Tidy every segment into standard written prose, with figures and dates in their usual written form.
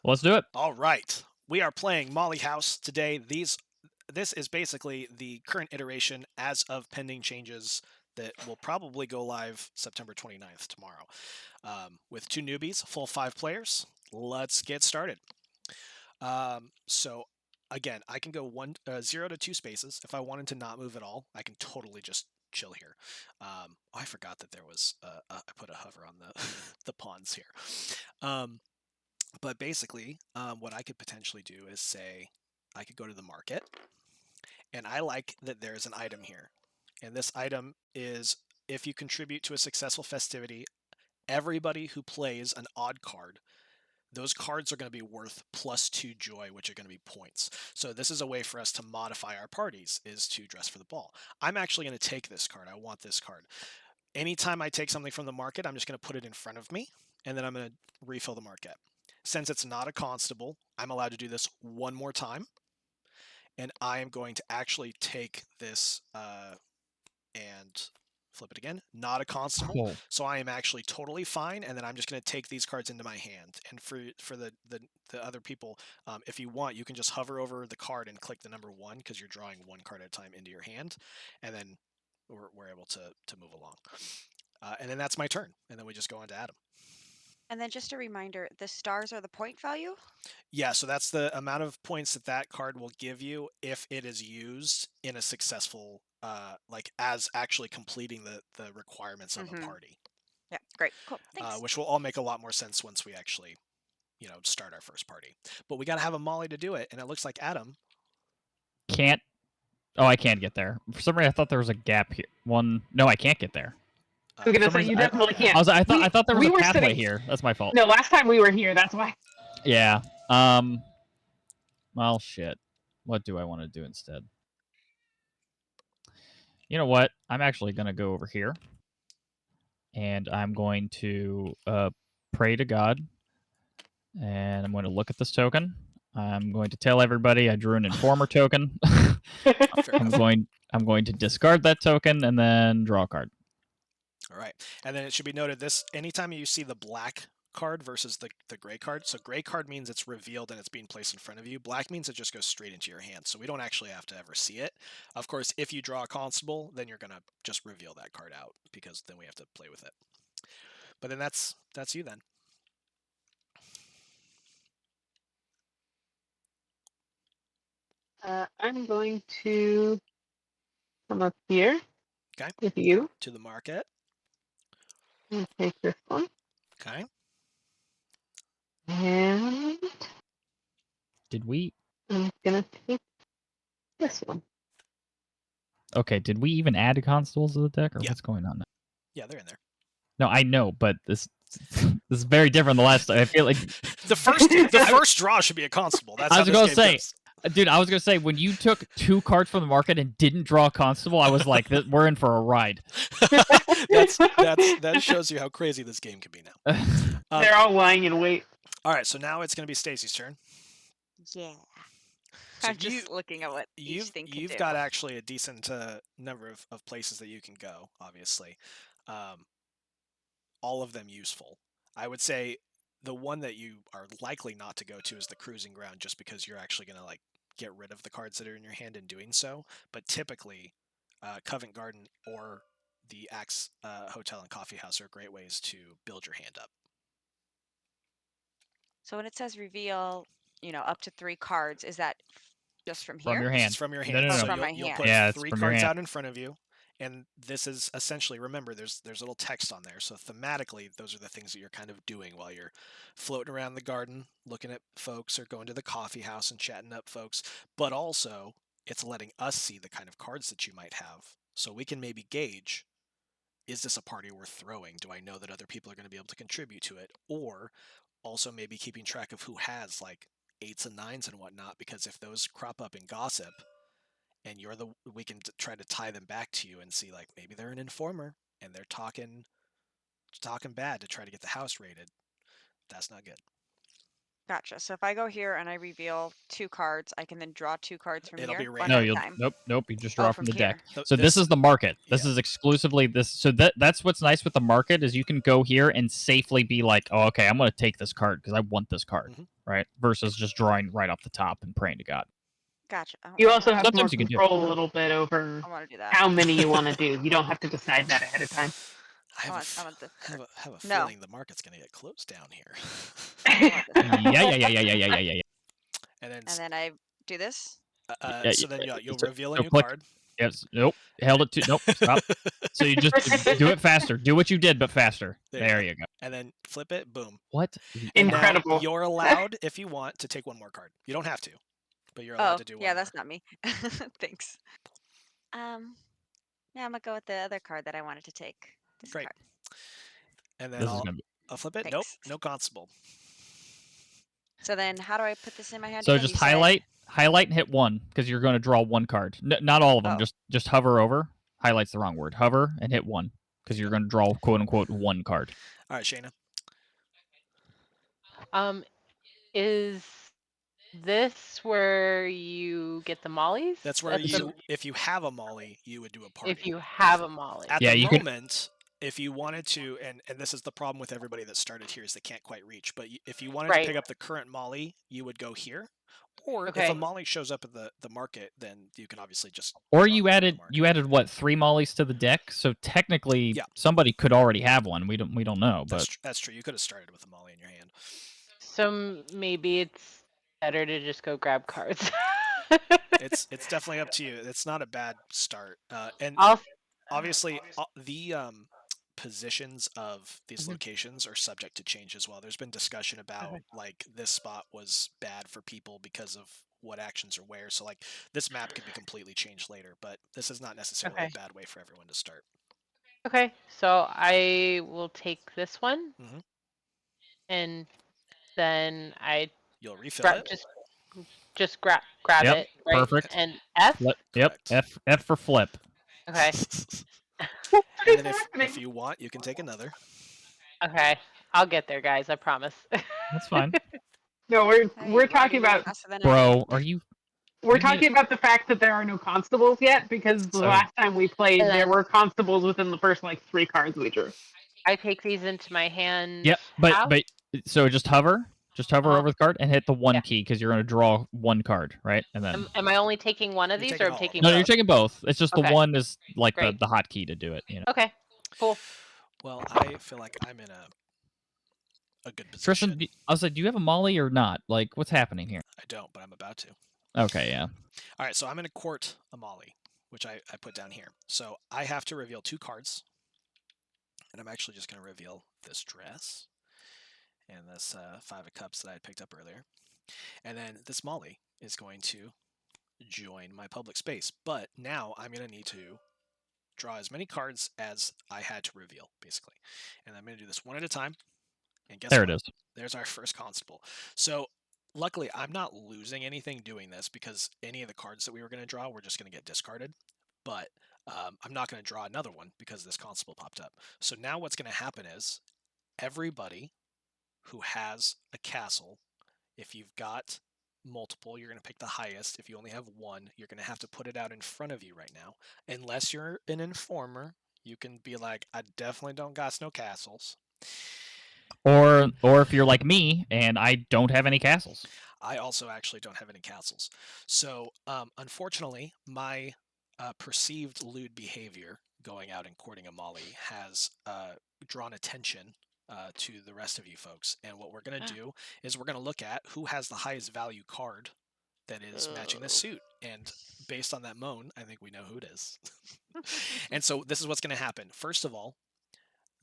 Let's do it. All right. We are playing Molly House today. This is basically the current iteration as of pending changes that will probably go live September 29th tomorrow. With two newbies, full 5 players. Let's get started. So again, I can go 0 to 2 spaces. If I wanted to not move at all, I can totally just chill here. I forgot that there was I put a hover on the the pawns here. But basically, what I could potentially do is say I could go to the market, and I like that there's an item here. And this item is if you contribute to a successful festivity, everybody who plays an odd card, those cards are going to be worth +2 joy, which are going to be points. So this is a way for us to modify our parties, is to dress for the ball. I'm actually going to take this card. I want this card. Anytime I take something from the market, I'm just going to put it in front of me, and then I'm going to refill the market. Since it's not a constable, I'm allowed to do this one more time, and I am going to actually take this and flip it again. Not a constable, Cool. so I am actually totally fine, and then I'm just going to take these cards into my hand. And for the other people, if you want, you can just hover over the card and click the number 1 because you're drawing 1 card at a time into your hand, and then we're able to move along. And then that's my turn, and then we just go on to Adam. And then just a reminder, the stars are the point value? Yeah, so that's the amount of points that that card will give you if it is used in a successful, like as actually completing the requirements of a party. Yeah, great. Cool. Thanks. Which will all make a lot more sense once we actually, start our first party. But we got to have a Molly to do it, and it looks like Adam Can't. Oh, I can't get there. For some reason, I thought there was a gap here. No, I can't get there. I was gonna say you definitely can't. I thought there was a pathway sitting here. That's my fault. No, last time we were here, that's why. Yeah. Well, shit. What do I want to do instead? You know what? I'm actually gonna go over here, and I'm going to pray to God, and I'm going to look at this token. I'm going to tell everybody I drew an informer token. I'm going to discard that token and then draw a card. All right, and then it should be noted this: anytime you see the black card versus the gray card, so gray card means it's revealed and it's being placed in front of you. Black means it just goes straight into your hand, so we don't actually have to ever see it. Of course, if you draw a constable, then you're gonna just reveal that card out because then we have to play with it. But then that's you then. I'm going to come up here. Okay. With you. To the market. And take this one. Okay. And did we? I'm gonna take this one. Okay, did we even add constables to the deck, or what's going on now? Yeah, they're in there. No, I know, but this is very different than the last time. I feel like the first draw should be a constable. That's I was gonna say, goes. Dude, I was gonna say when you took 2 cards from the market and didn't draw a constable, I was like, "We're in for a ride." that shows you how crazy this game can be now. They're all lying in wait. All right, so now it's gonna be Stacy's turn. Yeah. So I'm just looking at what each thing can you've do. got actually a decent number of places that you can go. Obviously, all of them useful. I would say the one that you are likely not to go to is the cruising ground, just because you're actually going to like get rid of the cards that are in your hand in doing so. But typically, Covent Garden or the Axe Hotel and Coffee House are great ways to build your hand up. So when it says reveal, up to 3 cards, is that just from here? From your hand. It's from your hand. No. So from my you'll hand. put 3 cards out in front of you. And this is essentially, remember, there's a little text on there. So thematically, those are the things that you're kind of doing while you're floating around the garden, looking at folks, or going to the coffee house and chatting up folks. But also, it's letting us see the kind of cards that you might have. So we can maybe gauge, is this a party worth throwing? Do I know that other people are going to be able to contribute to it? Or also maybe keeping track of who has like 8s and 9s and whatnot, because if those crop up in gossip, and we can try to tie them back to you and see like maybe they're an informer and they're talking bad to try to get the house raided. That's not good. Gotcha. So if I go here and I reveal 2 cards, I can then draw 2 cards from It'll here, be one No, at a you'll time. nope. You just Oh, draw from from the deck. here. So this is the market. This yeah. is exclusively this. So that's what's nice with the market is you can go here and safely be like, oh, okay, I'm going to take this card because I want this card, Mhm. right? Versus just drawing right off the top and praying to God. Gotcha. You also have more Sometimes you can do it. control a little bit over I want to do that. how many you want to do. You don't have to decide that ahead of time. I I want this card. have a No. feeling the market's going to get closed down here. I want this card. Yeah. And And then I do this. so then you'll So- reveal a so new click. card. Yes. Nope. Held it to. Nope. Stop. So you just do it faster. Do what you did, but faster. There you go. And then flip it. Boom. What? And now Incredible. you're allowed, if you want, to take one more card. You don't have to, but you're allowed Oh, to do one yeah, more. that's not me. Thanks. Yeah, I'm gonna go with the other card that I wanted to take. This Great. card. And then This is gonna be. I'll flip it. Thanks. Nope. No constable. So then how do I put this in my hand So again? just You said- highlight and hit 1 because you're going to draw 1 card. Not all of them. Oh. Just hover over. Highlight's the wrong word. Hover and hit 1 because you're going to draw quote unquote 1 card. All right, Shayna. Is this where you get the mollies? That's where if you have a molly, you would do a party. If you have a molly. At Yeah, the you could- moment, if you wanted to, and this is the problem with everybody that started here is they can't quite reach. But if you wanted to pick up the current molly, you would go here. Or if a molly shows up at the market, then you can obviously just. Or you added what 3 mollies to the deck, so technically somebody could already have one. We don't know, but that's true. You could have started with a molly in your hand. So maybe it's better to just go grab cards. It's definitely up to you. It's not a bad start. And obviously the positions of these locations are subject to change as well. There's been discussion about like this spot was bad for people because of what actions are where. So like this map could be completely changed later, but this is not necessarily a bad way for everyone to start. Okay, so I will take this one, and then you'll refill it. Just grab it. Right? Perfect. And F. Flip. Yep. F for flip. Okay. And then if you want, you can take another. Okay, I'll get there, guys. I promise. That's fine. No, we're talking about. Bro, are you? We're talking about the fact that there are no constables yet because the last time we played, there were constables within the first like 3 cards we drew. I take these into my hand. Yep, but so just hover over the card and hit the 1 key because you're going to draw 1 card, right? And then am I only taking one of these, or I'm taking? No, both? you're taking both. It's just the one is like the hotkey to do it. You know. Okay, cool. Well, I feel like I'm in a good position. Tristan, I was like, do you have a molly or not? Like, what's happening here? I don't, but I'm about to. Okay, yeah. All right, so I'm going to court a molly, which I put down here. So I have to reveal 2 cards, and I'm actually just going to reveal this dress and this 5 of cups that I had picked up earlier. And then this molly is going to join my public space. But now I'm going to need to draw as many cards as I had to reveal, basically. And I'm going to do this one at a time. And guess what? It is. There's our first constable. So luckily, I'm not losing anything doing this because any of the cards that we were going to draw were just going to get discarded. But I'm not going to draw another one because this constable popped up. So now what's going to happen is everybody who has a castle, if you've got multiple, you're going to pick the highest. If you only have 1, you're going to have to put it out in front of you right now. Unless you're an informer, you can be like, I definitely don't got no castles. Or if you're like me and I don't have any castles. I also actually don't have any castles. So unfortunately, my perceived lewd behavior going out and courting a molly has drawn attention to the rest of you folks. And what we're going to do is we're going to look at who has the highest value card that is matching this suit. And based on that moan, I think we know who it is. And so this is what's going to happen. First of all,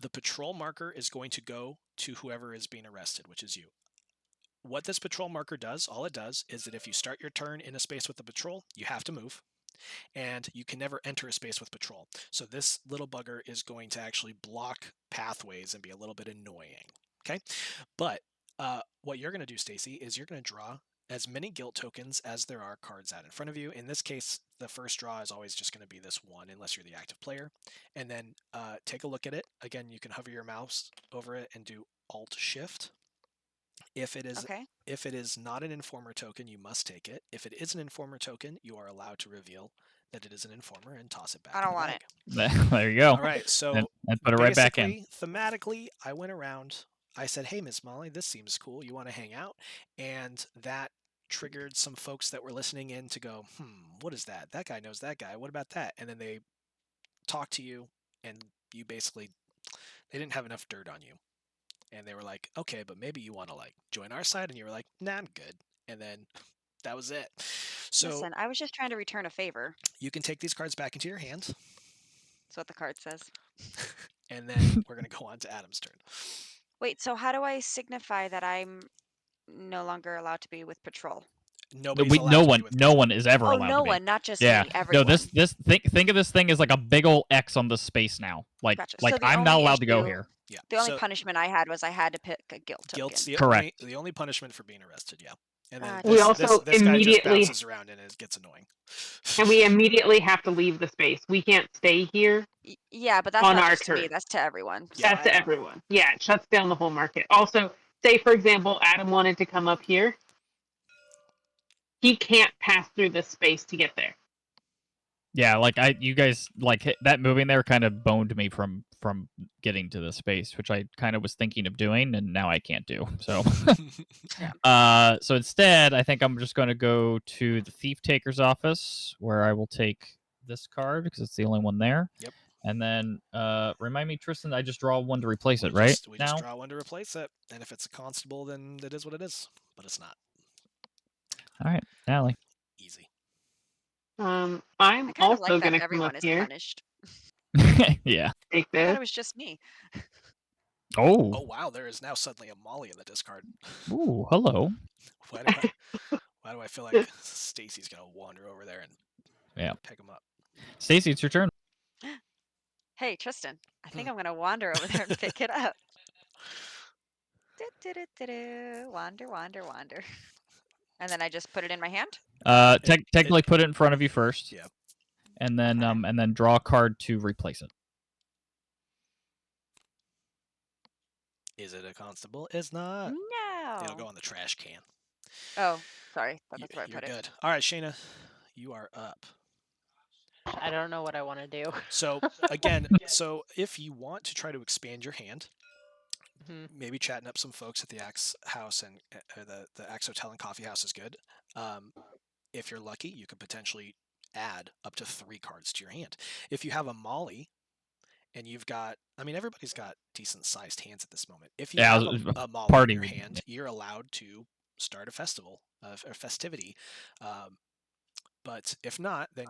the patrol marker is going to go to whoever is being arrested, which is you. What this patrol marker does, all it does, is that if you start your turn in a space with the patrol, you have to move. And you can never enter a space with patrol. So this little bugger is going to actually block pathways and be a little bit annoying. Okay? But what you're going to do, Stacy, is you're going to draw as many guilt tokens as there are cards out in front of you. In this case, the first draw is always just going to be this one, unless you're the active player. And then take a look at it. Again, you can hover your mouse over it and do Alt-Shift. If it is Okay. if it is not an informer token, you must take it. If it is an informer token, you are allowed to reveal that it is an informer and toss it back I in don't the want bag. it. There you go. All right, so and put it right back in. basically, thematically, I went around. I said, "Hey, Miss Molly, this seems cool. You want to hang out?" And that triggered some folks that were listening in to go, what is that? That guy knows that guy. What about that? And then they talk to you, and you basically, they didn't have enough dirt on you. And they were like, okay, but maybe you want to like join our side. And you were like, nah, I'm good. And then that was it. So Listen, I was just trying to return a favor. you can take these cards back into your hand. That's what the card says. And then we're going to go on to Adam's turn. Wait, so how do I signify that I'm no longer allowed to be with patrol? Nobody's allowed to be with no one is ever Oh, allowed no to be. one, not just Yeah. me, everyone. No, think of this thing as like a big old X on the space now. Like Gotcha. like So the I'm not only allowed to go issue- here. Yeah. The only so punishment I had was I had to pick a guilt token. guilt's Correct. the only punishment for being arrested. Yeah. And then Gotcha. We also this guy just immediately- bounces around and it gets annoying. And we immediately have to leave the space. We can't stay here. Yeah, but that's On not our just to me, turn. that's to everyone. Yeah. That's to everyone. Yeah, it shuts down the whole market. Also, say for example, Adam wanted to come up here. He can't pass through this space to get there. Yeah, like you guys like that moving there kind of boned me from getting to the space, which I kind of was thinking of doing, and now I can't do. So, so instead, I think I'm just going to go to the thief taker's office, where I will take this card because it's the only one there. Yep. And then remind me, Tristan, I just draw one to replace it, We right? just draw one to replace it, and if it's a constable, then it is what it is. But it's not. All right, Allie. Easy. I'm I kind of also like going that to come everyone up is here. punished. Yeah. Take I thought this. it was just me. Oh Oh. wow, there is now suddenly a Molly in the discard. Ooh, hello. Why do I feel like Stacy's gonna wander over there and pick him up? Stacy, it's your turn. Hey, Tristan, I think I'm going to wander over there and pick it up. Wander, wander, wander. And then I just put it in my hand? Technically, put it in front of you first. Yeah. And then Okay. and then draw a card to replace it. Is it a constable? It's not. No. It'll go on the trash can. Oh, sorry. That's where I You're put it. good. All right, Shayna, you are up. I don't know what I want to do. So again, if you want to try to expand your hand, maybe chatting up some folks at the Axe House and the Axe Hotel and Coffee House is good. If you're lucky, you could potentially add up to 3 cards to your hand. If you have a Molly, and you've got, everybody's got decent sized hands at this moment. If you have a Molly in your hand, you're allowed to start a festival, a festivity. But if not, then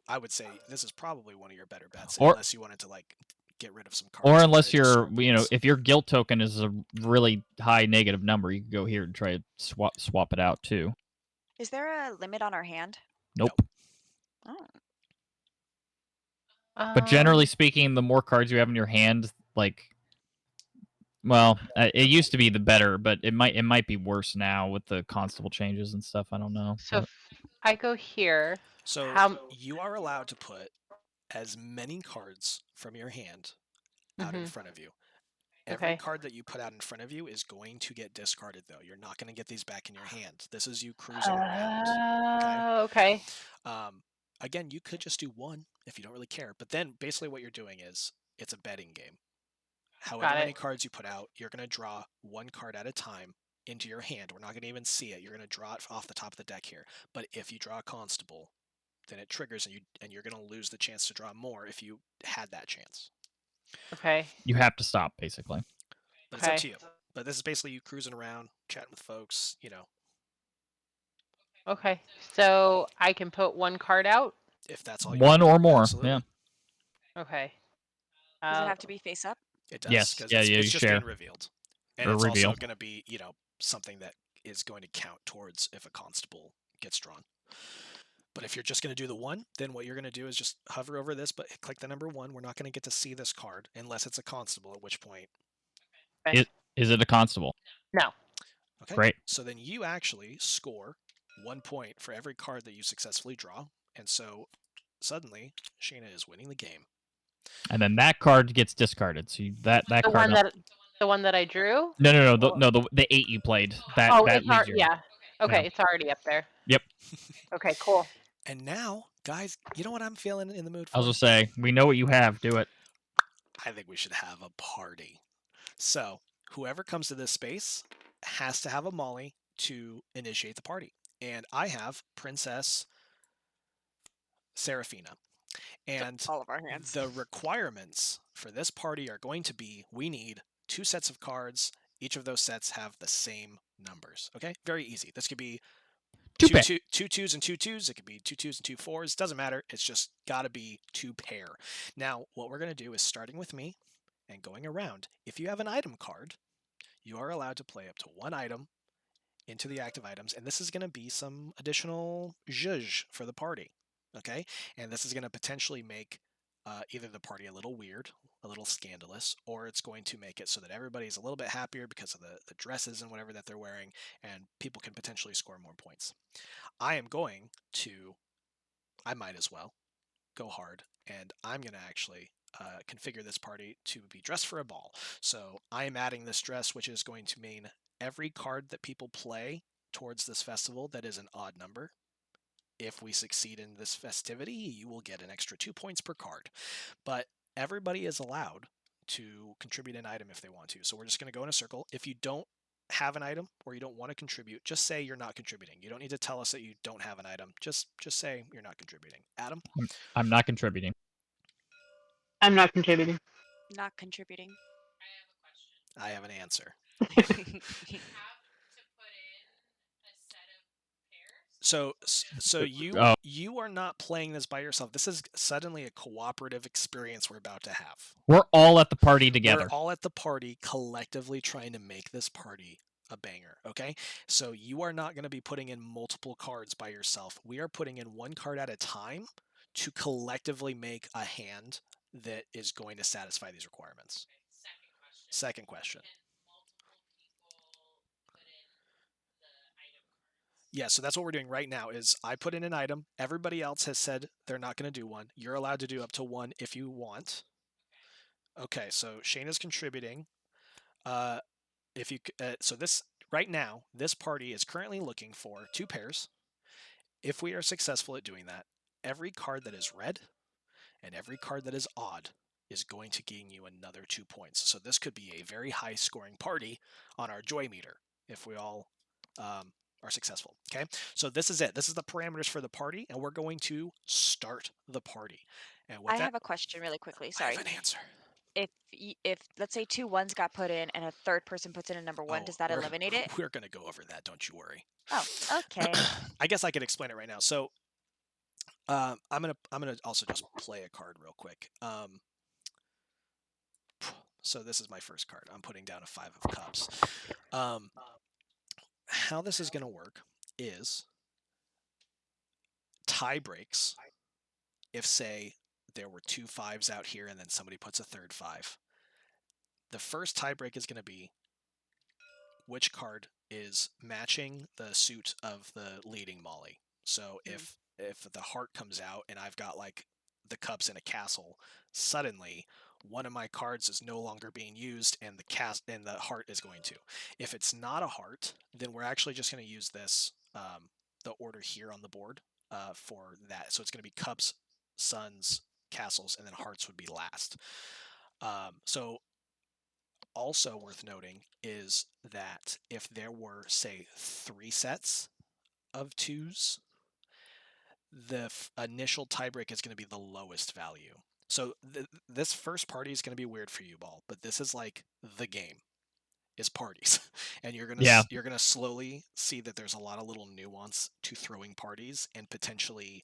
I would say this is probably one of your better bets, unless you wanted to like get rid of some cards. Or unless if your guilt token is a really high negative number, you can go here and try to swap it out too. Is there a limit on our hand? Nope. Oh. But generally speaking, the more cards you have in your hand, it used to be the better, but it might be worse now with the constable changes and stuff. I don't know. So if I go here, so you are allowed to put as many cards from your hand out in front of you. Every card that you put out in front of you is going to get discarded, though. You're not going to get these back in your hand. This is you cruising around. Okay. Again, you could just do one if you don't really care. But then basically what you're doing is it's a betting game. However many cards you put out, you're going to draw one card at a time into your hand. We're not going to even see it. You're going to draw it off the top of the deck here. But if you draw a constable, then it triggers and you're going to lose the chance to draw more if you had that chance. Okay. You have to stop, basically. But it's up to you. But this is basically you cruising around, chatting with folks, Okay. So I can put one card out? If that's all you want. One or more. Absolutely. Yeah. Okay. Does it have to be face up? It does. Yes. Yeah, it's just share. being revealed. And it's also going to be, something that is going to count towards if a constable gets drawn. But if you're just going to do the one, then what you're going to do is just hover over this, but click the number 1. We're not going to get to see this card unless it's a constable, at which point... Is it a constable? No. Okay. Great. So then you actually score 1 point for every card that you successfully draw. And so suddenly, Shayna is winning the game. And then that card gets discarded. So that card... The one that I drew? No, Or- the 8 you played. That Oh, that it's leads you. yeah. Okay, Yeah. it's already up there. Yep. Okay, cool. And now, guys, you know what I'm feeling in the mood I was for? just say, we know what you have. Do it. I think we should have a party. So, whoever comes to this space has to have a Molly to initiate the party. And I have Princess Serafina. And All of our hands. the requirements for this party are going to be we need 2 sets of cards. Each of those sets have the same numbers. Okay? Very easy. This could be Two pair. two twos and 2 twos. It could be 2 twos and 2 fours. Doesn't matter. It's just got to be 2 pair. Now, what we're going to do is starting with me and going around. If you have an item card, you are allowed to play up to 1 item into the active items, and this is going to be some additional zhuzh for the party. Okay? And this is going to potentially make either the party a little weird, a little scandalous, or it's going to make it so that everybody's a little bit happier because of the dresses and whatever that they're wearing, and people can potentially score more points. I am going to, I might as well, go hard, and I'm going to actually configure this party to be dressed for a ball. So I am adding this dress, which is going to mean every card that people play towards this festival that is an odd number. If we succeed in this festivity, you will get an extra 2 points per card. But everybody is allowed to contribute an item if they want to. So we're just going to go in a circle. If you don't have an item or you don't want to contribute, just say you're not contributing. You don't need to tell us that you don't have an item. Just say you're not contributing. Adam? I'm not contributing. I'm not contributing. Not contributing. I have an answer. So Oh. you are not playing this by yourself. This is suddenly a cooperative experience we're about to have. We're all at the party together. We're all at the party collectively trying to make this party a banger, okay? So you are not going to be putting in multiple cards by yourself. We are putting in 1 card at a time to collectively make a hand that is going to satisfy these requirements. Second question. Yeah, so that's what we're doing right now is I put in an item. Everybody else has said they're not going to do one. You're allowed to do up to 1 if you want. Okay, so Shane is contributing. If you so this right now, this party is currently looking for 2 pairs. If we are successful at doing that, every card that is red and every card that is odd is going to gain you another 2 points. So this could be a very high scoring party on our joy meter if we all are successful. Okay, so this is it. This is the parameters for the party, and we're going to start the party. And I have a question really quickly. Sorry. I have an answer. If let's say 2 1s got put in and a third person puts in a number 1, does that eliminate it? We're going to go over that. Don't you worry. Oh, okay. I guess I could explain it right now. So I'm gonna also just play a card real quick. So this is my first card. I'm putting down a 5 of cups. How this is going to work is tie breaks. If say there were 2 5s out here and then somebody puts a third 5. The first tie break is going to be which card is matching the suit of the leading Molly. So if the heart comes out and I've got like the cups in a castle, suddenly one of my cards is no longer being used and the heart is going to. If it's not a heart, then we're actually just going to use this the order here on the board for that. So it's going to be cups, suns, castles, and then hearts would be last. So also worth noting is that if there were, say, 3 sets of 2s, the initial tiebreak is going to be the lowest value. So this first party is going to be weird for you, Ball, but this is like the game is parties, and you're gonna slowly see that there's a lot of little nuance to throwing parties and potentially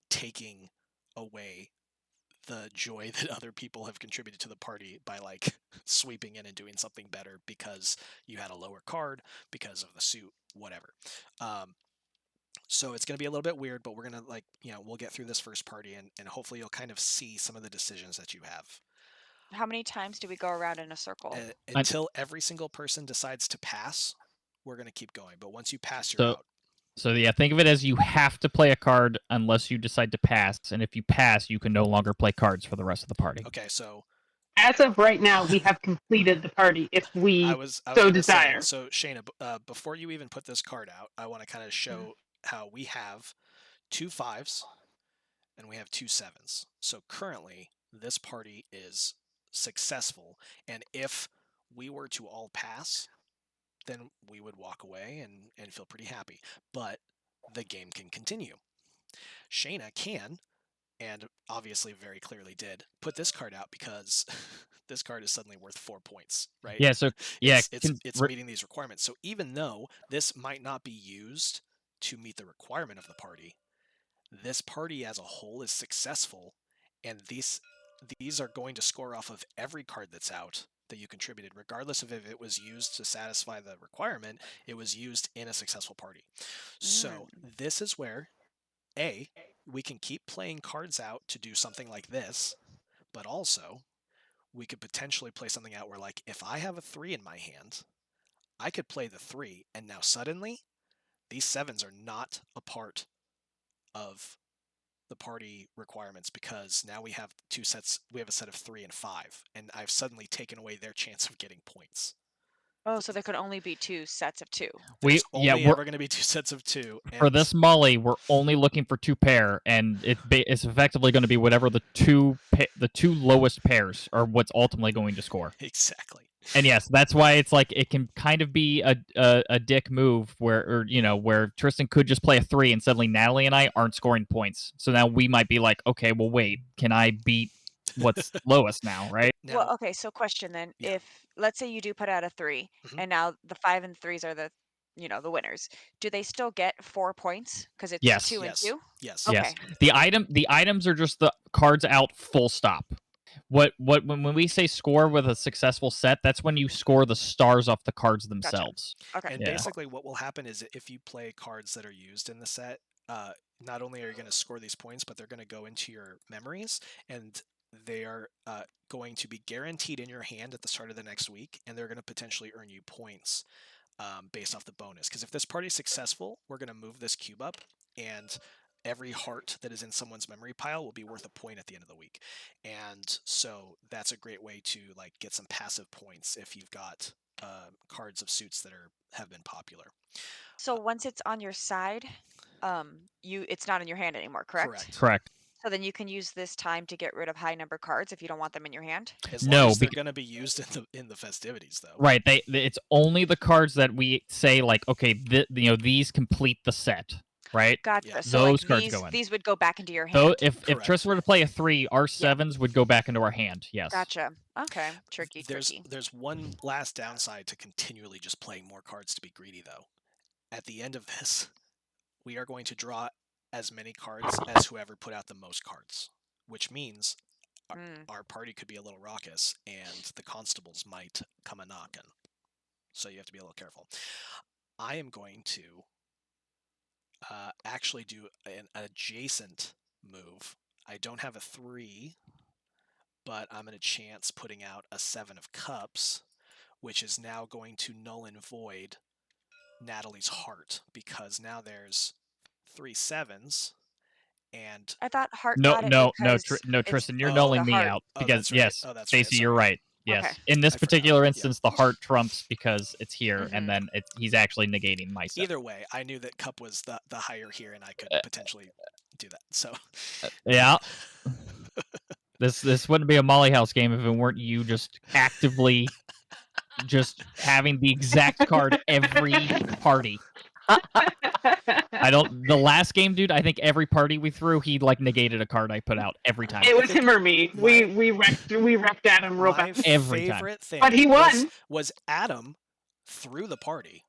taking away the joy that other people have contributed to the party by like sweeping in and doing something better because you had a lower card, because of the suit, whatever. So it's going to be a little bit weird, but we're going to we'll get through this first party and hopefully you'll kind of see some of the decisions that you have. How many times do we go around in a circle? Until every single person decides to pass, we're going to keep going. But once you pass, you're out. So yeah, think of it as you have to play a card unless you decide to pass, and if you pass, you can no longer play cards for the rest of the party. Okay, so as of right now, we have completed the party if we I was so gonna desire. say, so Shayna, before you even put this card out, I want to kind of show how we have 2 5s and we have 2 7s. So currently, this party is successful, and if we were to all pass, then we would walk away and feel pretty happy. But the game can continue. Shayna can, and obviously very clearly did, put this card out because this card is suddenly worth 4 points, right? Yeah. So yeah, It's meeting these requirements. So even though this might not be used to meet the requirement of the party, this party as a whole is successful, and these are going to score off of every card that's out that you contributed, regardless of if it was used to satisfy the requirement. It was used in a successful party. So this is where we can keep playing cards out to do something like this, but also we could potentially play something out where, like, if I have a 3 in my hand, I could play the 3, and now suddenly these 7s are not a part of the party requirements, because now we have a set of 3 and 5, and I've suddenly taken away their chance of getting points. Oh, so there could only be 2 sets of 2. There's we're ever going to be 2 sets of 2. for And this Molly, we're only looking for 2 pair, and it's effectively going to be whatever the two lowest pairs are what's ultimately going to score. exactly. And yes, that's why it's like it can kind of be a dick move where where Tristan could just play a 3 and suddenly Natalie and I aren't scoring points. So now we might be like, okay, well wait, can I beat what's lowest now, right? Now, Well, okay, so question then. Yeah. If let's say you do put out a 3 Mhm. and now the 5 and 3s are the winners. Do they still get 4 points because it's Yes. 2 and 2? Yes. Okay. Yes. The items are just the cards out, full stop. When we say score with a successful set, that's when you score the stars off the cards themselves. Okay. And Yeah. basically what will happen is, if you play cards that are used in the set, not only are you going to score these points, but they're going to go into your memories, and they are going to be guaranteed in your hand at the start of the next week, and they're going to potentially earn you points based off the bonus. Because if this party is successful, we're going to move this cube up, and every heart that is in someone's memory pile will be worth a point at the end of the week. And so that's a great way to, like, get some passive points if you've got cards of suits that have been popular. So once it's on your side, it's not in your hand anymore, correct? Correct. So then you can use this time to get rid of high number cards if you don't want them in your hand. As No, long as they're going to be used in the festivities, though. Right. It's only the cards that we say, like, okay, these complete the set, right? Gotcha. Yeah. So Those like cards go in. these would go back into your hand. So if Correct. Tristan were to play a 3, our 7s would go back into our hand. Yes. Gotcha. Okay. Tricky. There's one last downside to continually just playing more cards to be greedy, though. At the end of this, we are going to draw as many cards as whoever put out the most cards, which means our party could be a little raucous, and the constables might come a knockin'. So you have to be a little careful. I am going to actually do an adjacent move. I don't have a 3, but I'm going to chance putting out a 7 of cups, which is now going to null and void Natalie's heart, because now there's 3 7s, and I thought heart No, got it no, because no, Tristan, you're the nulling me heart. out Oh, because that's right. yes, Oh, that's Stacey, right. you're Sorry. right. Yes, Okay. in this I forgot. particular Yeah. instance, the heart trumps because it's here, Mhm. and then he's actually negating my set. Either way, I knew that cup was the higher here, and I could potentially do that. So Yeah. This wouldn't be a Molly House game if it weren't you just actively just having the exact card every party. The last game, dude, I think every party we threw, he like negated a card I put out every time. It was him or me. We wrecked Adam real my bad. Every time. favorite thing But he won. was Adam through the party.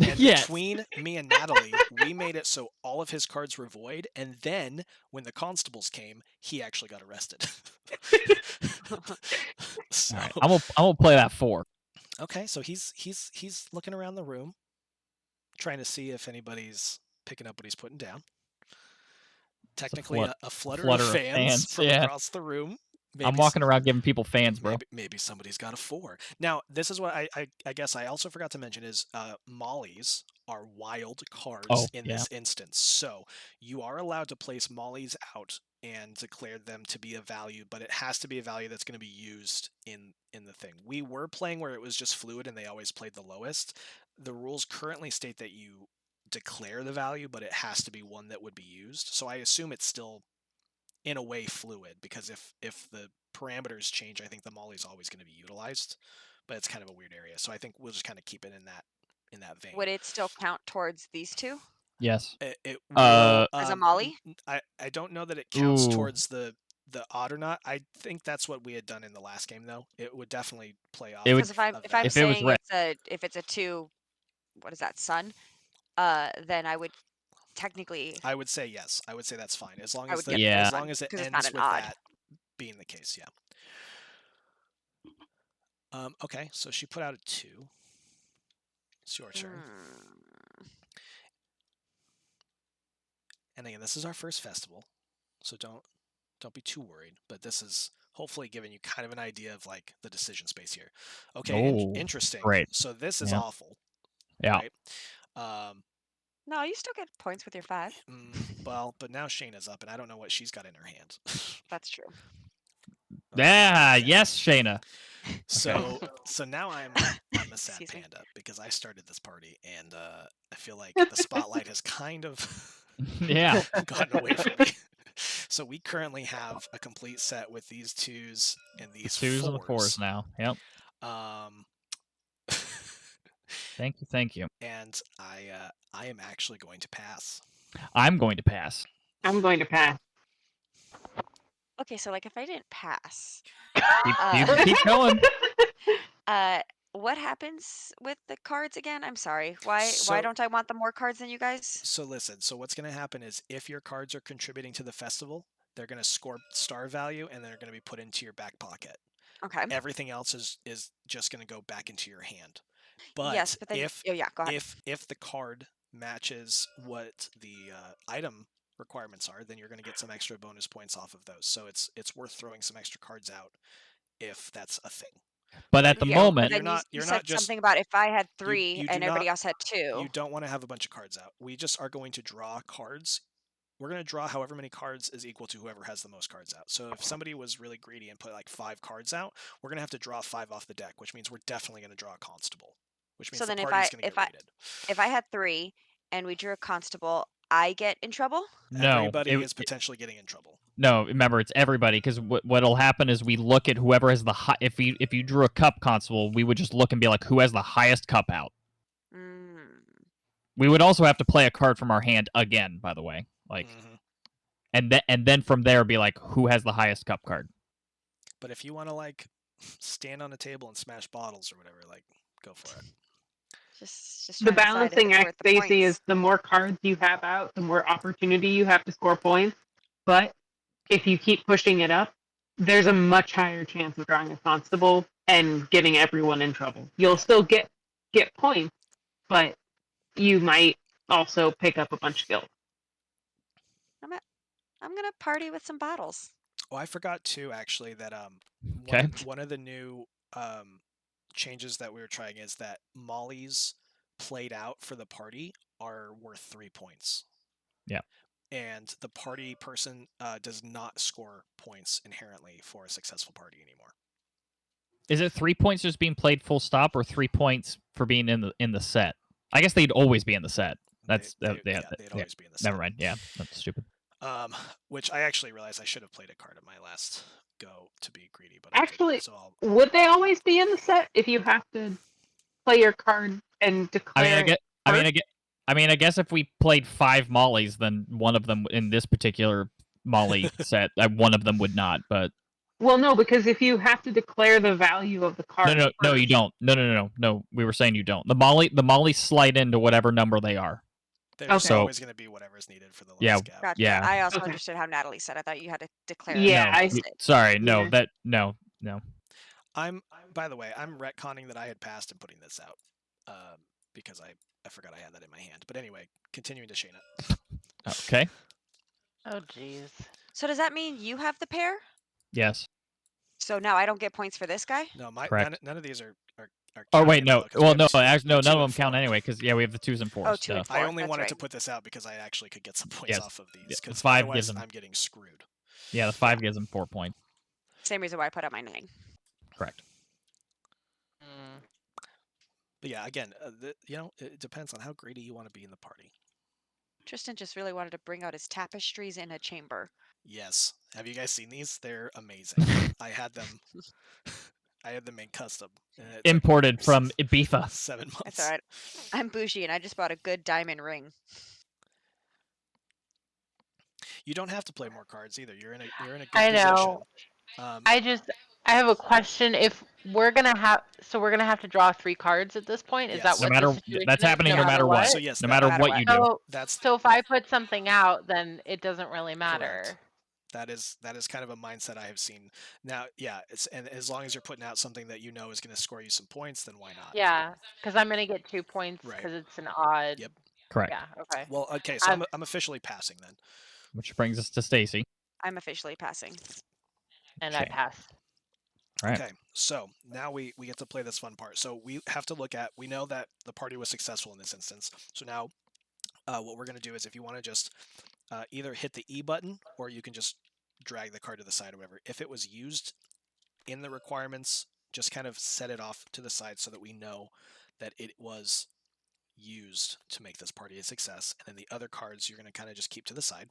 And Yes. between me and Natalie, we made it so all of his cards were void, and then when the constables came, he actually got arrested. So, All right, I'm gonna play that 4. okay, so he's looking around the room, trying to see if anybody's picking up what he's putting down. Technically, a flutter of fans from across the room I'm walking around giving people fans, bro. Maybe somebody's got a 4. Now, this is what I guess I also forgot to mention is mollies are wild cards in this instance. So you are allowed to place mollies out and declare them to be a value, but it has to be a value that's going to be used in the thing. We were playing where it was just fluid and they always played the lowest. The rules currently state that you declare the value, but it has to be one that would be used. So I assume it's still in a way fluid, because if the parameters change, I think the molly's always going to be utilized, but it's kind of a weird area. So I think we'll just kind of keep it in that vein. Would it still count towards these two Yes. It will, as a molly? I don't know that it counts Ooh. towards the odd or not. I think that's what we had done in the last game, though. It would definitely play off. It would- Because if I'm of if that. I'm If it was saying red- if it's a 2, what is that, sun? Then I would technically I would say yes. I would say that's fine as long I as would the, get Yeah. as long as it 'cause it's ends not an with odd. that being the case. Yeah. Okay, so she put out a 2. It's your turn. And again, this is our first festival, so don't be too worried. But this is hopefully giving you kind of an idea of like the decision space here. Okay, interesting. Great. So this is Yeah. awful. Yeah. Right? No, you still get points with your 5. Well, but now Shayna's up, and I don't know what she's got in her hand. That's true. Yeah. Yes, Shayna. So now I'm a sad Excuse me. panda because I started this party, and I feel like the spotlight has kind of Yeah. gotten away from me. So we currently have a complete set with these 2s and these 2s 4s. and the 4s now. Yep. Thank you. And I am actually going to pass. I'm going to pass. I'm going to pass. Okay, so like if I didn't pass, Keep going. what happens with the cards again? I'm sorry. Why So- don't I want the more cards than you guys? So listen, so what's going to happen is if your cards are contributing to the festival, they're going to score star value and they're going to be put into your back pocket. Okay. Everything else is just going to go back into your hand. But, Yes, but then if go ahead. if the card matches what the item requirements are, then you're going to get some extra bonus points off of those. So it's worth throwing some extra cards out if that's a thing. But at the Yeah, moment, but then you're you not said just something about if I had you 3 do and everybody not- else had 2. you don't want to have a bunch of cards out. We just are going to draw cards. We're going to draw however many cards is equal to whoever has the most cards out. So if somebody was really greedy and put like 5 cards out, we're going to have to draw 5 off the deck, which means we're definitely going to draw a constable, which means So the then party's going to get rated. if I had 3 and we drew a constable, I get in trouble? no. Everybody is potentially getting in trouble. No, remember it's everybody, because what'll happen is we look at whoever has the high. If you drew a cup constable, we would just look and be like, who has the highest cup out. We would also have to play a card from our hand again, by the way, like, and then from there be like, who has the highest cup card. But if you want to like stand on a table and smash bottles or whatever, like, go for it. Just The trying to decide if balancing it's act, worth the Stacy, points. is the more cards you have out, the more opportunity you have to score points. But if you keep pushing it up, there's a much higher chance of drawing a constable and getting everyone in trouble. You'll still get points, but you might also pick up a bunch of guilt. I'm gonna party with some bottles. Oh, I forgot too, actually, that one of the new changes that we were trying is that mollies played out for the party are worth 3 points. Yeah. And the party person does not score points inherently for a successful party anymore. Is it 3 points just being played full stop, or 3 points for being in the set? I guess they'd always be in the set. They'd always be in the set. Never mind. Yeah, that's stupid. Which I actually realized I should have played a card at my last go to be greedy, but Actually, I didn't, so would they always be in the set if you have to play your card and declare? I guess if we played 5 mollies, then one of them in this particular molly set, one of them would not. But well, no, because if you have to declare the value of the card, no, you don't. No. We were saying you don't. The mollies slide into whatever number they are. They're just always going to be whatever's needed for the lowest gap. Gotcha. Yeah. I also understood how Natalie said. I thought you had to declare. Yeah. Sorry. No. Yeah. That no. By the way, I'm retconning that I had passed and putting this out because I forgot I had that in my hand. But anyway, continuing to Shayna. Okay. Oh, jeez. So does that mean you have the pair? Yes. So now I don't get points for this guy? No, Correct. none of these are Oh counting wait, at the no. moment 'cause we Well, have no. two- Actually, no. two None of and them count 4. anyway because we have the 2s and 4s. Oh, 2 and duh. 4. I only That's wanted right. to put this out because I actually could get some points Yes. off of these. Yeah, Because 5 otherwise, gives them. I'm getting screwed. Yeah, the 5 gives them 4 points. Same reason why I put out my 9. Correct. Mm. But yeah, again, it depends on how greedy you want to be in the party. Tristan just really wanted to bring out his tapestries in a chamber. Yes. Have you guys seen these? They're amazing. I had them. I had them made custom. And it took me Imported from Ibiza. 7 months. That's alright. I'm bougie and I just bought a good diamond ring. You don't have to play more cards either. You're in a good I position. know. I have a question. If we're gonna have to draw 3 cards at this point. Is Yes. that No what matter the situation that's is? happening no matter what. So yes, no that- matter matter what what. you do. So, That's so if I put something out, then it doesn't really matter. that is kind of a mindset I have seen. Now, yeah, and as long as you're putting out something that you know is going to score you some points, then why not? Yeah, because I'm gonna get 2 points Right. because it's an odd. Yep. Correct. Yeah. Okay. Well, okay, so I'm officially passing then. Which brings us to Stacy. I'm officially passing. And I Shame. pass. Right. Okay, so now we get to play this fun part. So we have to look at, we know that the party was successful in this instance. So now what we're going to do is if you want to just either hit the E button or you can just drag the card to the side or whatever. If it was used in the requirements, just kind of set it off to the side so that we know that it was used to make this party a success. And then the other cards you're going to kind of just keep to the side.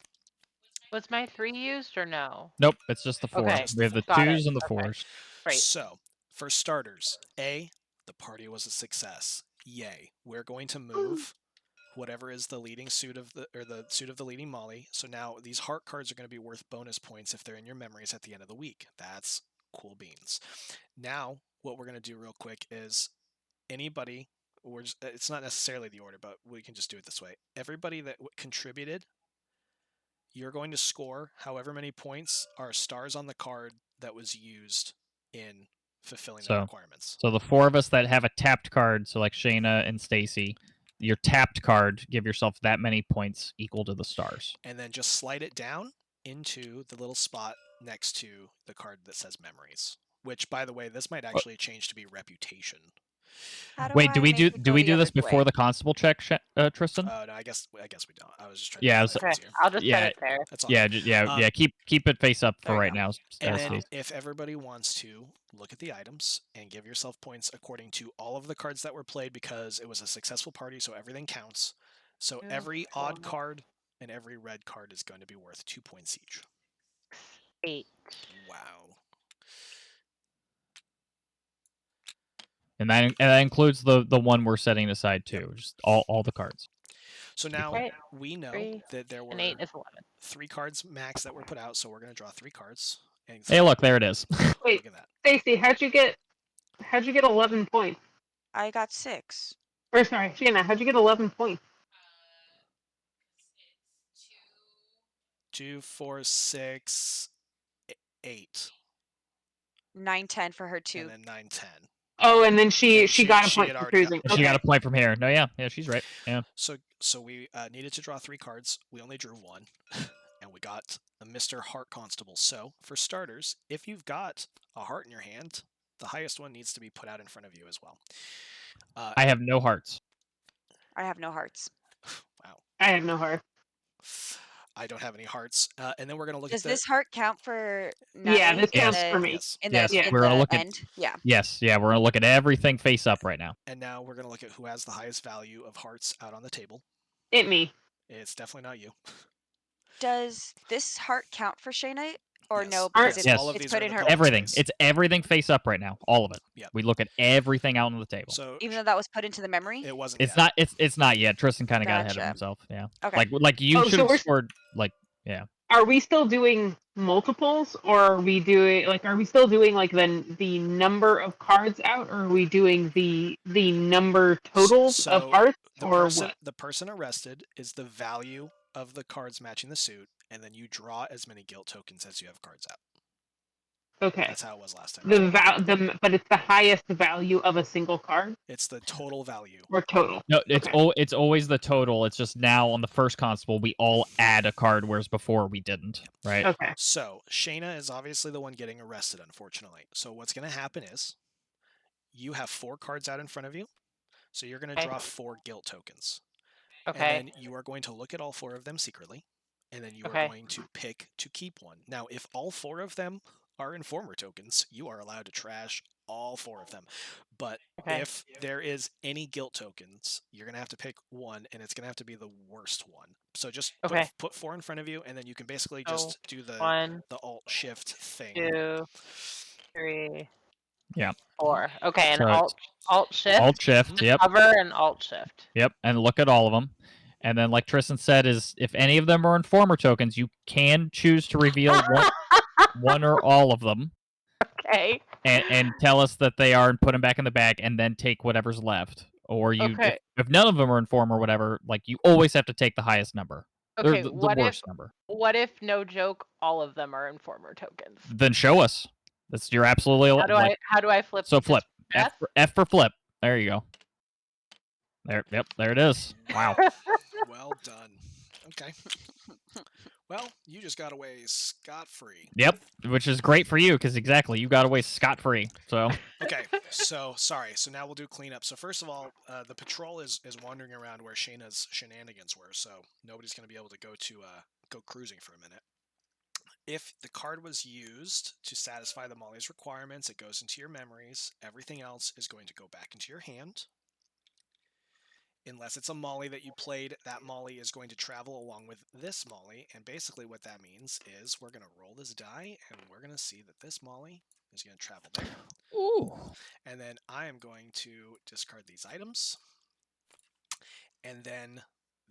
Was my 3 used or no? Nope, it's just the 4. Okay, We have the got 2s it. and the Okay. 4s. Great. So, for starters, A, the party was a success. Yay. We're going to move whatever is the leading suit of the suit of the leading Molly. So now these heart cards are going to be worth bonus points if they're in your memories at the end of the week. That's cool beans. Now, what we're going to do real quick is anybody, it's not necessarily the order, but we can just do it this way. Everybody that contributed, you're going to score however many points are stars on the card that was used in fulfilling the requirements. So the 4 of us that have a tapped card, so like Shayna and Stacy, your tapped card, give yourself that many points equal to the stars. And then just slide it down into the little spot next to the card that says memories. Which, by the way, this might actually change to be reputation. Wait, do we do this before way? the constable check, Tristan? No, I guess we don't. I was just trying Yeah, to so- make Okay, it easier. I'll just Yeah, set it there. That's all. Yeah, keep it face up for There we right go. now. And then Stacy. if everybody wants to look at the items and give yourself points according to all of the cards that were played because it was a successful party, so everything counts. So Two, every odd four. card and every red card is going to be worth 2 points each. 8. Wow. And that includes the one we're setting aside too, just all the cards. So now Right. we know 3 that there were and 8 is 11. 3 cards max that were put out, so we're going to draw 3 cards. And Hey, look, there it is. Wait, look at that. Stacy, how'd you get 11 points? I got 6. Or sorry, Shanna, how'd you get 11 points? 2, 4, 6, 8, 9, 10 for her 2. and then 9, 10. Oh, and then she And got a she point had for already got- choosing. She got a point from here. No, yeah, she's right. Yeah. So we needed to draw 3 cards. We only drew 1, and we got a Mr. Heart Constable. So for starters, if you've got a heart in your hand, the highest one needs to be put out in front of you as well. I have no hearts. I have no hearts. Wow. I have no heart. I don't have any hearts. And then we're going to look Does at this heart count for Yeah, Natalie this in counts the, for me. Yes. in Yes, the, in we're gonna the look at- end? Yeah. Yes, yeah, we're gonna look at everything face up right now. And now we're going to look at who has the highest value of hearts out on the table. It me. It's definitely not you. Does this heart count for Shayna? Or Yes. no, because Yes. it's, All of it's these put are in the her public Everything. space. It's everything face up right now. All of it. Yep. We look at everything out on the table. So even though that was put into the memory? it wasn't It's yet. not. It's not yet. Tristan kind of got ahead of Gotcha. himself. Yeah. Okay. Like you Oh, should so have we're- scored like yeah. Are we still doing multiples, or are we still doing like the number of cards out, or are we doing the number totals So of hearts, or what? The person arrested is the value of the cards matching the suit, and then you draw as many guilt tokens as you have cards out. Okay. That's how it was last time. But it's the highest value of a single card It's the total value. or total. No, it's Okay. it's always the total. It's just now on the first constable we all add a card, whereas before we didn't. Right. Okay. So Shayna is obviously the one getting arrested, unfortunately. So what's going to happen is you have 4 cards out in front of you. So you're going to Okay. draw 4 guilt tokens. Okay. And then you are going to look at all 4 of them secretly. And then you are Okay. going to pick to keep one. Now, if all 4 of them are informer tokens, you are allowed to trash all 4 of them. But Okay. if there is any guilt tokens, you're going to have to pick one, and it's going to have to be the worst one. So just Okay. put 4 in front of you, and then you can basically So just do the 1, alt-shift thing. 2, 3, Yeah. 4. Okay, and So alt shift. Alt shift. Yep. Hover and alt shift. Yep. And look at all of them. And then, like Tristan said, is if any of them are informer tokens, you can choose to reveal one or all of them. Okay. And tell us that they are and put them back in the bag, and then take whatever's left. Or you, Okay. if none of them are informer or whatever, like you always have to take the highest number. Or Okay. the What worst if number. no joke, all of them are informer tokens? Then show us. That's you're absolutely How do I flip? So Just flip. F? F for flip. There you go. There. Yep. There it is. Wow. Well done. Okay. Well, you just got away scot-free. Yep. Which is great for you because exactly you got away scot-free. So. Okay, so sorry. So now we'll do cleanup. So first of all, the patrol is wandering around where Shayna's shenanigans were. So nobody's going to be able to go cruising for a minute. If the card was used to satisfy the Molly's requirements, it goes into your memories. Everything else is going to go back into your hand. Unless it's a Molly that you played, that Molly is going to travel along with this Molly. And basically what that means is we're going to roll this die, and we're going to see that this Molly is going to travel there. Ooh. And then I am going to discard these items. And then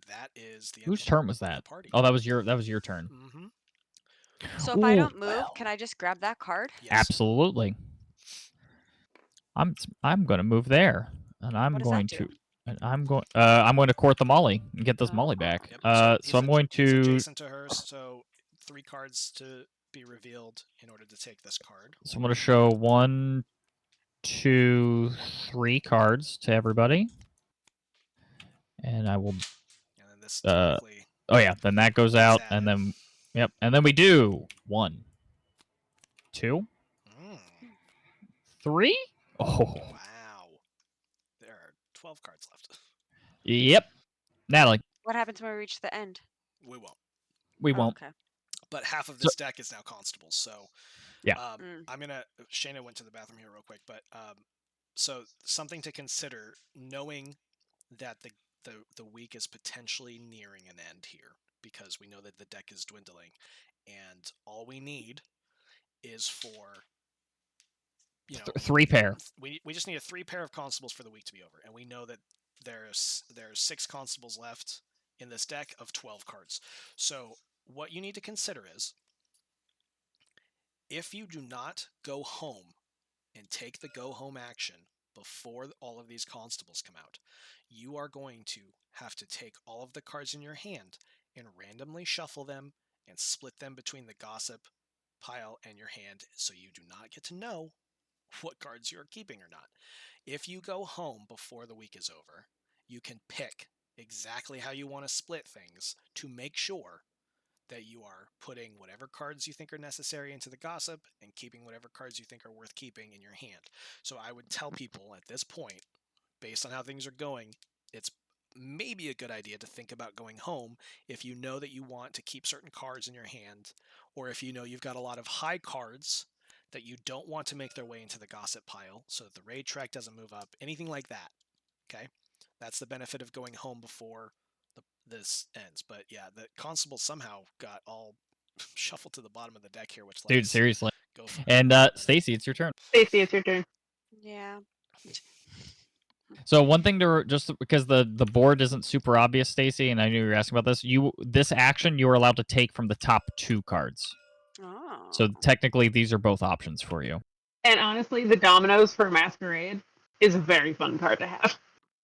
that is the end Whose of turn was the that? party. Oh, that was your turn. Mm-hmm. So if I Ooh, don't move, well. can I just grab that card? Yes. Absolutely. I'm going to move there, and I'm What does that going do? to. And I'm going to court the Molly and get this Molly back. Yep. So I'm going he's to. adjacent to her, so 3 cards to be revealed in order to take this card. So I'm going to show 1, 2, 3 cards to everybody, and I will. And then this technically. Oh yeah, then that goes out, and added. then yep, and then we do 1, 2, 3. Oh. Wow. There are 12 cards left. Yep. Natalie. What happens when we reach the end? We won't. We Oh, won't. okay. But half of this deck is now constables, so Yeah. I'm gonna. Shayna went to the bathroom here real quick, but so something to consider, knowing that the week is potentially nearing an end here, because we know that the deck is dwindling, and all we need is for 3 pair. We just need a 3 pair of constables for the week to be over, and we know that there's 6 constables left in this deck of 12 cards. So what you need to consider is, if you do not go home and take the go home action before all of these constables come out, you are going to have to take all of the cards in your hand and randomly shuffle them and split them between the gossip pile and your hand, so you do not get to know what cards you're keeping or not. If you go home before the week is over, you can pick exactly how you want to split things to make sure that you are putting whatever cards you think are necessary into the gossip and keeping whatever cards you think are worth keeping in your hand. So I would tell people at this point, based on how things are going, it's maybe a good idea to think about going home if you know that you want to keep certain cards in your hand, or if you know you've got a lot of high cards that you don't want to make their way into the gossip pile so that the raid track doesn't move up, anything like that. Okay? That's the benefit of going home before this ends. But yeah, the constable somehow got all shuffled to the bottom of the deck here, which Dude, seriously. Go for it. And Stacy, it's your turn. Stacy, it's your turn. Yeah. So one thing to just because the board isn't super obvious, Stacy, and I knew you were asking about this. This action you are allowed to take from the top 2 cards. Oh. So technically, these are both options for you. And honestly, the Dominoes for Masquerade is a very fun card to have.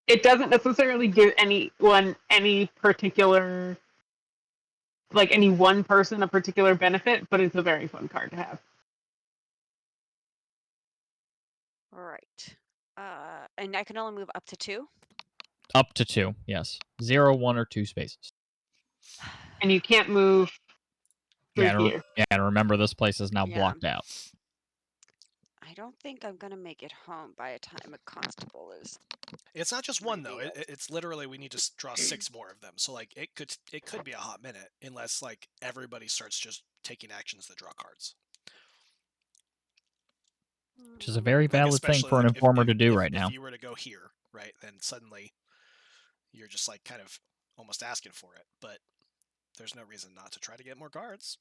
It doesn't necessarily give anyone any particular, like any one person a particular benefit, but it's a very fun card to have. Right. And I can only move up to 2. Up to 2, yes. 0, 1, or 2 spaces. And you can't move through Yeah, here. and remember this place is now Yeah. blocked out. I don't think I'm gonna make it home by the time a constable is. It's not just one though. revealed. It's literally we need to draw 6 more of them. So like it could be a hot minute unless like everybody starts just taking actions that draw cards. Which is a very valid thing especially, for an like, informer to do right now. If you were to go here, right, then suddenly you're just like kind of almost asking for it. But there's no reason not to try to get more cards.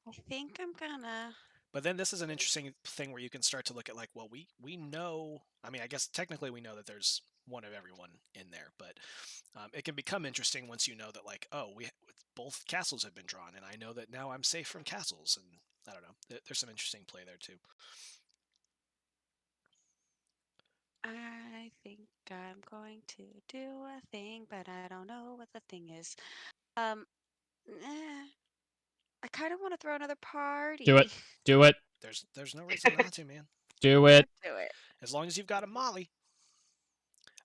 I think I'm gonna. But then this is an interesting thing where you can start to look at like, well, we know. I mean, I guess technically we know that there's one of everyone in there, but it can become interesting once you know that like, oh, both castles have been drawn, and I know that now I'm safe from castles, and I don't know. There's some interesting play there too. I think I'm going to do a thing, but I don't know what the thing is. I kind of want to throw another party. Do it. Do it. There's no reason not to, man. Do it. Do it. As long as you've got a Molly.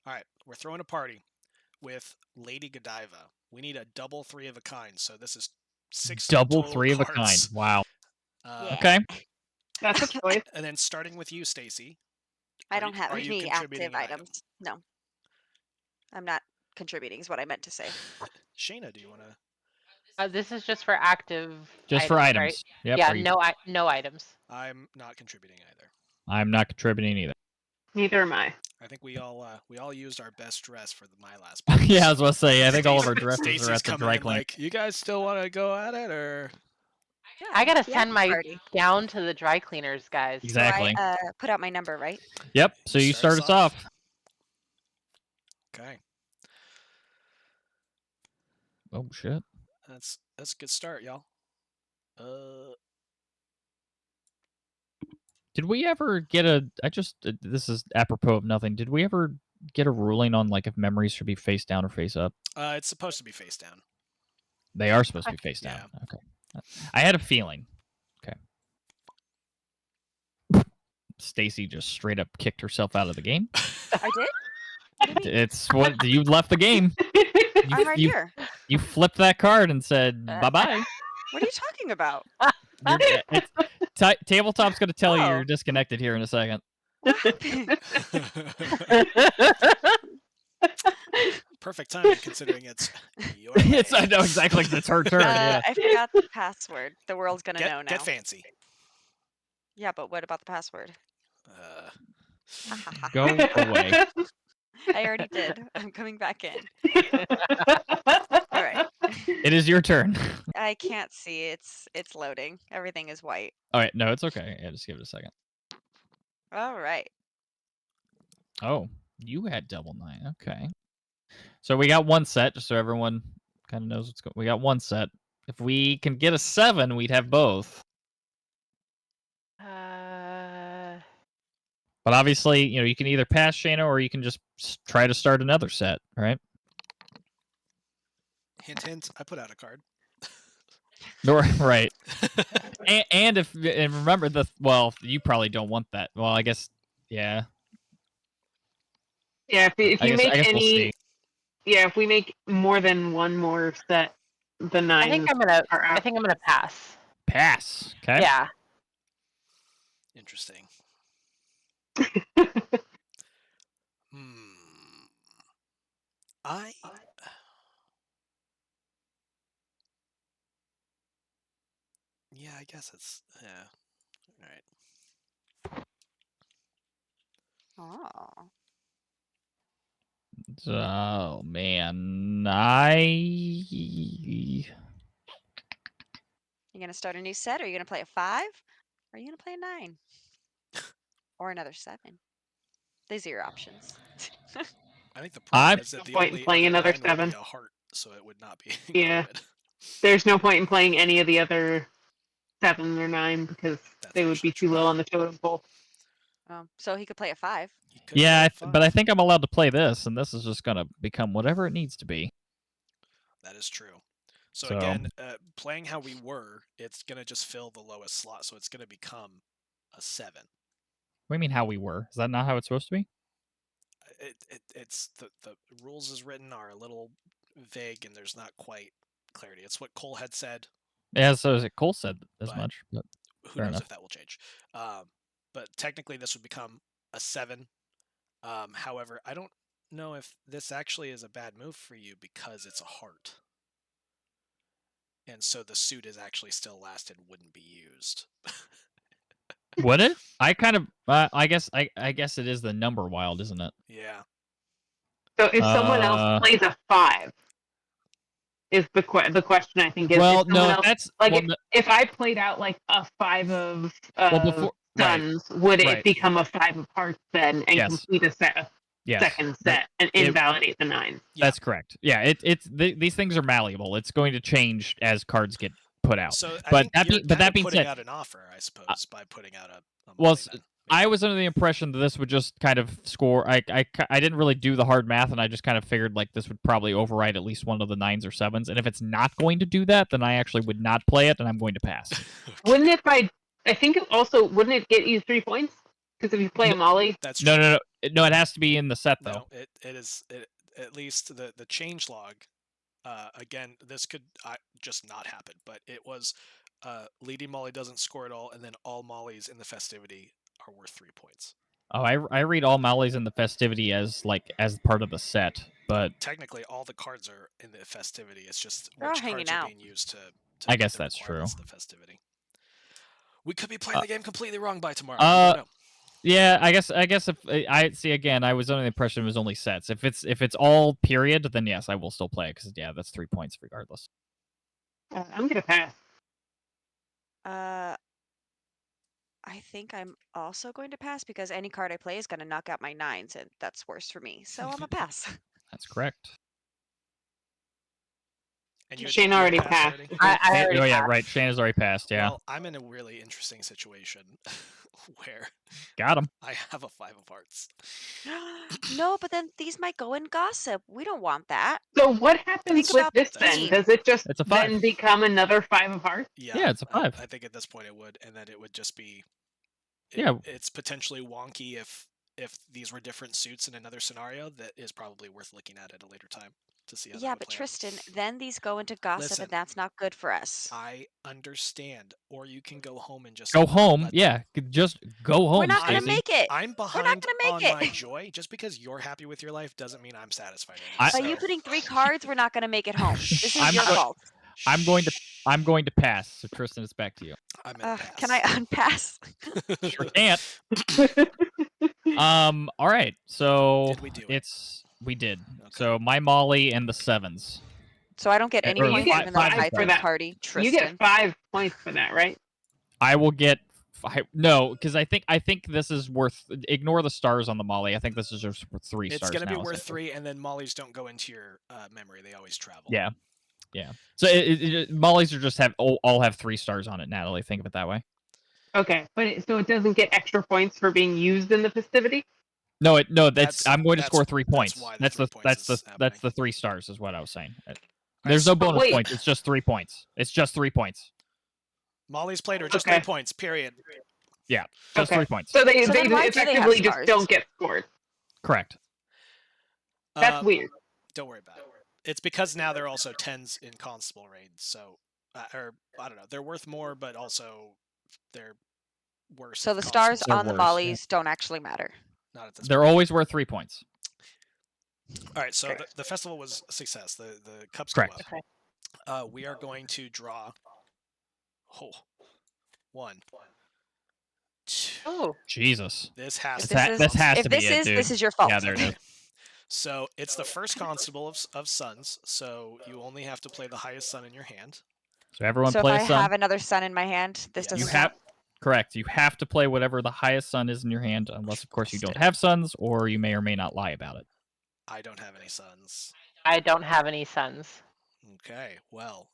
All right, we're throwing a party with Lady Godiva. We need a double 3 of a kind, so this is 6 Double total 3 of a cards. kind. Wow. Yeah. Okay. That's a choice. And then starting with you, Stacy. I don't have are you any contributing active an item? items. No. I'm not contributing, is what I meant to say. Shayna, do you want to? This is just for active. Just for items. Right? Yep, Yeah. or you- No items. I'm not contributing either. I'm not contributing either. Neither am I. I think we all used our best dress for my last part. Yeah, I was going to say, I think all of our Stacy- dresses Stacy's are at the coming dry in cleaner. like, you guys still want to go at it, or? Yeah, I gotta the send after my party. gown to the dry cleaners, guys. Exactly. So I put out my number, right? Yep, so you start us off. Okay. Oh, shit. That's a good start, y'all. Did we ever get this is apropos of nothing. Did we ever get a ruling on like if memories should be face down or face up? It's supposed to be face down. They are supposed to be face down. Yeah. Okay. I had a feeling. Okay. Stacy just straight up kicked herself out of the game. I did? What do you mean? It's what you left the game. I'm right here. You flipped that card and said bye-bye. What are you talking about? Tabletop's going to tell you Oh. you're disconnected here in a second. What happened? Perfect timing considering it's your I know exactly. It's her turn. Yeah. I forgot the password. The world's gonna know now. Get fancy. Yeah, but what about the password? Go away. I already did. I'm coming back in. All right. It is your turn. I can't see. It's loading. Everything is white. All right. No, it's okay. Yeah, just give it a second. All right. Oh, you had double 9. Okay. So we got one set, just so everyone kind of knows what's going on. We got one set. If we can get a 7, we'd have both. But obviously, you can either pass Shayna or you can just try to start another set, right? Hint, hint. I put out a card. Right. and remember you probably don't want that. Well, I guess, yeah. Yeah, if you make any, we'll see. yeah, if we make more than one more set, the 9. I think I'm gonna pass. Pass. Okay. Yeah. Interesting. Yeah, I guess it's all right. Oh. Oh man, You gonna start a new set? Or are you gonna play a 5? Or are you gonna play a 9? Or another 7? These are your options. I think the problem is that the point only in playing other another 9 would 7. be a heart, so it would not be Yeah. good. There's no point in playing any of the other 7 or 9 because they would be too low on the totem pole. So he could play a 5. yeah, but I think I'm allowed to play this, and this is just gonna become whatever it needs to be. That is true. So again, playing how we were, it's gonna just fill the lowest slot, so it's gonna become a 7. What do you mean how we were? Is that not how it's supposed to be? It's the rules as written are a little vague and there's not quite clarity. It's what Cole had said. Yeah, so Cole said as But much. But who fair knows enough. if that will change. But technically this would become a 7. However, I don't know if this actually is a bad move for you because it's a heart. And so the suit is actually still last and wouldn't be used. Would it? I kind of. I guess it is the number wild, isn't it? Yeah. So if someone else plays a 5, is the question I think is Well, if someone no, else, that's like well, if I played out like a 5 of before right, suns, would right. it become a 5 of hearts then and Yes. complete a second set and invalidate the 9? That's correct. Yeah, these things are malleable. It's going to change as cards get put out. So I But think that being putting said, out an offer, I suppose, by putting out a well, Molly then, I maybe. was under the impression that this would just kind of score. I didn't really do the hard math, and I just kind of figured like this would probably override at least one of the 9s or 7s. And if it's not going to do that, then I actually would not play it, and I'm going to pass. Wouldn't it I think it also wouldn't it get you 3 points? Because if you play a Molly, That's true. No, it has to be in the set though. No, it is at least the change log. Again, this could just not happen, but it was leading Molly doesn't score at all, and then all Mollies in the festivity are worth 3 points. Oh, I read all Mollies in the festivity as part of the set, but technically all the cards are in the festivity. It's just They're all which hanging cards are out. being used to I meet guess the that's true. requirements of the festivity. We could be playing the game completely wrong by tomorrow. I don't know. Yeah, I guess if I see again, I was under the impression it was only sets. If it's all period, then yes, I will still play it because yeah, that's 3 points regardless. I'm gonna pass. I think I'm also going to pass because any card I play is going to knock out my 9s, and that's worse for me. So I'm a pass. That's correct. And you Shane had already passed passed. already? I already Oh yeah, passed. right. Shane has already passed. Yeah, Well, I'm in a really interesting situation where got him. I have a 5 of hearts. No, but then these might go in gossip. We don't want that. So what happens Think with about this the then? team. Does it just It's a 5. then become another 5 of hearts? Yeah, it's a 5. I think at this point it would, and then it would just be. Yeah. It's potentially wonky if these were different suits in another scenario. That is probably worth looking at a later time to see how. Yeah, that would but play out. Tristan, then these go into gossip, Listen, and that's not good for us. I understand, or you can go home and just Go home. let Yeah, just go home. We're not going to Stacey. make it. I'm We're not behind going to on make my it. joy. Just because you're happy with your life doesn't mean I'm satisfied. By you putting 3 cards, we're not going to make it home. This is your fault. I'm going to pass. So Tristan, it's back to you. I'm gonna pass. Can I unpass? Sure can't. All right. So Did we do it? We did. Okay. So my Molly and the 7s. So I don't get any Or points, get even though 5 I for third that. party You Tristan. get 5 points for that, right? I will get 5. No, because I think this is worth. Ignore the stars on the Molly. I think this is just worth 3 stars. It's gonna be now, worth essentially. 3, and then Mollies don't go into your memory; they always travel. Yeah. So Mollies are just all have 3 stars on it. Natalie, think of it that way. Okay, but so it doesn't get extra points for being used in the festivity? No, I'm going to score 3 points. That's why That's the 3 stars is what I was saying. There's no bonus points. It's just 3 points. It's just 3 points. Molly's played are just 3 points. Period. Yeah, just 3 points. So they then why do they have effectively just stars? don't get scored. Correct. That's weird. Don't worry about it. It's because now they're also 10s in constable raids. So, or I don't know, they're worth more, but also they're worse. So the stars They're on the worse, Mollies don't actually matter. Not at this They're point. always worth 3 points. All right, so the festival was a success. The cups Correct. go up. We are going to draw. 1, 2. Oh, Jesus. This has If to this is, This has if to be this it, is, dude. this is your fault. Yeah, there it is. So it's the first constable of suns. So you only have to play the highest sun in your hand. So everyone So if play I a sun. have another sun in my hand, this Yes. doesn't You count. Correct. You have to play whatever the highest sun is in your hand, unless of course you don't have suns, or you may or may not lie about it. I don't have any suns. I don't have any sons. Okay, well.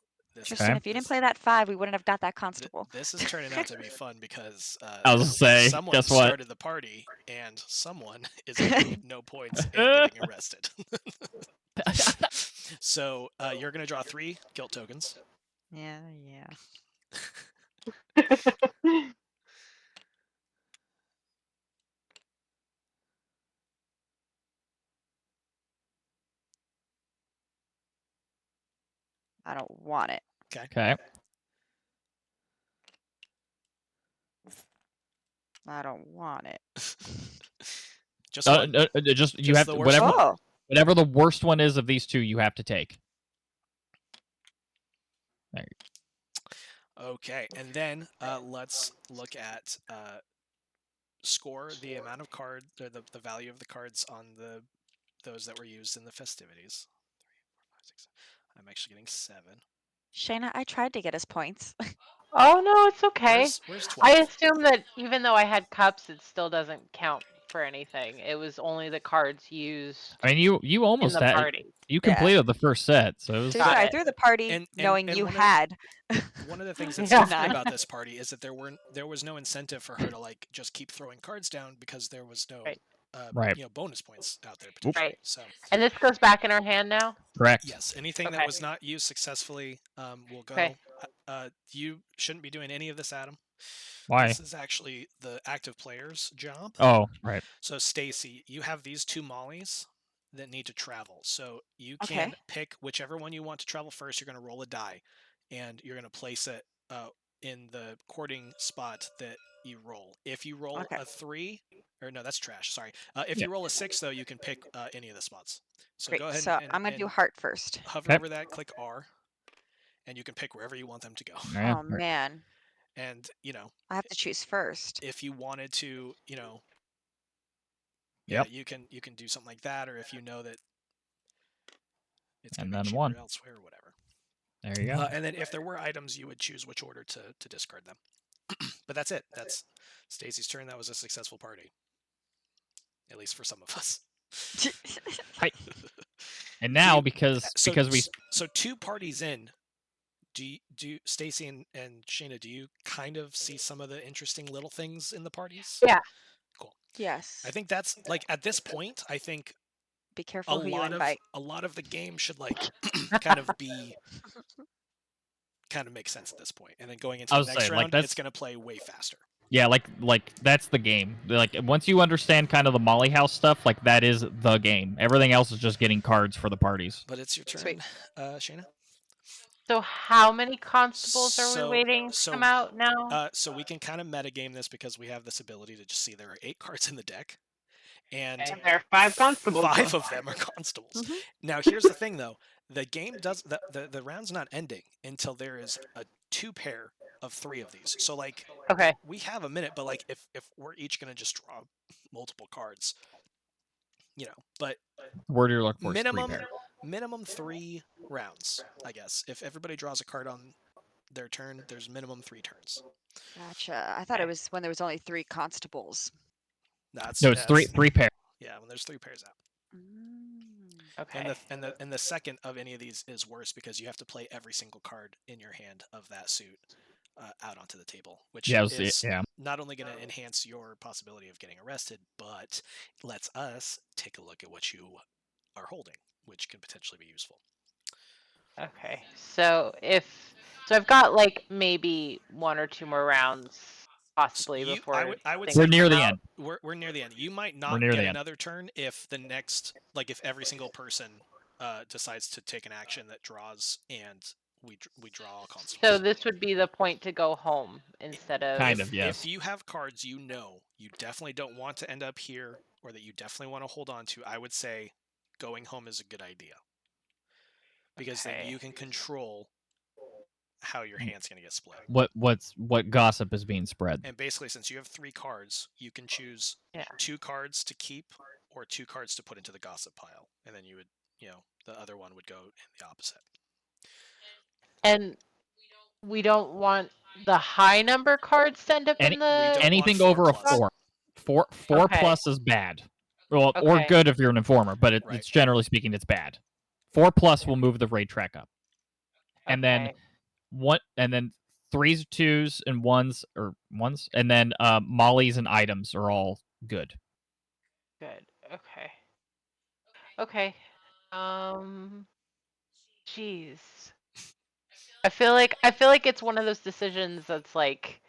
Tristan, if you didn't play that 5, we wouldn't have got that constable. This is turning out to be fun because I was gonna say, someone guess what? started the party and someone is getting no points and getting arrested. So you're going to draw 3 guilt tokens. Yeah. I don't want it. Okay. I don't want it. Just one. Just you Just have the to, worst whatever one. Oh, whatever the worst one is of these two, you have to take. There. Okay, and then let's look at score the amount of card, or the value of the cards on those that were used in the festivities. 3, 4, 5, 6. I'm actually getting 7. Shayna, I tried to get us points. Oh no, it's okay. Where's 12? I assume that even though I had cups, it still doesn't count for anything. It was only the cards used I mean, you in almost the had party. you Yeah. completed the first set, so it was To be Got fair, I it. threw the party And knowing you one had. one of the things that's Yeah. different about this party is that there was no incentive for her to like just keep throwing cards down because there was no Right. Right. bonus points out there potentially. Right. So And this goes back in our hand now? correct. yes, anything that Okay. was not used successfully will go. Okay. You shouldn't be doing any of this, Adam. Why? This is actually the active player's job. Oh, right. So Stacy, you have these 2 mollies that need to travel. So you Okay. can pick whichever one you want to travel first. You're going to roll a die, and you're going to place it in the courting spot that you roll. If you roll Okay. a 3, or no, that's trash. Sorry. If Yeah. you roll a 6, though, you can pick any of the spots. So Great. go ahead So and I'm gonna do heart first. hover Okay. over that, click R, and you can pick wherever you want them to go. Yeah. Oh man, And I have to choose first. if you wanted to, yeah, Yep. you can do something like that, or if you know that it's going And to be then cheaper one. elsewhere, or whatever. There you go. And then if there were items, you would choose which order to discard them. But that's it. That's Stacy's turn. That was a successful party, at least for some of us. And now you- because we so 2 parties in, do Stacy and Shayna, do you kind of see some of the interesting little things in the parties? Yeah. Cool. Yes. I think that's like at this point, I think Be a careful who you lot invite. of the game should like kind of make sense at this point. And then going into I the was next saying, like, round, that's it's going to play way faster. yeah, like that's the game. Like once you understand kind of the Molly House stuff, like that is the game. Everything else is just getting cards for the parties. But it's your turn, Sweet. Shayna. So how many constables are we So- waiting to so, come out now? So we can kind of metagame this because we have this ability to just see there are 8 cards in the deck, and Okay. And there are 5 constables. 5 of them are constables. Mhm. Now here's the thing, though: the game does the round's not ending until there is a 2 pair of 3 of these. So like Okay. we have a minute, but like if we're each gonna just draw multiple cards, but Word you're looking for is minimum 3 pair. minimum 3 rounds, I guess. If everybody draws a card on their turn, there's minimum 3 turns. Gotcha. I thought it was when there was only 3 constables. That's No, it's that's- 3 pair. Yeah, when there's 3 pairs out. Okay. And the second of any of these is worse because you have to play every single card in your hand of that suit out onto the table, which is not only going to enhance your possibility of getting arrested, but lets us take a look at what you are holding, which can potentially be useful. Okay. So I've got like maybe 1 or 2 more rounds possibly before I would things say We're near come the out. end. We're near the end. You might not near get the end. another turn if the next, like if every single person decides to take an action that draws and we draw a constable. So this would be the point to go home instead of Kind of, yes. If you have cards you definitely don't want to end up here, or that you definitely want to hold on to, I would say going home is a good idea. Because then Okay. you can control how your hand's going to get split. What gossip is being spread. And basically, since you have 3 cards, you can choose Yeah. 2 cards to keep or 2 cards to put into the gossip pile. And then you would, the other one would go in the opposite. And we don't want the high number cards to end up in the Anything want over 4+. a 4. 4 Okay. plus is bad. Well, or Okay. good if you're an informer, but Right. it's generally speaking, it's bad. 4 plus will move the raid track up. And then Okay. and then 3s, 2s, and 1s, and then mollies and items are all good. Good. Okay. Okay. Jeez. I feel like it's one of those decisions that's like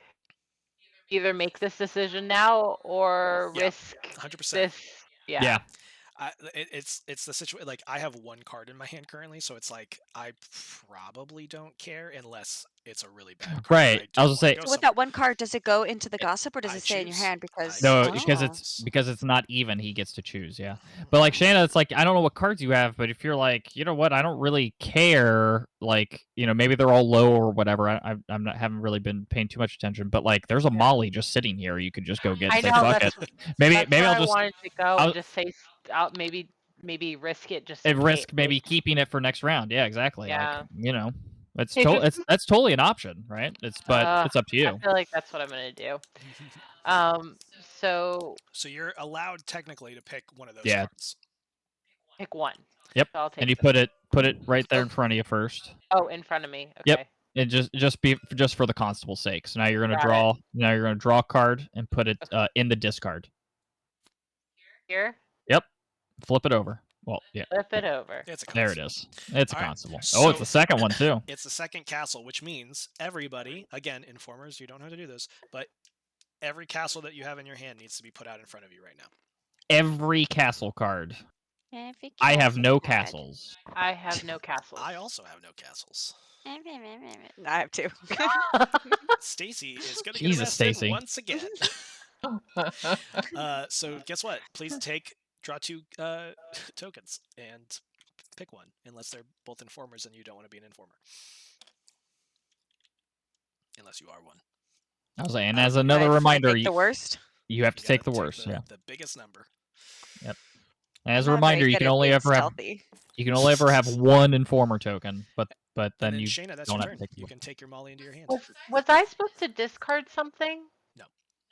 either make this decision now or Yeah, risk 100%. this. Yeah. It's the situation. Like I have one card in my hand currently, so it's like I probably don't care unless it's a really bad card. Right. And I I was don't gonna want say- to go So with somewhere. that one card, does it go into the gossip or does I it stay in your choose. hand? Because No, I because oh. it's not even. He gets to choose. Yeah, but like Shanna, it's like I don't know what cards you have, but if you're like, you know what, I don't really care. Like, you know, maybe they're all low or whatever. I'm not haven't really been paying too much attention, but like, there's a Yeah. Molly just sitting here. You could just go get. I And say, know fuck it. that's Maybe that's maybe where I'll I just wanted to go I'll- and just say maybe risk it just in and risk case. maybe keeping it for next round. Yeah, exactly. Yeah. Like, you know, it's Hey, that's totally an option, right? But it's up to I you. feel like that's what I'm gonna do. So So you're allowed technically to pick one of those Yeah. cards. pick one. Yep. So I'll take And you this. put it right there in front of you first. Oh, in front of me. Yep. Okay. And just for the constable's sake. So now you're gonna Got it. draw. Now you're gonna draw a card and put it Okay. in the discard. Here, Yep. Flip it over. Well, yeah. flip it over. It's a There it constable. is. It's a All right, constable. Oh, so- it's the second one too. It's the second castle, which means everybody, again, informers, you don't have to do this, but every castle that you have in your hand needs to be put out in front of you right now. Every castle card. Every I have castle no card. castles. I have no castles. I also have no castles. I have two. Stacy is going to get Jesus, arrested Stacy. once again. So guess what? Please draw two tokens and pick one, unless they're both informers and you don't want to be an informer. Unless you are one. I was like, and I- as I another fully reminder, pick the worst. you have to You take gotta the worst. Yeah. The biggest number. As I'm a not very reminder, you good can at only being ever have stealthy. one informer token, but And then then you Shayna, that's don't your have to turn. take the You worst. can take your Molly into your hand. Was I supposed to discard something?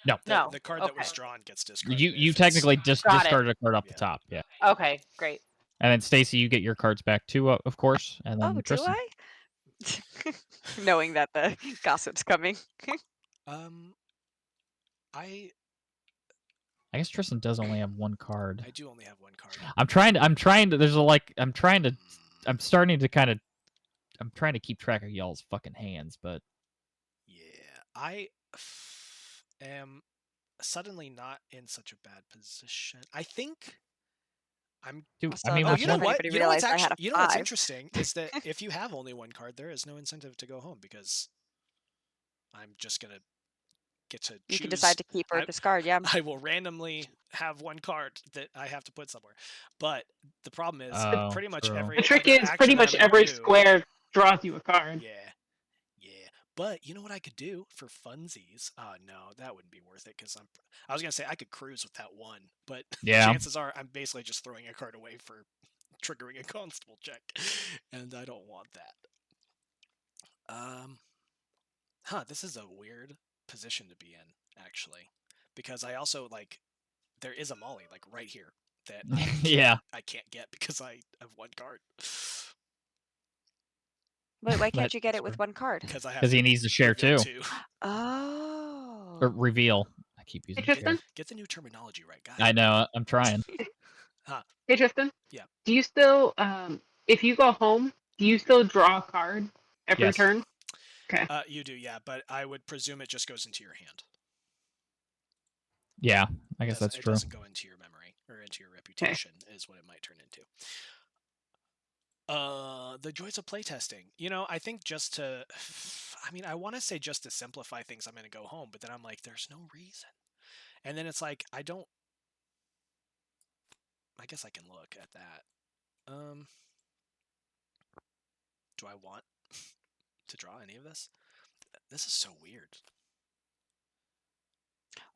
No. No. The card that was Okay. drawn gets discarded. You if it's- technically Got it. discarded a card off the Yeah. top. Yeah. Okay, great. And then Stacy, you get your cards back too, of course. And then Oh, do Tristan. I? Knowing that the gossip's coming. I I guess Tristan does only have one card. do only have one card. I'm trying to. There's I'm starting to kind of. I'm trying to keep track of y'all's fucking hands, but Yeah, I am suddenly not in such a bad position. I think I'm. dude, still I mean, not Oh, with you know sure if one, what? anybody You know what's realized I had actually. a You know what's 5. interesting is that if you have only one card, there is no incentive to go home because I'm just gonna get to You choose. can decide to keep or I- discard. Yeah. I will randomly have one card that I have to put somewhere. But the problem is, Oh, pretty much true. every The trick other is pretty action much I'm gonna every do- square draws you a card. Yeah. But you know what I could do for funsies? Oh no, that wouldn't be worth it because I was gonna say I could cruise with that one, but Yeah. chances are I'm basically just throwing a card away for triggering a constable check, and I don't want that. This is a weird position to be in, actually, because I also there is a Molly right here that yeah. I can't get because I have one card. Wait, why can't That- you get that's it with fair. one card? Because I have Because he to needs to share reveal too. two. Oh. Or reveal. I keep using Hey, share. Tristan? Get the new terminology right, guys. I know. I'm trying. Hey, Tristan? Yeah. Do you still, if you go home, do you still draw a card every Yes. turn? Okay. You do, yeah, but I would presume it just goes into your hand. Yeah, I guess that's It true. doesn't go into your memory or into your reputation, is what it might turn into. The joys of playtesting. I think just to, I want to say just to simplify things, I'm going to go home, but then I'm like, there's no reason. And then it's like, I guess I can look at that. Do I want to draw any of this? This is so weird.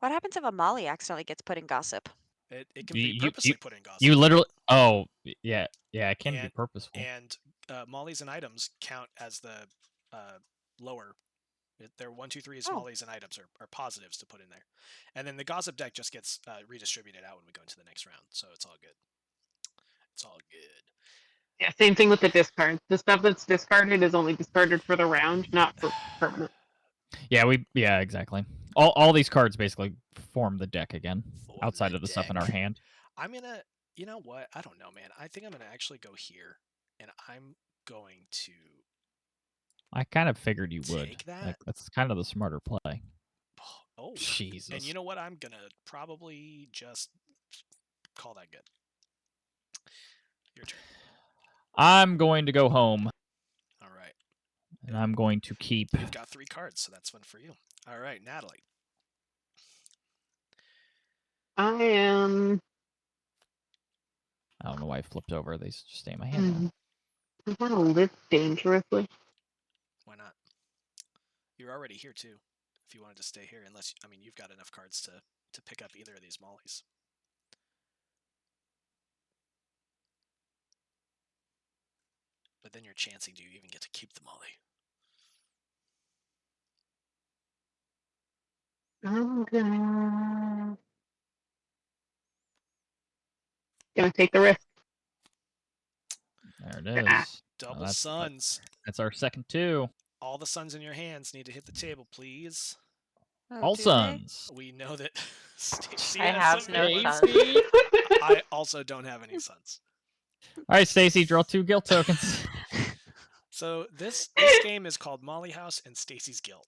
What happens if a Molly accidentally gets put in gossip? It can be purposely put in gossip. You literally. Oh, yeah. It can be purposeful. And mollies and items count as the lower. Their 1, 2, 3 mollies and items are positives to put in there. And then the gossip deck just gets redistributed out when we go into the next round. So it's all good. It's all good. Yeah, same thing with the discard. The stuff that's discarded is only discarded for the round, not for permanent. Yeah, exactly. All these cards basically form the deck again, Form outside the of the stuff in our deck. hand. I'm gonna, you know what? I don't know, man. I think I'm gonna actually go here, and I'm going to. I kind of figured you would. Take that? Like, that's kind of the smarter play. Oh, Jesus. and you know what? I'm gonna probably just call that good. Your turn. I'm going to go home, All right. and I'm going to keep. You've got 3 cards, so that's one for you. All right, Natalie. I am. I don't know why I flipped over. They just stay in my hand now. I want to live dangerously. Why not? You're already here too. If you wanted to stay here, unless you've got enough cards to pick up either of these mollies. But then you're chancing. Do you even get to keep the molly? I'm gonna take the risk. There it is. Double that's- suns. That's our second 2. All the suns in your hands need to hit the table, please. Oh, All do they? suns. We know that Stacy I has have some no good ones. sons. I also don't have any suns. All right, Stacy, draw 2 guilt tokens. So this game is called Molly House and Stacy's Guilt.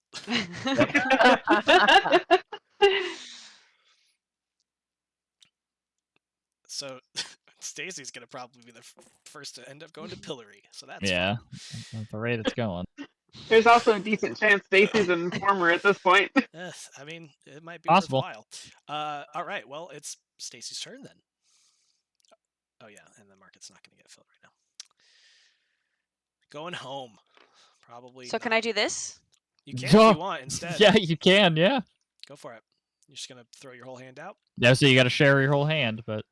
So Stacy's gonna probably be the first to end up going to pillory. So that's Yeah, at the rate it's going. There's also a decent chance Stacy's an informer at this point. fun. It might be Possible. worthwhile. All right. Well, it's Stacy's turn then. Oh yeah, and the market's not gonna get filled right now. Going home. Probably. So can not. I do this? You can if you want instead. Yeah, you can. Yeah. Go for it. You're just gonna throw your whole hand out. Yeah. So you got to share your whole hand, but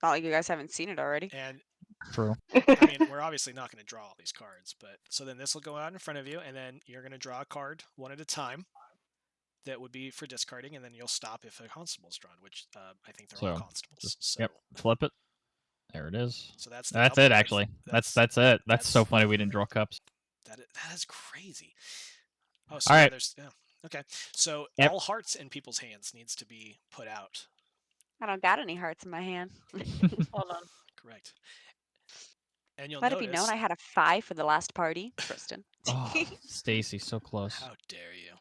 Not like you guys haven't seen it already. And true. we're obviously not gonna draw all these cards, but so then this will go out in front of you, and then you're gonna draw a card one at a time. That would be for discarding, and then you'll stop if a constable's drawn, which I think they're all So, constables. So, Yep. Flip it. There it is. So that's the That's double it. move. Actually, that's it. That's so funny. We didn't draw cups. That is crazy. Oh, so All yeah, right. there's okay. So Yep. all hearts in people's hands needs to be put out. I don't got any hearts in my hand. Hold on. Correct. And you'll Let it notice. be known I had a 5 for the last party, Kristen. Oh, Stacy, so close. How dare you?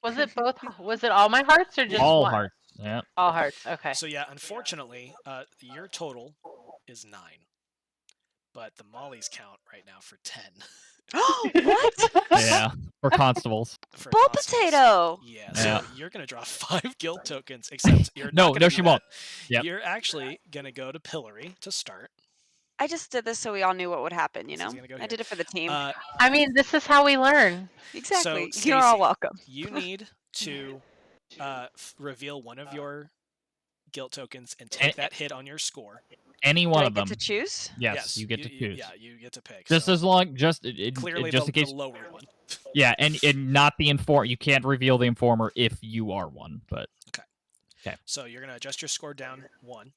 Was it both? Was it all my hearts or just All one? hearts. Yeah. All hearts. Okay. So yeah, unfortunately, your total is 9, but the mollies count right now for 10. What? Yeah. For constables. For Ball constables. potato. Yeah, Yeah. so you're gonna draw 5 guilt tokens, except you're No, not gonna no, do she that. won't. Yep. You're actually gonna go to pillory to start. I just did this so we all knew what would happen, you So know? he's gonna go I here. did it for the team. I mean, this is how we learn. Exactly. So, You're all Stacey, welcome. You need to reveal one of your guilt tokens and take that hit on your score. Any Do one I of get them. to choose? Yes, you get to choose. Yeah, you get to pick. Just so as long, clearly just in case. the lower one. Yeah, and not the informer. You can't reveal the informer if you are one. But So you're gonna adjust your score down 1.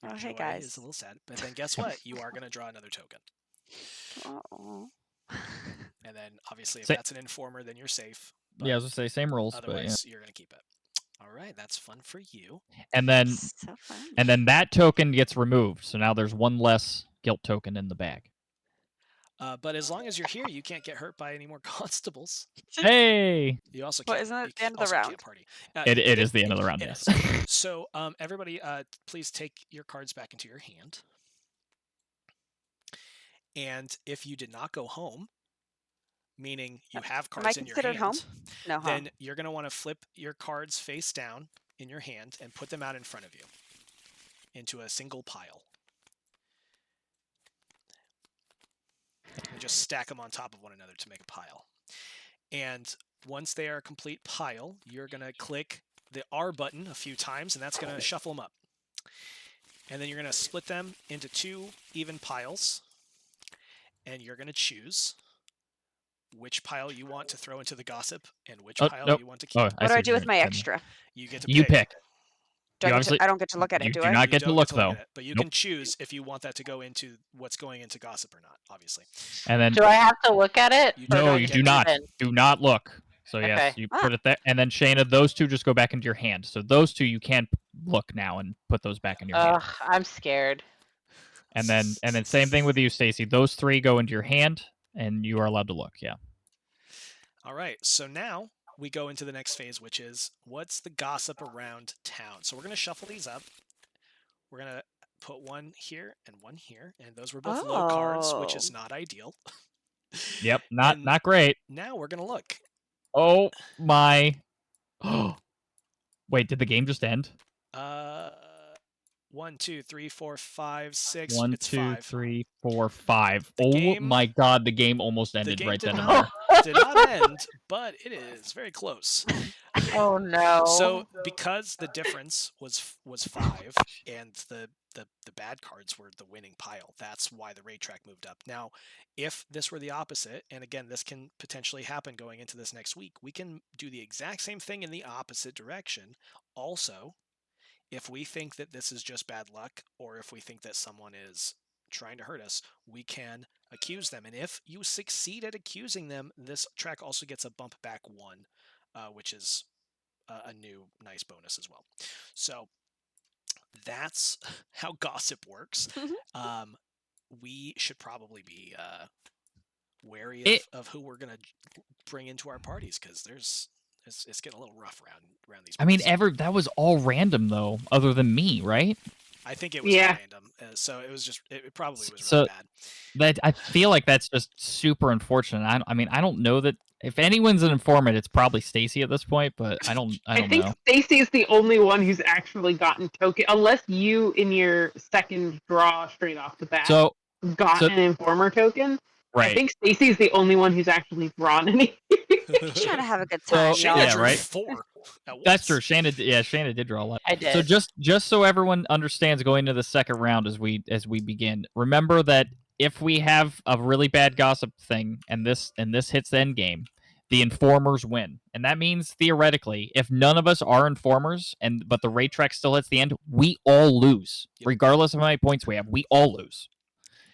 Your Oh, hey, joy guys. is a little sad, but then guess what? You are gonna draw another token, Oh. and then obviously if Sa- that's an informer, then you're safe. yeah, I was gonna say same rules. But yeah. Otherwise, you're gonna keep it. All right, that's fun for you. And then So fun. and then that token gets removed. So now there's one less guilt token in the bag. But as long as you're here, you can't get hurt by any more constables. Hey, You also What, can't. isn't it you the end of the also round? Can't party. it is the end of the round. It Yes. is. So everybody, please take your cards back into your hand. And if you did not go home, meaning you have Am I cards in your considered hand, home? No, huh? then you're going to want to flip your cards face down in your hand and put them out in front of you into a single pile. And just stack them on top of one another to make a pile. And once they are a complete pile, you're going to click the R button a few times, and that's going to shuffle them up. And then you're going to split them into 2 even piles, and you're going to choose which pile you want to throw into the gossip and which pile nope. you want to keep. Oh, What do I do with my extra? You get to You pick. Do You I don't get to look at you it, do do I? not You get to don't look at though. it, but you Nope. can choose if you want that to go into what's going into gossip or not, obviously. And then Do I have to look at it? You or don't no, I you get do to not. in? Do not look. So yes, Okay. you put it there, and then Shayna, those 2 just go back into your hand. So those 2 you can't look now and put those back in your hand. Ugh, I'm scared. And then same thing with you, Stacy. Those 3 go into your hand, and you are allowed to look. Yeah. All right, so now we go into the next phase, which is what's the gossip around town. So we're going to shuffle these up. we're gonna put one here and one here, and those were both low cards, which is not ideal. Yep, And not great. now we're gonna look. Oh my! Wait, did the game just end? 1, 2, 3, 4, 5, 6. 1, It's 2, 5. 3, 4, 5. The Oh game- my god, the game almost The ended game right did then and not, there. did not end, but it is very close. Oh no. So because the difference was 5, and the bad cards were the winning pile, that's why the rate track moved up. Now, if this were the opposite, and again, this can potentially happen going into this next week, we can do the exact same thing in the opposite direction. Also, if we think that this is just bad luck, or if we think that someone is trying to hurt us, we can accuse them. And if you succeed at accusing them, this track also gets a bump back 1, which is a new nice bonus as well. So that's how gossip works. We should probably be wary of who we're gonna bring into our parties, because it's getting a little rough around these. I mean, parts. that was all random though, other than me, right? I think it was random, so it was just it probably was really bad. That I feel like that's just super unfortunate. I mean, I don't know that if anyone's an informant, it's probably Stacy at this point, but I don't I think know. Stacy is the only one who's actually gotten token, unless you in your second draw straight off the bat got an informer token. Right. I think Stacy's the only one who's actually drawn any. He's trying to have a good time. Shayna drew right? 4. That's true. Shayna did draw a lot. I did. So just so everyone understands going into the second round as we begin, remember that if we have a really bad gossip thing and this hits the end game, the informers win. And that means theoretically, if none of us are informers but the rate track still hits the end, we all lose. Yep. Regardless of how many points we have, we all lose.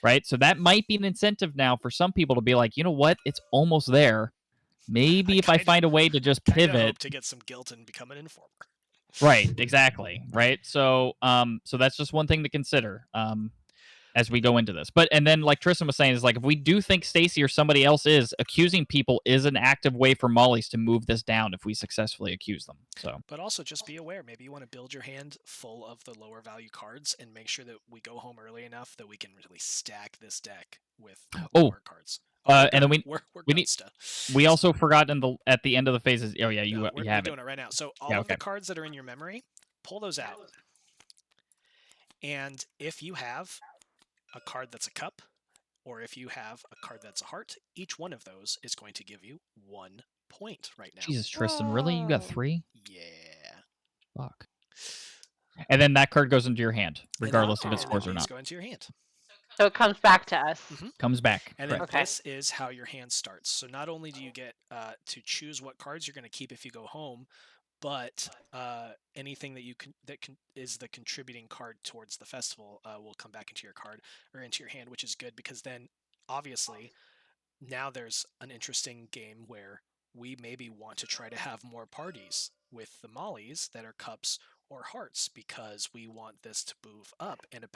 Right? So that might be an incentive now for some people to be like, you know what? It's almost there. Maybe if I find a way to just pivot, hope to get some guilt and become an informer. Right, exactly. Right. So so that's just one thing to consider as we go into this. And then like Tristan was saying, is like if we do think Stacy or somebody else is, accusing people is an active way for Mollies to move this down if we successfully accuse them. So but also just be aware, maybe you want to build your hand full of the lower value cards and make sure that we go home early enough that we can really stack this deck with lower cards. And then we also forgot at the end of the phases. Oh yeah, you have doing it right now. So all of the cards that are in your memory, pull those out. And if you have a card that's a cup, or if you have a card that's a heart, each one of those is going to give you 1 point right now. Jesus, Tristan, really? You got 3? Yeah. Fuck. And then that card goes into your hand, regardless if it scores or not. Go into your hand. So it comes back to us. Mm-hmm. Comes back. And then this is how your hand starts. So not only do you get to choose what cards you're going to keep if you go home, but anything that is the contributing card towards the festival will come back into your card or into your hand, which is good because then obviously now there's an interesting game where we maybe want to try to have more parties with the mollies that are cups or hearts because we want this to move up, and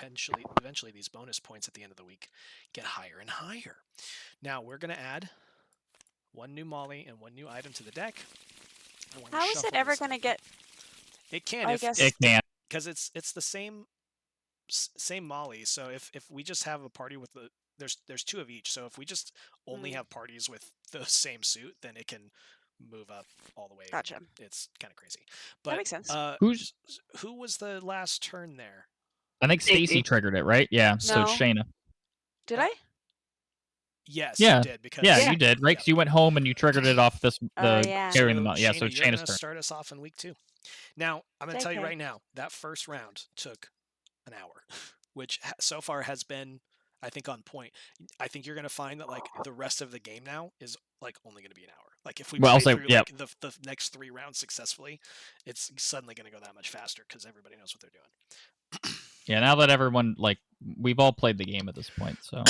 eventually these bonus points at the end of the week get higher and higher. Now we're going to add 1 new molly and 1 new item to the deck. How is it ever going to get? It can. It can, because it's the same molly. So if we just have a party with there's 2 of each. So if we just only have parties with the same suit, then it can move up all the way. Gotcha. It's kind of crazy. But that makes sense. Who was the last turn there? I think Stacy triggered it, right? Yeah. No. So Shayna. Did I? Yes, you did. Because you did, right? Because you went home and you triggered it off carrying them out. Yeah, so Shayna's turn. Start us off in week 2. Now, I'm going to tell you right now, that first round took an hour, which so far has been, I think, on point. I think you're going to find that like the rest of the game now is like only going to be an hour. Like if we play through like, the next 3 rounds successfully, it's suddenly going to go that much faster because everybody knows what they're doing. Yeah, now that everyone we've all played the game at this point, so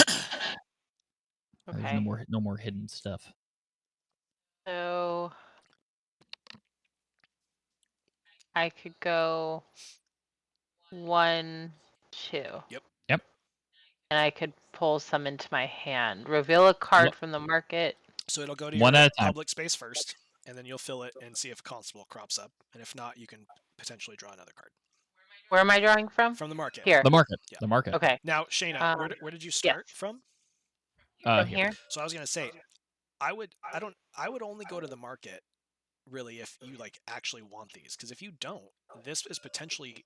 there's no more hidden stuff. So I could go 1, 2. Yep. And I could pull some into my hand. Reveal a card from the market. So it'll go to your public space first, and then you'll fill it and see if a constable crops up. And if not, you can potentially draw another card. Where am I drawing from? From the market. Here. The market. Yeah. The market. Okay. Now, Shayna, where did you start from? From Here. here. So I was gonna say, I would only go to the market really if you like actually want these, because if you don't, this is potentially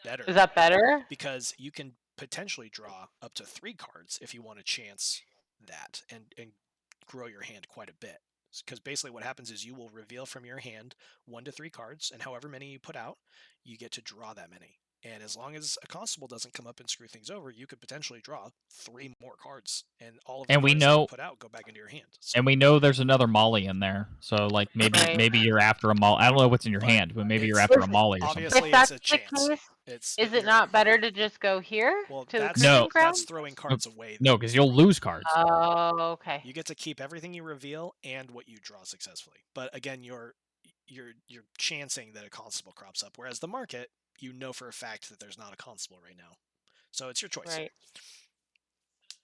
better. Is that better? Because you can potentially draw up to 3 cards if you want to chance that and grow your hand quite a bit. Because basically what happens is you will reveal from your hand 1 to 3 cards, and however many you put out, you get to draw that many. And as long as a constable doesn't come up and screw things over, you could potentially draw 3 more cards, and all of the And we cards that know- you put out go back into your hand. So, And we know there's another Molly in there, so like maybe Right. maybe you're after a Molly. I don't know what's in your But hand, but maybe you're it's- after a Molly or something. obviously If that's it's a the chance. case, It's is it not better to just go here well, to the that's Crimson No. Crown? that's throwing cards away. No, though. because you'll lose cards. Oh, okay. You get to keep everything you reveal and what you draw successfully. But again, you're chancing that a constable crops up. Whereas the market, you know for a fact that there's not a constable right now. So it's your choice. Right.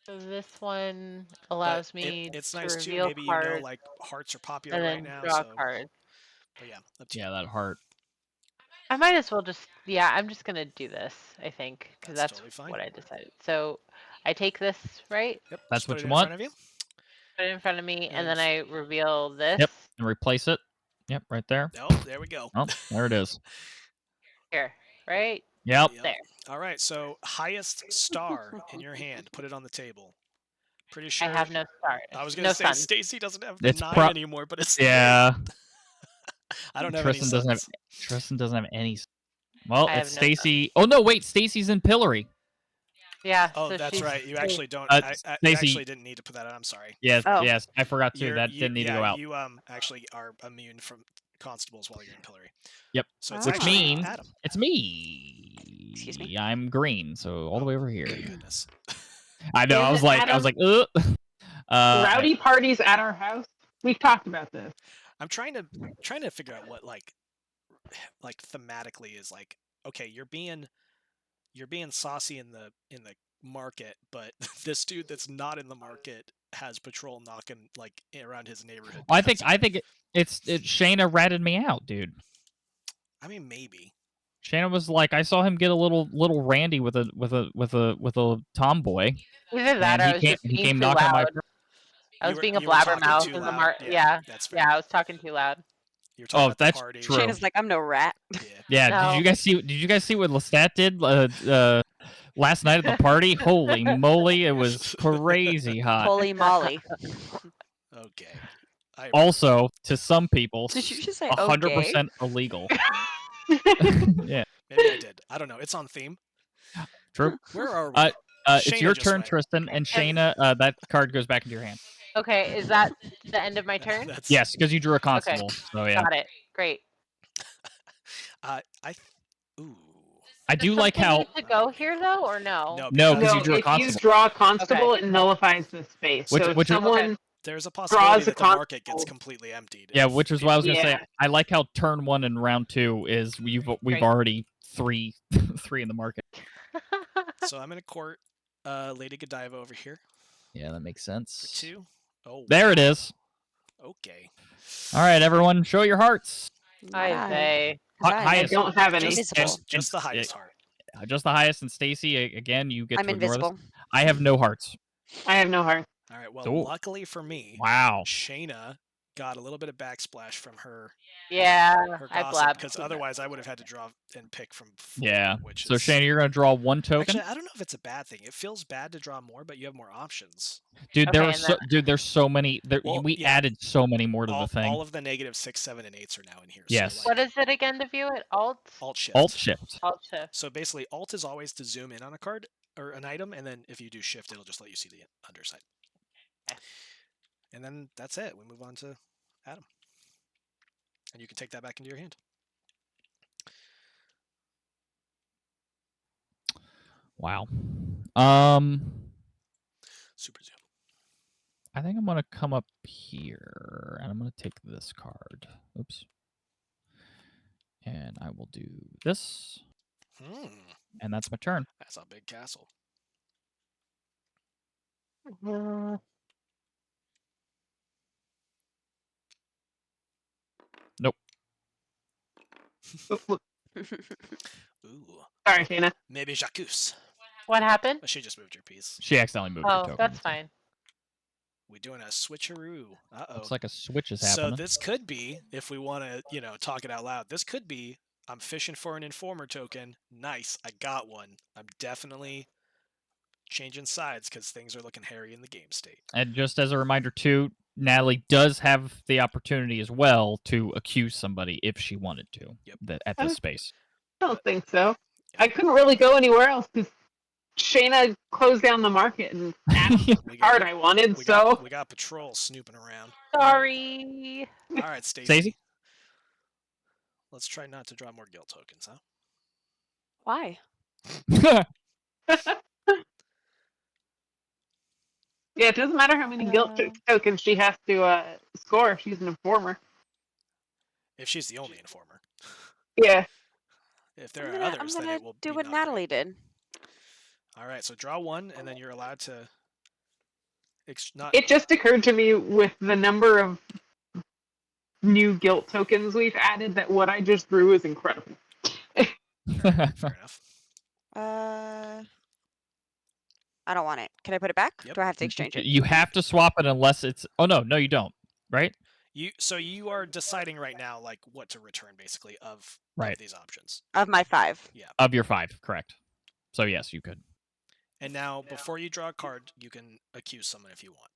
So this one But allows me it's to nice too. reveal Maybe cards you know like hearts are popular and right then now. draw So, cards. but yeah, up to you. Yeah, that heart. I might as well just, I'm just going to do this, I think, because That's that's totally fine. what I decided. So I take this, right? Yep. That's just what put it you in want? front of you. Put it in front of me, And and then then I reveal this. Yep. And replace it. Yep, right there. Oh, there we go. Oh, there it is. Here, right? Yep. Yep. There. All right. So highest star in your hand. Put it on the table. Pretty sure. I have no stars. I was no gonna say suns. Stacy doesn't have the It's 9 anymore, but it's 3. Yeah. I don't have Tristan any doesn't have sons. Tristan doesn't have any. Well, I it's have no suns. Stacy. Oh no, wait, Stacy's in Pillory. Yeah. Oh, so that's she's right. You safe. actually don't. Uh, You Stacey- actually didn't need to put that on. I'm sorry. Yes, Oh. yes, I forgot too. You're- That you- didn't need yeah, to go out. You actually are immune from constables while you're in pillory. Yep. So it's Which actually means- Adam. It's me. Excuse me? I'm green, so all the way over here. Thank goodness. I know. Is I was it like, Adam? ugh. Rowdy parties at our house. We've talked about this. I'm trying to figure out what like thematically is like. Okay, you're being saucy in the market, but this dude that's not in the market has patrol knocking like around his neighborhood. I think it's Shayna ratted me out, dude. I mean, maybe. Shayna was like, I saw him get a little randy with a tomboy. Either that And or he I was came- just he being came too knocking on my- loud. I was being a you were talking blabbermouth too in the loud. Yeah. That's fair. Yeah, I was talking too loud. You're talking Oh, about the that's party. true. Shayna's like, I'm no rat. Yeah. Yeah, No. did you guys see what Lestat did last night at the party? Holy moly, it was crazy hot. Holy moly. Okay. I Also, to some people, Did you just say 100% illegal. Yeah, maybe I did. I don't know. It's on theme. true. Where are we? It's Shayna your just turn, went. Tristan, and Shayna, that card goes back into your hand. Okay, is that the end of my turn? That's, Yes, because you drew a constable. So yeah, Got it. Great. Ooh. I Does do like something how. need to go here though, or no? No, No, because you No, drew a if you constable. draw a constable, it nullifies the space. Which- so if which is- someone there's a possibility a that the market gets constable. completely emptied. Yeah, if which is what I was gonna say. Yeah. I like how turn 1 and round 2 is we've Great. already three in the market. So I'm gonna court Lady Godiva over here Yeah, that makes for sense. 2. Oh, There it is. okay. All right, everyone, show your hearts. I Why? say. 'Cause Hi- I'm I highest. don't have any. invisible. Just the And- highest heart. Just the highest, and Stacy, again, you get I'm to ignore invisible. this. I have no hearts. I have no heart. All right. Well, Ooh. luckily for me, Wow. Shayna got a little bit of backsplash from her Yeah, I gossip, blabbed. because otherwise I would have had to draw and pick from 4, Yeah. which So is Shayna, you're gonna draw 1 token. actually I don't know if it's a bad thing. It feels bad to draw more, but you have more options. Dude, Okay, there's so many. Well, we yeah. added so many more to the thing. All of the -6, 7, and 8s are now in here. Yes. So, What like, is it again to view it? Alt? Alt shift. Alt shift. Alt shift. So basically, Alt is always to zoom in on a card or an item, and then if you do Shift, it'll just let you see the underside. Okay. And then that's it. We move on to Adam, and you can take that back into your hand. Wow. Super zoom. I think I'm gonna come up here, and I'm gonna take this card. Oops. And I will do this, and that's my turn. That's a big castle. Nope. Ooh. Sorry, Shayna. Maybe J'accuse. What happened? Oh, she just moved your piece. She accidentally moved her Oh, token. that's fine. We doing a switcheroo. Uh-oh. Looks like a switch is So happening. this could be, if we want to, talk it out loud, this could be, I'm fishing for an informer token. Nice, I got one. I'm definitely changing sides because things are looking hairy in the game state. And just as a reminder, too, Natalie does have the opportunity as well to accuse somebody if she wanted to at this space. I don't think so. I couldn't really go anywhere else because Shayna closed down the market and asked the card I wanted. We So got patrol snooping around. Sorry. All right, Stacy. Stacey? Let's try not to draw more guilt tokens, huh? Why? yeah, it doesn't matter how many guilt tokens she has to score. She's an informer. If she's the only informer. Yeah. If there are others, then it will do be what not Natalie great. did. All right, so draw one, and then you're allowed to. It just occurred to me with the number of new guilt tokens we've added that what I just drew is incredible. Fair enough. I don't want it. Can I put it back? Yep. Do I have to exchange it? You have to swap it unless it's... Oh, no, you don't. Right? So you are deciding right now, like, what to return, basically, of these options. Of my 5. Yeah. Of your 5, correct. So, yes, you could. And now, before you draw a card, you can accuse someone if you want.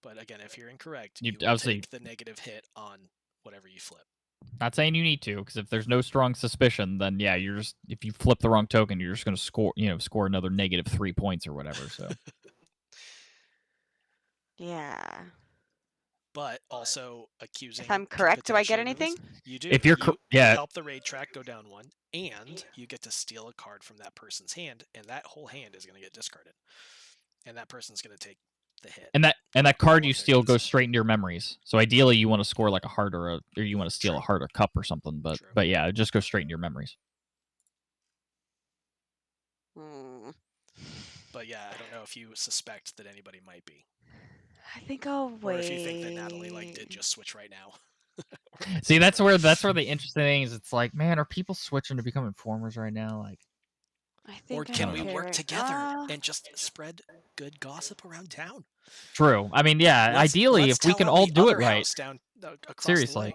But again, if you're incorrect, you will take the negative hit on whatever you flip. Not saying you need to, because if there's no strong suspicion, then yeah, you're just... If you flip the wrong token, you're just going to score another negative 3 points or whatever, so... Yeah. But also accusing. If I'm correct, do I get anything? You do. If you're you help the raid track go down 1, and you get to steal a card from that person's hand, and that whole hand is going to get discarded, and that person's going to take the hit. And that card you steal goes straight into your memories. So ideally, you want to score like a heart or you want to steal a heart or cup or something. But yeah, it just goes straight into your memories. But yeah, I don't know if you suspect that anybody might be. I think I'll wait. Or if you think that Natalie did just switch right now. See, that's where the interesting thing is. It's like, man, are people switching to become informers right now? Like, I think or can we work together and just spread good gossip around town? True. I mean, yeah. Ideally, if we can all do it right. Seriously,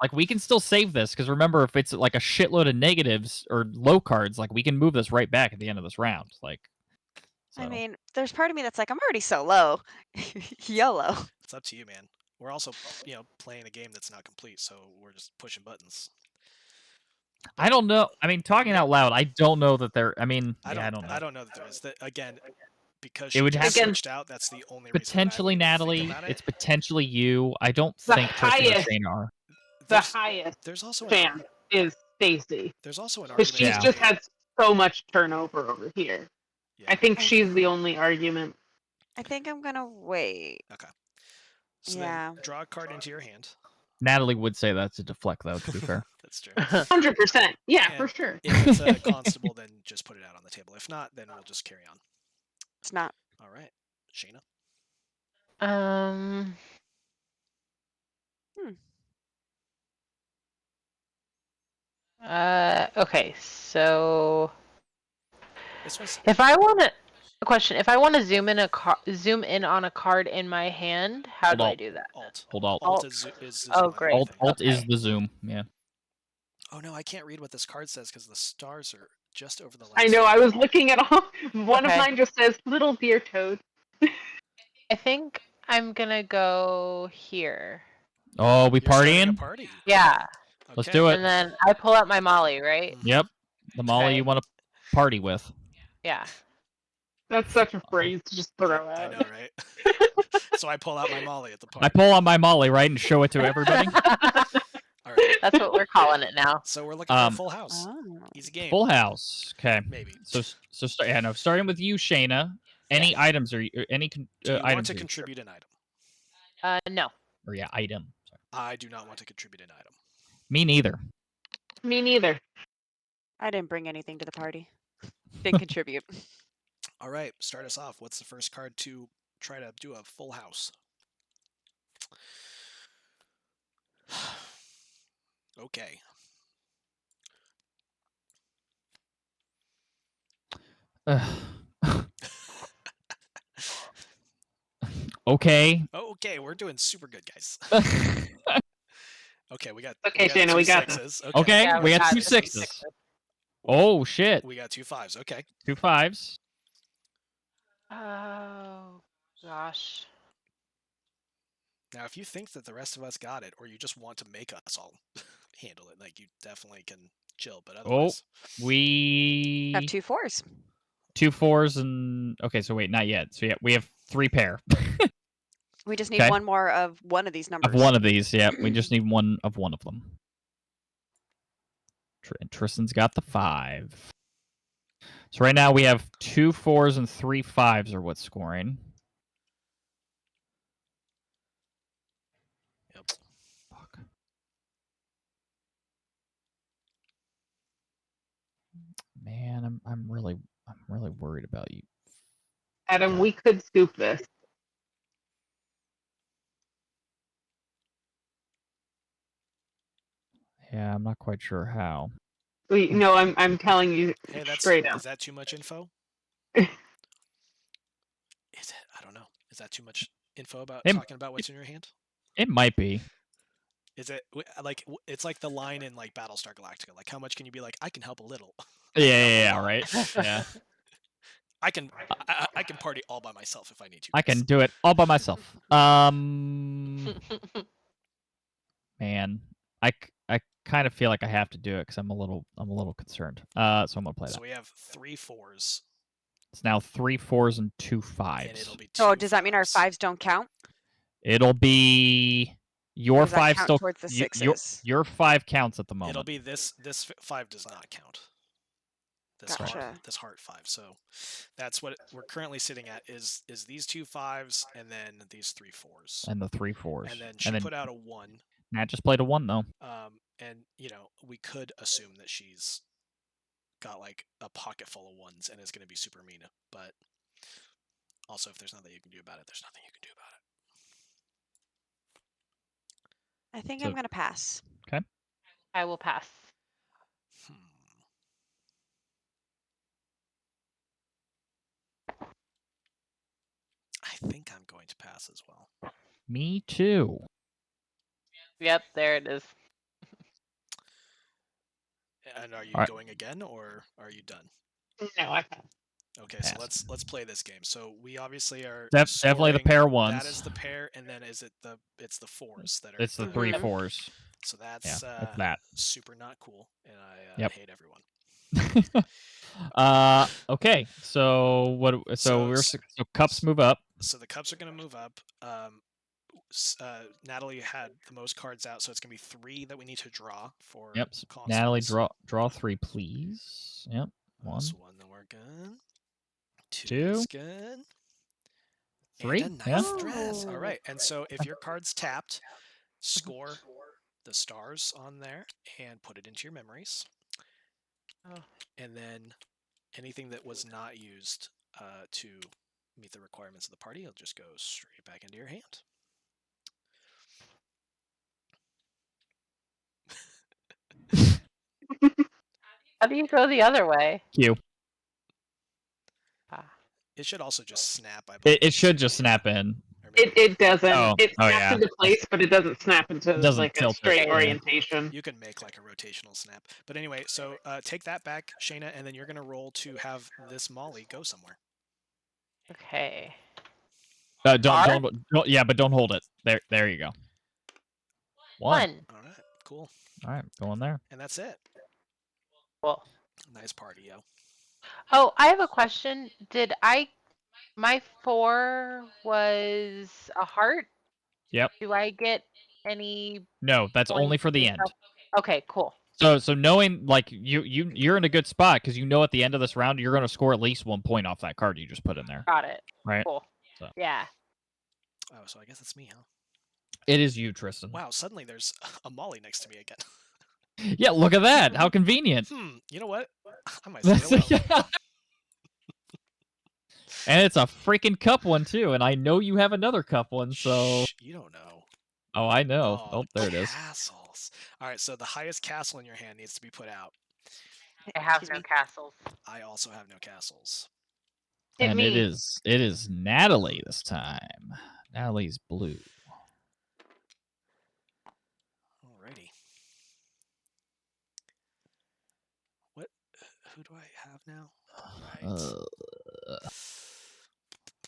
like we can still save this because remember, if it's like a shitload of negatives or low cards, like we can move this right back at the end of this round. Like. So. I mean, there's part of me that's like, I'm already so low. YOLO. It's up to you, man. We're also, playing a game that's not complete, so we're just pushing buttons. I don't know. I mean, talking out loud, I don't know that there. I mean, I don't know. I don't know that there is. Again, because she just switched out, that's the only reason. Potentially Natalie. It's potentially you. I don't think Tristan or Shane are. The highest there's also fan is Stacy. There's also an argument. argument. Because she's just had so much turnover over here. Yeah. I think she's the only argument. I think I'm going to wait. Okay. So then draw a card into your hand. Natalie would say that's a deflect, though, to be fair. That's true. 100%. Yeah, for sure. If it's a constable, then just put it out on the table. If not, then we'll just carry on. It's not. All right. Shayna? Okay, so... This was... If I want to... A question. If I want to zoom in on a card in my hand, how do I do that? Alt. Hold alt. Alt is great. Alt is the zoom. Yeah. Oh no, I can't read what this card says because the stars are just over the left. I know. I was looking at all. One of mine just says "Little Dear Toad." I think I'm gonna go here. Oh, we partying? Party. Yeah. Okay. Let's do it. And then I pull out my Molly, right? Yep. The Molly you want to party with. Yeah. That's such a phrase to just throw out. I know, right? So I pull out my Molly at the party. I pull out my Molly, right, and show it to everybody. All right. That's what we're calling it now. So we're looking for a full house. Easy game. Full house. Okay. Maybe. Starting with you, Shayna. Any items or any do you items want to contribute an item? No. Or yeah, item. Sorry. I do not want to contribute an item. Me neither. Me neither. I didn't bring anything to the party. Didn't contribute. All right, start us off. What's the first card to try to do a full house? Okay. Okay. Oh, okay, we're doing super good, guys. Okay, we got Okay, Shannon, two we got this. sixes. Okay. Okay, Yeah, we got got two this. sixes. Oh shit. We got 2 5s. Okay. 2 5s. Oh gosh. Now, if you think that the rest of us got it, or you just want to make us all handle it, like you definitely can chill. But otherwise, We Have 2 4s. 2 4s and okay. So wait, not yet. So yeah, we have 3 pair We just need Okay. one more of one of these numbers. of one of these. Yeah, we just need one of them. Tristan's got the 5. So right now we have 2 4s and 3 5s are what's scoring. yep. Fuck. Man, I'm really worried about you. Adam, God. we could scoop this. Yeah, I'm not quite sure how. No, I'm telling you Hey, that's straight up. is that too much info? Is it? I don't know. Is that too much info about It- talking about what's in your hand? It might be. Is it like it's like the line in like Battlestar Galactica? Like, how much can you be like, I can help a little? Yeah, right. Yeah. I can party all by myself if I need to. I guys. can do it all by myself. Man, I kind of feel like I have to do it because I'm a little concerned. So I'm gonna play So that. we have 3 4s, It's now 3 4s and 2 5s. and it'll be 2 So does that mean our 5s. 5s don't count? It'll be your Does that 5 count still. towards the Your 6s? 5 counts at the moment. It'll be this 5 does not count. This Gotcha. heart 5. So that's what we're currently sitting at is these 2 5s and then these 3 4s. And the 3 4s. And then she put out a 1. Nat just played a 1 though. And we could assume that she's got like a pocket full of 1s and is going to be super mean. But also, if there's nothing you can do about it, there's nothing you can do about it. I think So- I'm going to pass. I will pass. I think I'm going to pass as well. Me too. Yep, there it is. And are you All right. going again, or are you done? No, I can't. Okay, Pass. so let's play this game. So we obviously are Definitely the scoring- pair ones. That is the pair, and then it's the 4s that are. It's the that are 3 there. 4s. So that's Yeah, it's that. super not cool, and I Yep. hate everyone. Okay. So what? So cups move up. So the cups are going to move up. Natalie had the most cards out, so it's going to be 3 that we need to draw for. Yep. consoles. Natalie, draw 3, please. Yep. 1, So 1 that we're good. 2 2, is good. 3. And a Yeah. ninth dress. All Oh. right. And so if your card's tapped, score the stars on there and put it into your memories. Oh. And then anything that was not used to meet the requirements of the party, it'll just go straight back into your hand. How do you go the other way? Q. Ah. It should also just snap. I It believe, should to just your- snap in. or maybe It doesn't. Oh, It oh, snaps yeah. into place, but it doesn't snap into It doesn't like a tilt it, straight yeah. orientation. you can make like a rotational snap. But anyway, so take that back, Shayna, and then you're going to roll to have this Molly go somewhere. Okay. Don't. Yeah, but don't hold it. There you go. 1. All right, cool. All right, go in there. And that's it. Cool. Nice party, yo. Oh, I have a question. My 4 was a heart? Yep. Do I get any No, that's only points for the to end. help? Okay, cool. So knowing like you're in a good spot because you know at the end of this round you're going to score at least 1 point off that card you just put in there. Got it. Right. Cool. So. Yeah. Oh, so I guess it's me, huh? It is you, Tristan. Wow, suddenly there's a Molly next to me again. Yeah, look at that. How convenient. You know what? I might say hello. And it's a freaking cup one too, and I know you have another cup one, so Shh, you don't know. oh, I know. Oh, there it is. Castles. All right, so the highest castle in your hand needs to be put out. I have Excuse no me. castles. I also have no castles. Hit and me. it is Natalie this time. Natalie's blue. Alrighty. Who do I have now? Right.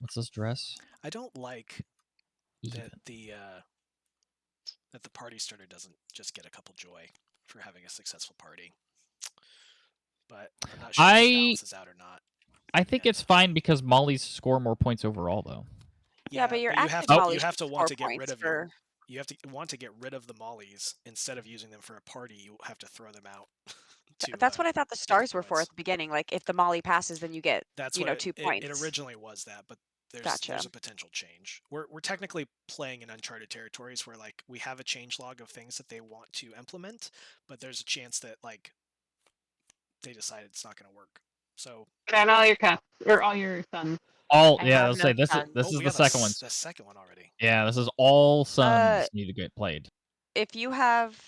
What's this dress? I don't like Even. that the party starter doesn't just get a couple joy for having a successful party. But I'm not sure if it balances out or not. I think it's fine because Molly's score more points overall, though. Yeah, but your you active have to, mollies you have to should want score to get rid points of for. you have to want to get rid of the mollies instead of using them for a party. You have to throw them out. That's what I thought the stars were for points. at the beginning. Like if the molly passes, then you get That's 2 points. It originally was that, but there's Gotcha. a potential change. We're technically playing in uncharted territories where like we have a change log of things that they want to implement, but there's a chance that like they decide it's not going to work. So Put out all your cups or all your suns. All I yeah, have I'll no say this sons. is we the got second one. The second one already. Yeah, this is all sons need to get played. If you have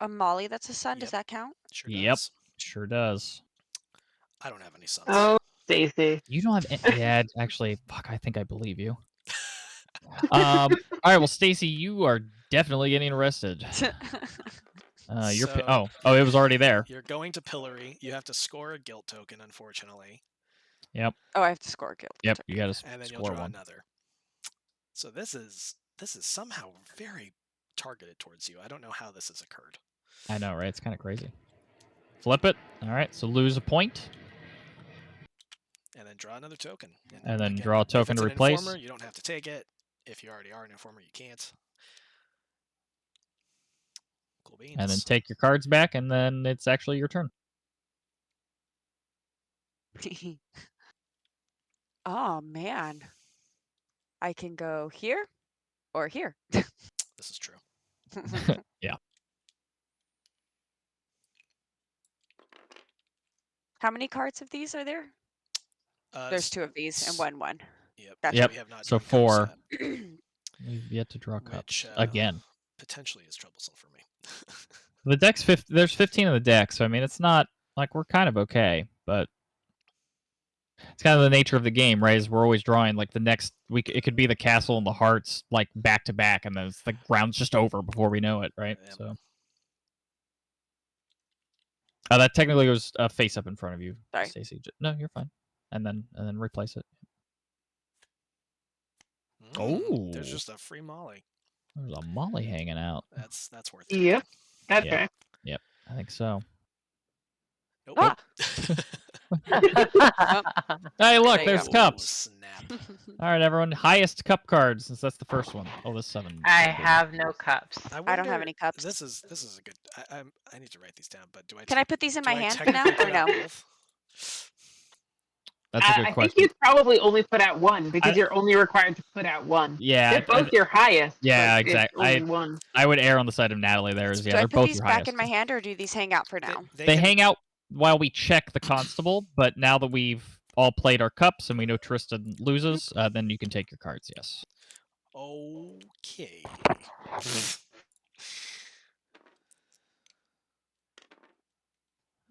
a molly that's a sun, Yep. does that count? Sure Yep, does. sure does. I don't have any sons. Oh, Stacy. You don't have yeah, actually, fuck, I think I believe you. All right, well, Stacy, you are definitely getting arrested. You're So- oh, it was already there. You're going to pillory. You have to score a guilt token, unfortunately, Oh, I have to score a guild. Yep, you got to and then you'll score draw one. another. So this is somehow very targeted towards you. I don't know how this has occurred. I know, right? It's kind of crazy. Flip it. All right, so lose a point, And then draw another token. and then again, draw a if token it's to an replace. Informer, you don't have to take it. If you already are an informer, you can't. Cool beans. And then take your cards back, and then it's actually your turn. Oh man, I can go here or here. This is true. Yeah. How many cards of these are there? There's s- 2 of these and s- 1. Yep. Gotcha. Yep. We have not So drawn cups 4. yet, We've yet to draw cups which again. potentially is troublesome for me. The deck's there's 15 in the deck, so I mean it's not like we're kind of okay, but it's kind of the nature of the game, right? Is we're always drawing like the next week. It could be the castle and the hearts like back to back, and then it's the round's just over before we know it, right? Yep. So that technically was face up in front of you, Sorry. Stacey. No, you're fine. And then replace it. There's Oh. just a free molly. There's a molly hanging out. That's worth it. Yep. That's Yeah. right. Yep, I think so. Nope. Ah! Hey, look, There you there's go. cups. Snap. All right, everyone. Highest cup card, since that's the first one. Oh, this 7. I have no cups. I don't have wonder- any cups. This is a good. I need to write these down. But do I? Can I put these in do my I hand now technically or put out no? both? That's a good I question. think you probably only put out one because you're only required to put out one. Yeah, They're both your highest. Yeah, but it's exactly. only one. I would err on the side of Natalie there. Is Do yeah, I they're put both these your back highest. in my hand or do these hang out for now? They can- hang out while we check the constable, but now that we've all played our cups and we know Tristan loses, then you can take your cards. Yes. Okay.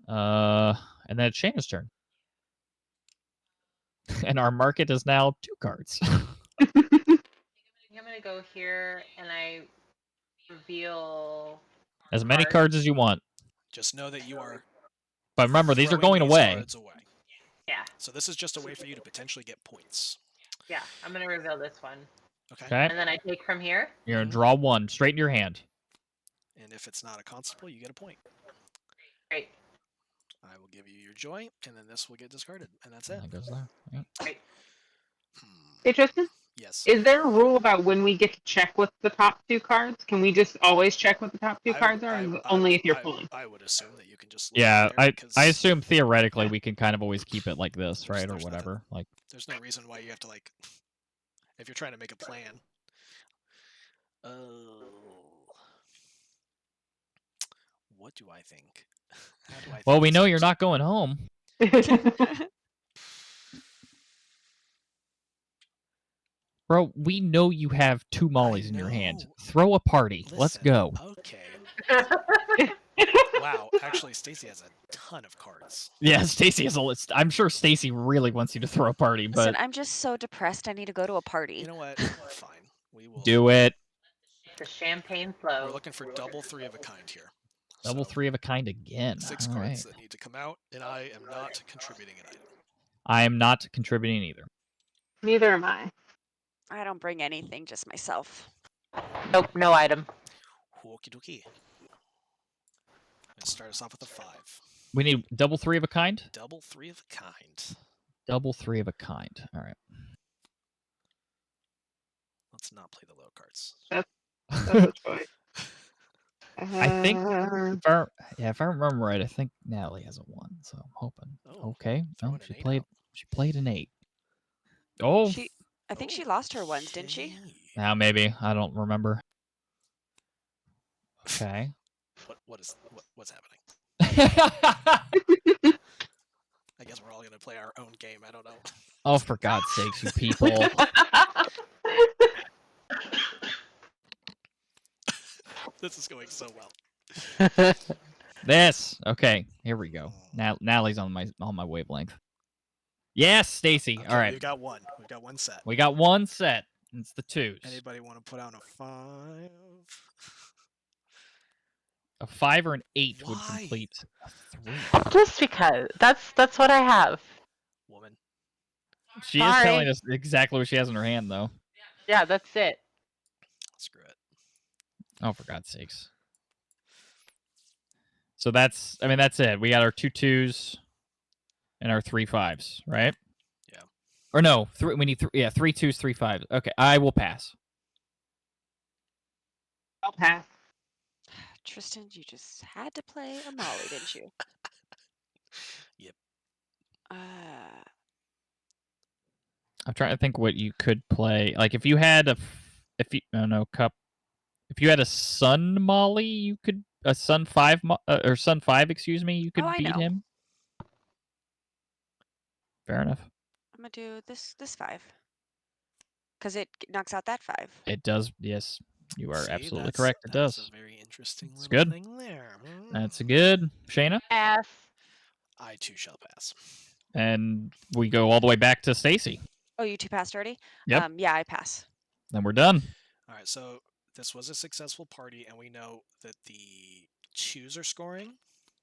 And then it's Shayna's turn, and our market is now 2 cards. I think I'm gonna go here and I reveal As many Card. cards as you want, Just know that you are. but remember these are throwing going these away. cards away. Yeah, So this is just a way for you to potentially get points. yeah. I'm gonna reveal this one. Okay. Okay, And then I take from here. you're gonna draw 1 straight in your hand. And if it's not a constable, you get a point. Great. I will give you your joy, and then this will get discarded, and that's it. That goes there. Yep. Great. Hey, Tristan, Yes. is there a rule about when we get to check what the top 2 cards? Can we just always check what the top 2 cards are, or is it only if you're pulling? I would assume that you can just. Look Yeah, there I assume theoretically we can kind of always keep it like this, right, or There's whatever. Like, There's no reason why you have to like. If you're trying to make a plan. What do I think? How do I? well, think we this know you're goes? not going home. Bro, we know you have 2 mollies in your hand. know. Throw a party. Let's Listen, go. Okay. Wow, actually, Stacy has a ton of cards. Yeah, Stacy has a list. I'm sure Stacy really wants you to throw a party, Listen, but I'm just so depressed. I need to go to a party. You know what? Fine. We will. do it. The champagne flow. We're looking for double 3 of a kind here. Double So, 3 of a kind again. 6 All cards right. that need to come out, and I am not contributing an item. I am not contributing either. Neither am I. I don't bring anything, just myself. Nope, no item. Okie dokie. Let's start us off with a 5. We need double 3 of a kind? Double 3 of a kind. Double 3 of a kind. All right. Let's not play the low cards. That's a choice. I think if I remember right, I think Natalie has a 1, so I'm hoping. Oh, Okay. throwing Oh, an she 8 played out. she played an 8. Oh, I think she lost her ones, didn't she? Okay. now maybe. I don't remember. Okay. What's happening? I guess we're all gonna play our own game. I don't know. Oh, for God's sakes, you people. This is going so well. This. Okay, here we go. Now Natalie's on my wavelength. Yes, Stacy. Okay, All right. We've got one. We've got one set. We got one set. It's the 2s. Anybody want to put on a 5? A 5 or an 8 would Why? complete a 3. Just because. That's what I have. Woman. She is telling Sorry. us exactly what she has in her hand, though. Yeah, that's it. Screw it. Oh, for God's sakes. So that's it. We got our 2 2s and our 3 5s, right? Yeah. Or no, we need 3 2s, 3 5s. Okay, I will pass. I'll pass. Tristan, you just had to play a Molly, didn't you? Yep. I'm trying to think what you could play. Like if you had Cup. If you had a Sun Molly, you could a Sun 5 or Sun 5, excuse me, you could I beat know. him. Fair enough. I'm gonna do this 5 because it knocks out that 5. It does. Yes, you are See, absolutely that's- correct. It that's does. a very interesting It's little good. thing there. That's a good. Shayna? Pass. I too shall pass. And we go all the way back to Stacy. Oh, you 2 passed already? Yep. Yeah, I pass. Then we're done. All right, so this was a successful party, and we know that the 2s are scoring,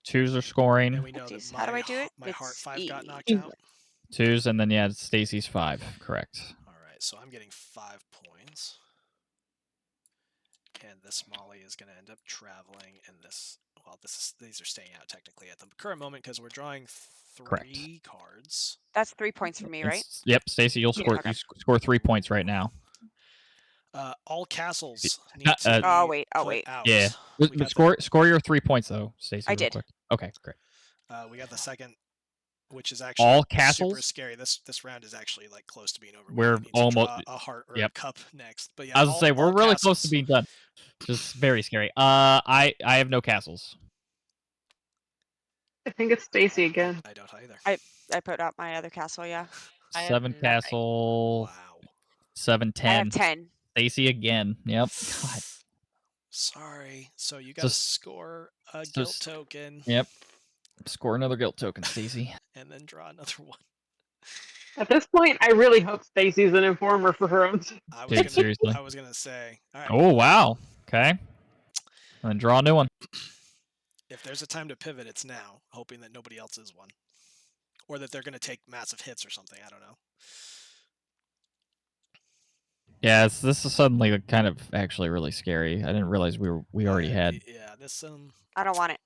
2s are scoring. and we know Jeez, that how do I do it? my heart It's 5 got E. knocked out. 2s, and then yeah, Stacy's 5. Correct. All right, so I'm getting 5 points, and this Molly is going to end up traveling, and these are staying out technically at the current moment because we're drawing 3 Correct. cards. That's 3 points for me, right? Yep, Stacy, you'll Yeah, score. okay. You score 3 points right now. All castles need not- to be Oh, wait, oh, put wait. out. Yeah, We but got score your 3 points though, Stacy. I real did. Quick. Okay, great. we got the second, which is actually All super castles? scary. This round is actually like close to being over. We're We need almost- to draw a heart or yep. a cup next. But yeah, I was gonna say we're all really close to castles. being done. Just very scary. I have no castles. I think it's Stacy again. I don't either. I put out my other castle, yeah. I have 7 nothing. castle. Wow. 7 I have 10. 10. Stacy again. Yep. God. Sorry. So you got to So- score a so guilt s- token Yep. Score another guilt token, Stacy. and then draw another one. At this point, I really hope Stacy's an informer for her own. I was Dude, gonna. seriously. I was gonna say. All right. Oh wow. Okay. And then draw a new one. If there's a time to pivot, it's now. Hoping that nobody else is one, or that they're gonna take massive hits or something. I don't know. Yeah, this is suddenly kind of actually really scary. I didn't realize we already had. Yeah. This I don't want it.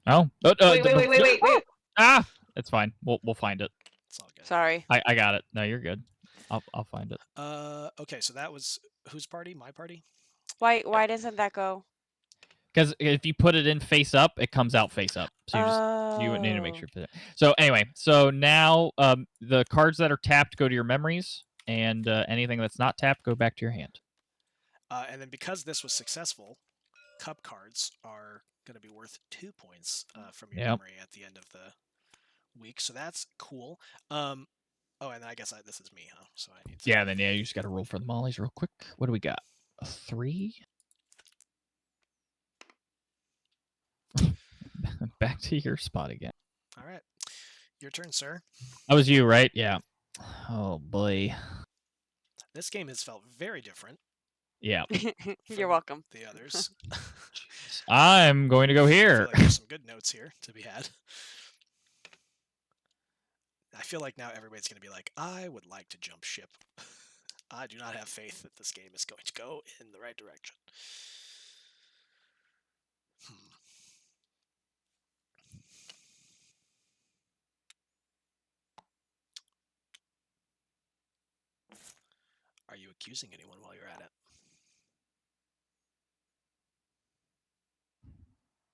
Oh. Wait. Ah, it's fine. We'll find it. It's all good. Sorry. I got it. No, you're good. I'll find it. Okay. So that was whose party? My party. Why doesn't that go? Because if you put it in face up, it comes out face up. So you would need to make Oh. sure. So anyway, so now the cards that are tapped go to your memories, and anything that's not tapped go back to your hand. And then because this was successful, cup cards are going to be worth 2 points from your Yep. memory at the end of the week. So that's cool. Oh, and then I guess this is me, huh? So I need to. Yeah, then you just got to roll for the mollies real quick. What do we got? A 3. Back to your spot again. All right. Your turn, sir. That was you, right? Yeah. Oh boy. This game has felt very different. Yeah. You're welcome. The others. Jeez. I'm going to go I here. feel like there's some good notes here to be had. I feel like now everybody's going to be like, I would like to jump ship. I do not have faith that this game is going to go in the right direction. Are you accusing anyone while you're at it?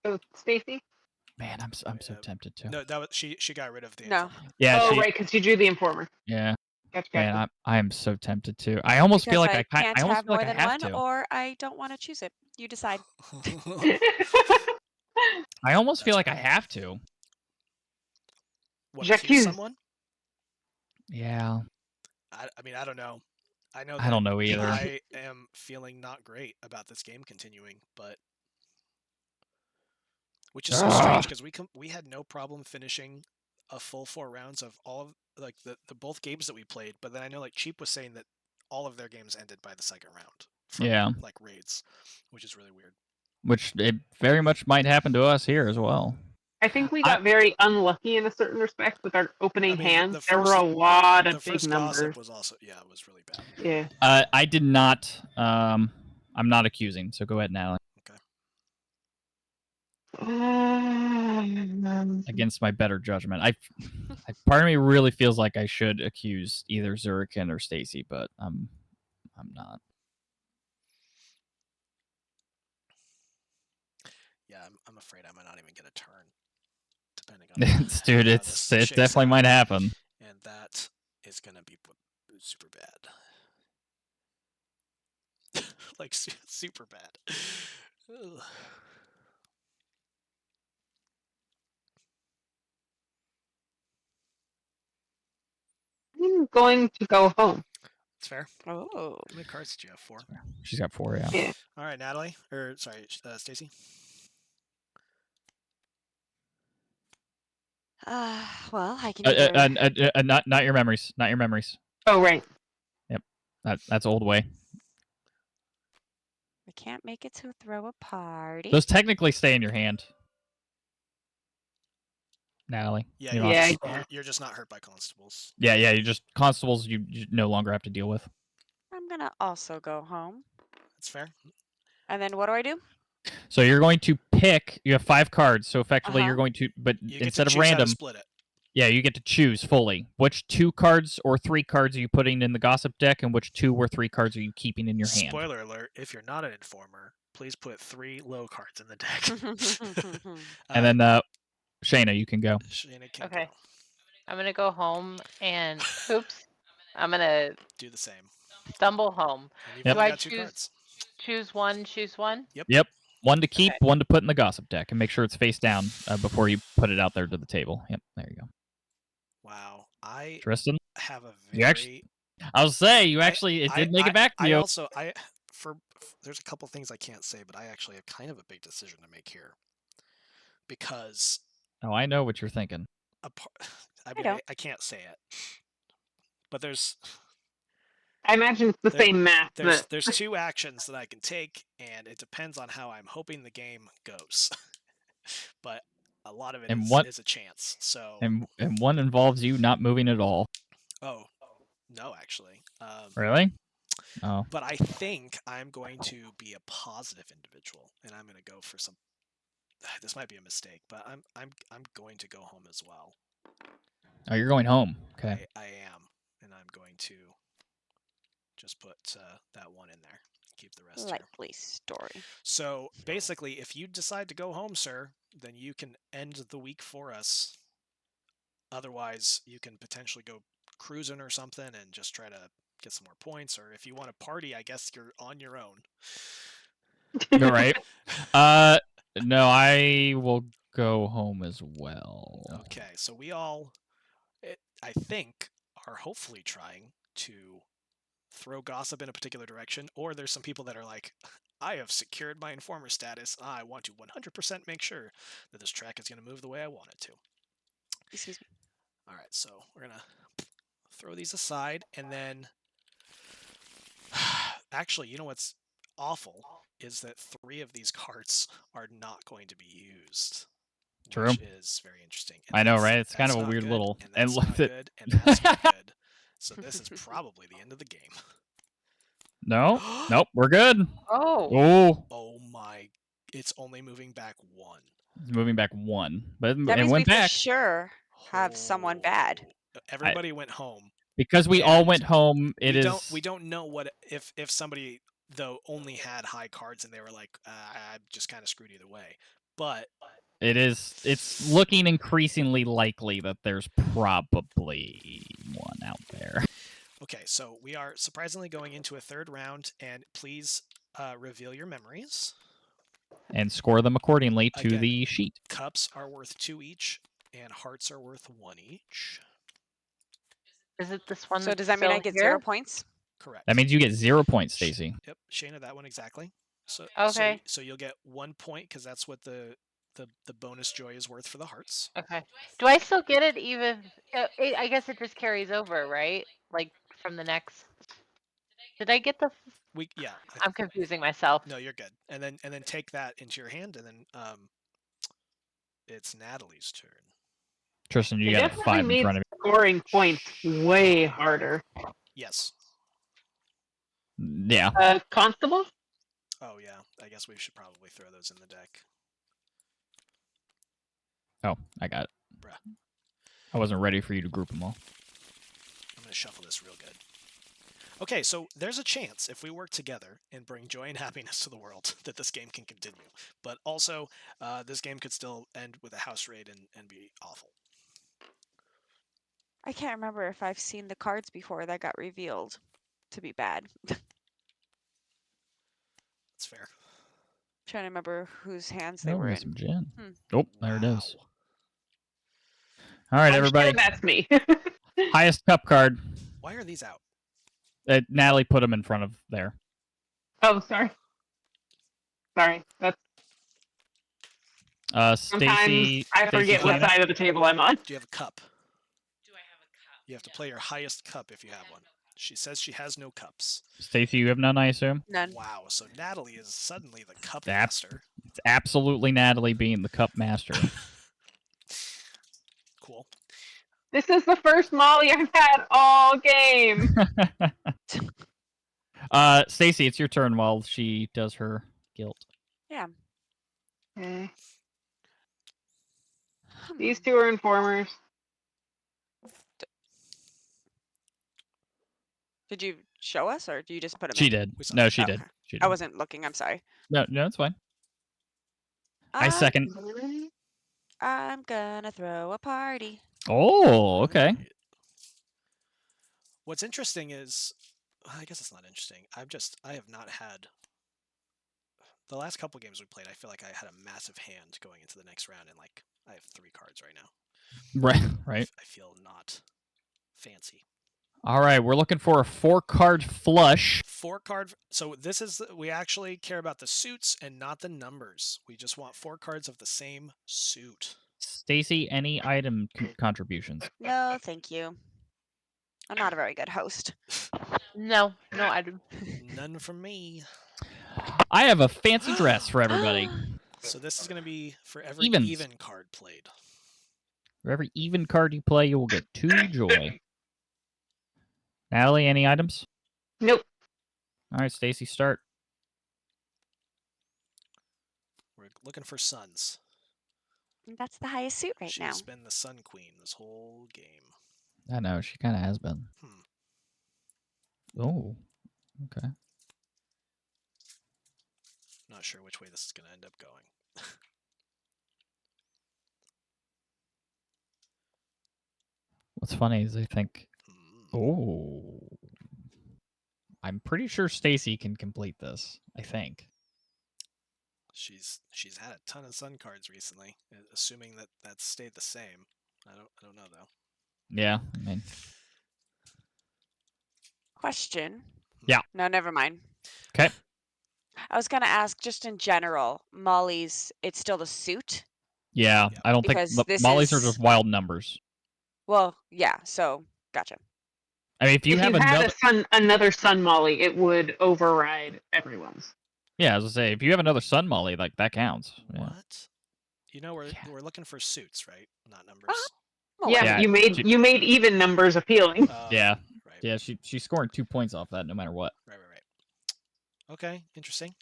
So, Stacy? Man, I'm so tempted to. No, that was she got rid of the No. informer. Yeah. Oh, right, because you drew the informer. Yeah. Gotcha. Man, I am so tempted to. I almost feel Because like I I can't almost have feel like more I than have one, to. or I don't want to choose it. You decide. I almost feel That's like I have to. What, J'accuse. accuse someone? Yeah. I mean, I don't know. I know. I don't know either. I am feeling not great about this game continuing, but which is so strange because we had no problem finishing a full 4 rounds of all of like the both games that we played. But then I know like Cheap was saying that all of their games ended by the second round. From, Yeah. like raids, which is really weird. Which it very much might happen to us here as well. I think we got very unlucky in a certain respect with our opening hands. There were a lot of big numbers. Gossip was also it was really bad. Yeah. I did not. I'm not accusing. So go ahead, Natalie. Against my better judgment, part of me really feels like I should accuse either Zurikin or Stacy, but I'm not. Yeah, I'm afraid I might not even get a turn, depending on. Dude, it definitely might happen. And that is gonna be super bad. Like super bad. Ugh. I'm going to go home. It's fair. Oh. How many cards did you have? 4? She's got 4, yeah. Yeah. All right, Natalie, or sorry, Stacy. Well, I can either... not your memories. Not your memories. Oh, right. Yep. That's old way. I can't make it to throw a party. Those technically stay in your hand. Natalie. Yeah, you're just not hurt by constables. Yeah, you just constables you no longer have to deal with. I'm gonna also go home. That's fair. And then what do I do? So you're going to pick. You have 5 cards, so effectively you're going to, but instead of random, split it. Yeah, you get to choose fully which 2 cards or 3 cards are you putting in the gossip deck, and which 2 or 3 cards are you keeping in your hand. Spoiler alert: if you're not an informer, please put 3 low cards in the deck. And then Shayna, you can go. Shayna can Okay. go. I'm gonna go home and oops. I'm gonna do the same. Stumble home. And Yep. Do I got 2 cards. choose one? Choose one. Yep. 1 to keep, 1 to put in the gossip deck, and make sure it's face down before you put it out there to the table. Yep, there you go. Wow, I Tristan, have a you actually. I was say you actually it did make it back to you. There's a couple things I can't say, but I actually have kind of a big decision to make here because. Oh, I know what you're thinking. I can't say it, but there's. I imagine it's the same math. There's 2 actions that I can take, and it depends on how I'm hoping the game goes. But a lot of it is a chance. So and one involves you not moving at all. Oh, no, actually. Really? Oh. But I think I'm going to be a positive individual, and I'm going to go for some. This might be a mistake, but I'm going to go home as well. Oh, you're going home. Okay. I am, and I'm going to just put that 1 in there. Keep the rest Likely here. story. So basically, if you decide to go home, sir, then you can end the week for us. Otherwise, you can potentially go cruising or something and just try to get some more points. Or if you want to party, I guess you're on your own. You're right. No, I will go home as well. Okay, so we all, I think, are hopefully trying to throw gossip in a particular direction, or there's some people that are like, I have secured my informer status. I want to 100% make sure that this track is going to move the way I want it to. Excuse me. All right, so we're going to throw these aside, and then actually, you know what's awful is that 3 of these cards are not going to be used. True. Which is very interesting. And I know, that's- right? It's kind that's of a not weird good, little. and that's not look at- good, and that's not good. So this is probably the end of the game. No, nope, we're good. Oh. Oh, Oh my! It's only moving back 1. it's moving back 1, but That it means we went for back sure have someone bad. Everybody went home. because we all and went home. It we is. don't know what if somebody though only had high cards and they were like, I'm just kind of screwed either way. But It is. It's looking increasingly likely that there's probably one out there. okay, so we are surprisingly going into a 3rd round, and please reveal your memories. And score them accordingly to Again. the sheet. Cups are worth 2 each, and hearts are worth 1 each. Is it this one? So that's does that mean I still get here? 0 points? Correct. That means you get 0 points, Stacy. Yep, Shayna, that one exactly. So Okay. So you'll get 1 point because that's what the bonus joy is worth for the hearts. Okay. Do I still get it even? I guess it just carries over, right? Like from the next. Did I get the? Yeah. I'm confusing myself. No, you're good. And then take that into your hand, and then it's Natalie's turn. Tristan, you It got a definitely 5 in made front of scoring points way harder. Yes. you. Yeah. Constable? Oh yeah. I guess we should probably throw those in the deck. Oh, I got it. Bruh. I wasn't ready for you to group them all. I'm gonna shuffle this real good. Okay, so there's a chance if we work together and bring joy and happiness to the world that this game can continue. But also, this game could still end with a house raid and be awful. I can't remember if I've seen the cards before that got revealed to be bad. That's fair. Trying to remember whose hands they Oh, were we got in. some gin. Hmm. Oh, there it Wow. is. All right, I'm everybody. sure that's me. Highest cup card. Why are these out? Natalie put them in front of there. Oh, sorry. Sorry. That's sometimes Stacy. I forget what side of the table I'm on. Do you have a cup? Do I have a cup? You have to play your highest cup if you have one. She says she has no cups. Stacy, you have none, I assume. None. Wow, so Natalie is suddenly the cup That's- master. It's absolutely Natalie being the cup master. Cool. This is the first Molly I've had all game. Stacy, it's your turn while she does her guilt. Yeah. Okay. Hmm. These 2 are informers. Did you show us, or do you just put them She in? did. We saw No, it. she Oh, did. okay. She did. I wasn't looking. I'm sorry. No, it's fine. I second. I'm gonna throw a party. Oh, okay. Right. What's interesting is, I guess it's not interesting. I have not had the last couple games we played. I feel like I had a massive hand going into the next round, and like I have 3 cards right now. Right. I feel not fancy. All right, we're looking for a 4-card flush. 4 card. So this is we actually care about the suits and not the numbers. We just want 4 cards of the same suit. Stacy, any item contributions? No, thank you. I'm not a very good host. No, I do. None from me. I have a fancy dress for everybody. So this is going to be for every Evens. even card played. For every even card you play, you will get 2 joy. Natalie, any items? Nope. All right, Stacy, start. We're looking for suns. That's the highest suit right now. She's been the Sun Queen this whole game. I know, she kind of has been. Oh, okay. Not sure which way this is going to end up going. What's funny is I think, Hmm. oh, I'm pretty sure Stacy can complete this. I think. She's had a ton of sun cards recently, assuming that that's stayed the same. I don't know though. Yeah, I mean, Question. Yeah. No, never mind. okay. I was gonna ask, just in general, Molly's. It's still the suit. Yeah, Yeah. I don't think Because this mollies are is- just wild numbers. Well, yeah. So gotcha. I mean, if you have had another, another sun molly, it would override everyone's. yeah, as I say, if you have another sun molly, like that counts. Yeah. What? You know, we're Yeah. looking for suits, right? Not numbers. I'm Yeah, aware. Yeah, you made even numbers appealing. Yeah. Right. Yeah, she's scoring 2 points off that no matter what. Right. Okay, interesting.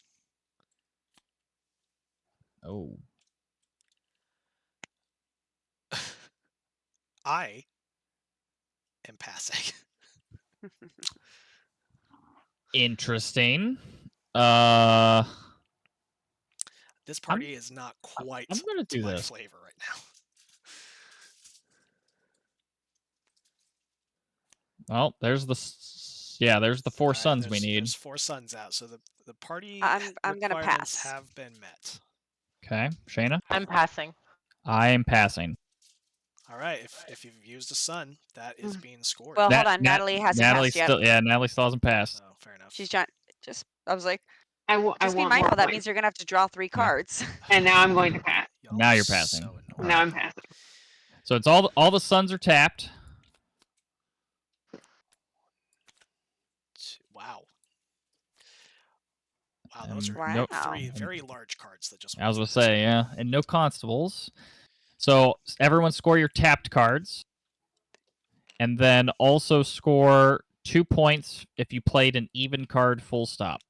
Oh, I am passing. interesting. This party is not quite I'm gonna to do my this. flavor right now. Well, there's the there's the 4 All right, suns we there's- need. There's 4 suns out, so the party I'm gonna requirements pass. have been met. Okay, Shayna, I'm passing. I am passing. All right, if you've used a sun, that is being scored. Well, hold Nat- on. Natalie hasn't Natalie passed yet. still, yeah, Natalie still hasn't passed. Oh, fair enough. She's just. I was like, I just be want more mindful. That points. means you're gonna have to draw 3 cards. And now I'm going to pass. Y'all Now are you're passing. so All annoying. Now I'm passing. So it's all the suns are tapped. Wow. Wow, those are Wow. three very large cards that just. I was went gonna through. say, yeah, and no constables. So everyone score your tapped cards, and then also score 2 points if you played an even card. Full stop.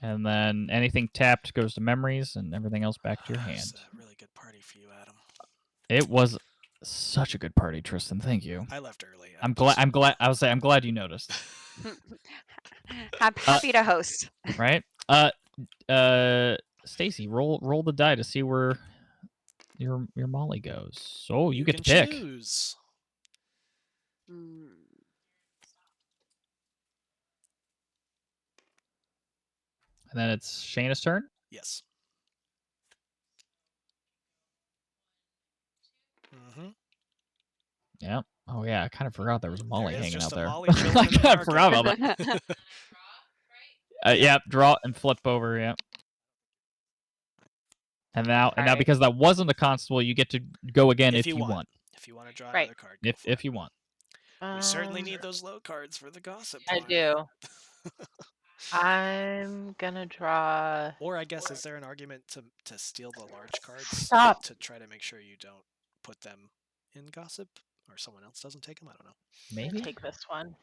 And then anything tapped goes to memories, and everything else back to your hand. It's a really good party for you, Adam. It was such a good party, Tristan. Thank you. I left early. I'm glad. I would say I'm glad you noticed. I'm happy to host. Right? Stacy, roll the die to see where your Molly goes. So you get to can pick. Choose. Hmm. And then it's Shayna's turn. Yes. Mm-hmm. Yeah. Oh yeah, I kind of forgot there was a Molly There is hanging just out a there. Molly chilling I in the kind of forgot market. about that. Yeah, draw and flip over. Yeah. And now Alright. because that wasn't a constable, you get to go again if you want. If you want to draw Right. another card, go for If it. you want. We certainly Um, need those low cards for the gossip. I party. do. I'm gonna draw. Or I guess is there an argument to steal the large cards Stop. to try to make sure you don't put them in gossip or someone else doesn't take them? I don't know. Maybe. Take this one.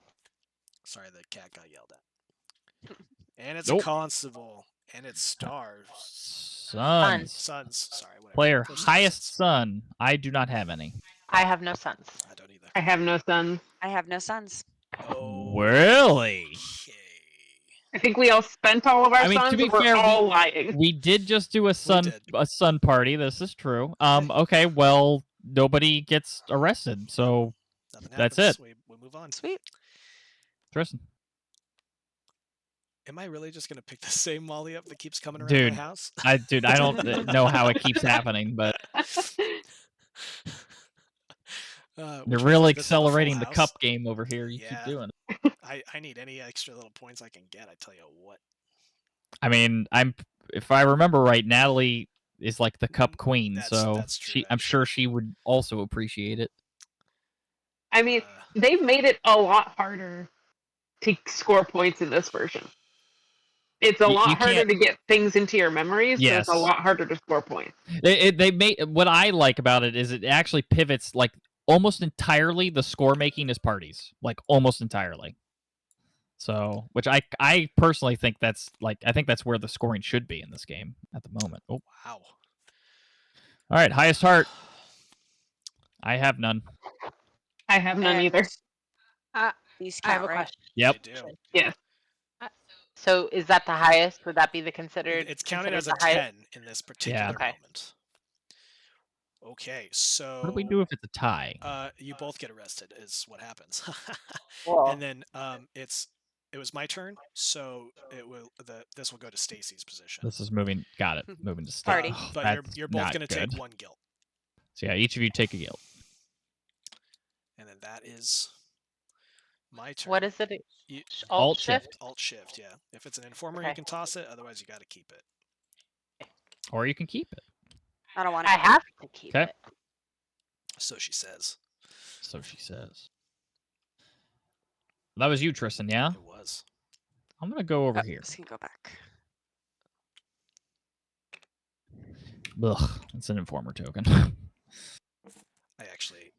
Sorry, the cat got yelled at. And it's Nope. a constable, and it's stars. Suns. Suns. Sorry, whatever. Player Close highest enough. sun. I do not have any. I have no sons. I don't either. I have no sons. I have no sons. Oh, Really? okay. I think we all spent all of our I mean, to sons. be and we're fair, all lying. We did just do a did. sun party. This is true. Okay, well, nobody gets arrested, so Nothing That's happens. it. We move on. Sweet. Tristan. Am I really just gonna pick the same Molly up that keeps coming around Dude, my house? I don't know how it keeps happening, but Which you're one's really like this in a full accelerating the house? cup game over here. You Yeah. keep doing it. I need any extra little points I can get. I tell you what. I mean, if I remember right, Natalie is like the cup queen, That's so true, I'm sure she would also appreciate it. I mean, Uh, they've made it a lot harder to score points in this version. It's a You lot harder can't- to get things into your memories, so Yes. it's a lot harder to score points. They made what I like about it is it actually pivots like almost entirely. The score making is parties, like almost entirely. So, which I personally think that's where the scoring should be in this game at the moment. Oh, wow. all right, highest heart. I have none. I have none And either. These I have count, a right? question. Yep. I do. Yes. So is that the highest? Would that be the considered? It's counted considered as a the highest? 10 in this particular Okay. moment. Okay, so What do we do if it's a tie? you both get arrested is what happens. Cool. And then it was my turn, so this will go to Stacy's position. This is moving. Got it. Moving to state. Party. Oh, But that's you're both not going to good. take one guilt. So yeah, each of you take a guilt. And then that is My turn. What is it? You- Alt shift? Alt shift, yeah. If it's an informer, Okay. you can toss it. Otherwise, you got to keep it. Or you can keep it. I don't want it. I have to keep Okay. it. So she says. So she says. That was you, Tristan, yeah? It was. I'm going to go over Oh, here. just gonna go back. Ugh, it's an informer token. I actually,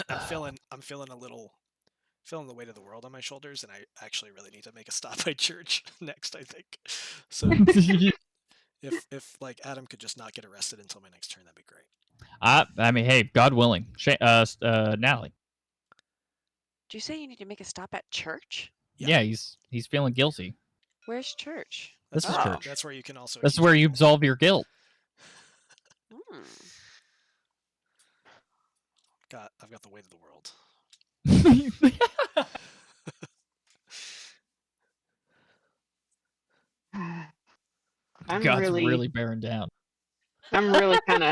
I'm feeling a little, feeling the weight of the world on my shoulders, and I actually really need to make a stop by church next. I think. So if like Adam could just not get arrested until my next turn, that'd be great. I mean, hey, God willing. Natalie. Do you say you need to make a stop at church? Yeah. Yeah, he's feeling guilty. Where's church? This is Oh. church. That's where you can also. This is accuse where you people. absolve your guilt. Hmm. I've got the weight of the world. I'm God's really, really bearing down. I'm really kind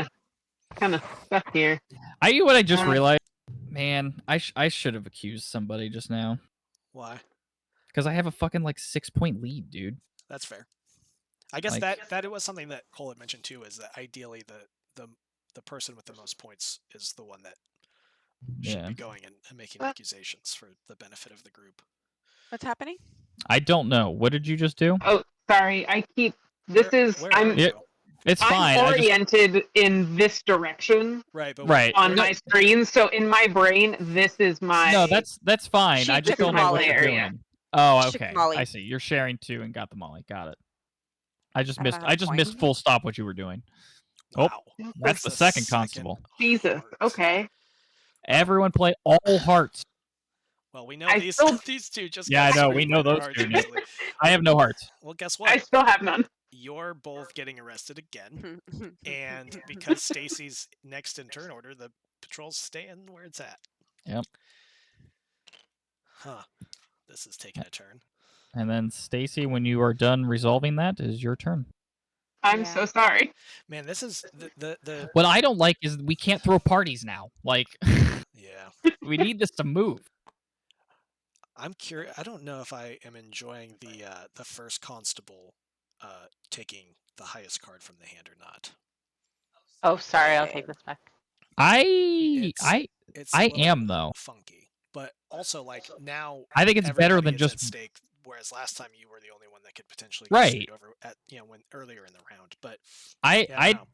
of stuck here. You what I just realized? Man, I should have accused somebody just now. Why? Because I have a fucking like 6-point lead, dude. That's fair. I guess Like- that it was something that Cole had mentioned too, is that ideally the person with the most points is the one that should Yeah. be going and making accusations for the benefit of the group. What's happening? I don't know. What did you just do? Oh, sorry. This is. Where are I'm. you? It's fine. I'm oriented in this direction Right, but Right. on No- my screen, so in my brain, this is my. No, that's fine. She I just took don't the know what Molly you're area. doing. Oh, She took okay. Molly. I see. You're sharing two and got the Molly. Got it. I just I don't missed. know I how just to missed point. full stop what you were doing. wow. That's the second constable. Jesus. heart. Okay. Everyone play all hearts. Well, we know I these still- these two just. Yeah, got I know. screwed We by know their those hearts two, Nick. easily. I have no hearts. Well, guess I what? still have none. You're both getting arrested again, and because Stacy's next in turn order, the patrol's staying where it's at. Yep. Huh. This is taking a turn. And then Stacy, when you are done resolving that, is your turn. I'm Yeah. so sorry. Man, this is the What I don't like is we can't throw parties now. Like, yeah. we need this to move. I'm curious. I don't know if I am enjoying the first constable taking the highest card from the hand or not. Oh, sorry. I'll take this back. I It's a little am though. funky, but also like now I think it's better everybody than is at just stake. Whereas last time you were the only one that could potentially get Right. screwed over at when earlier in the round. But I yeah, I don't know.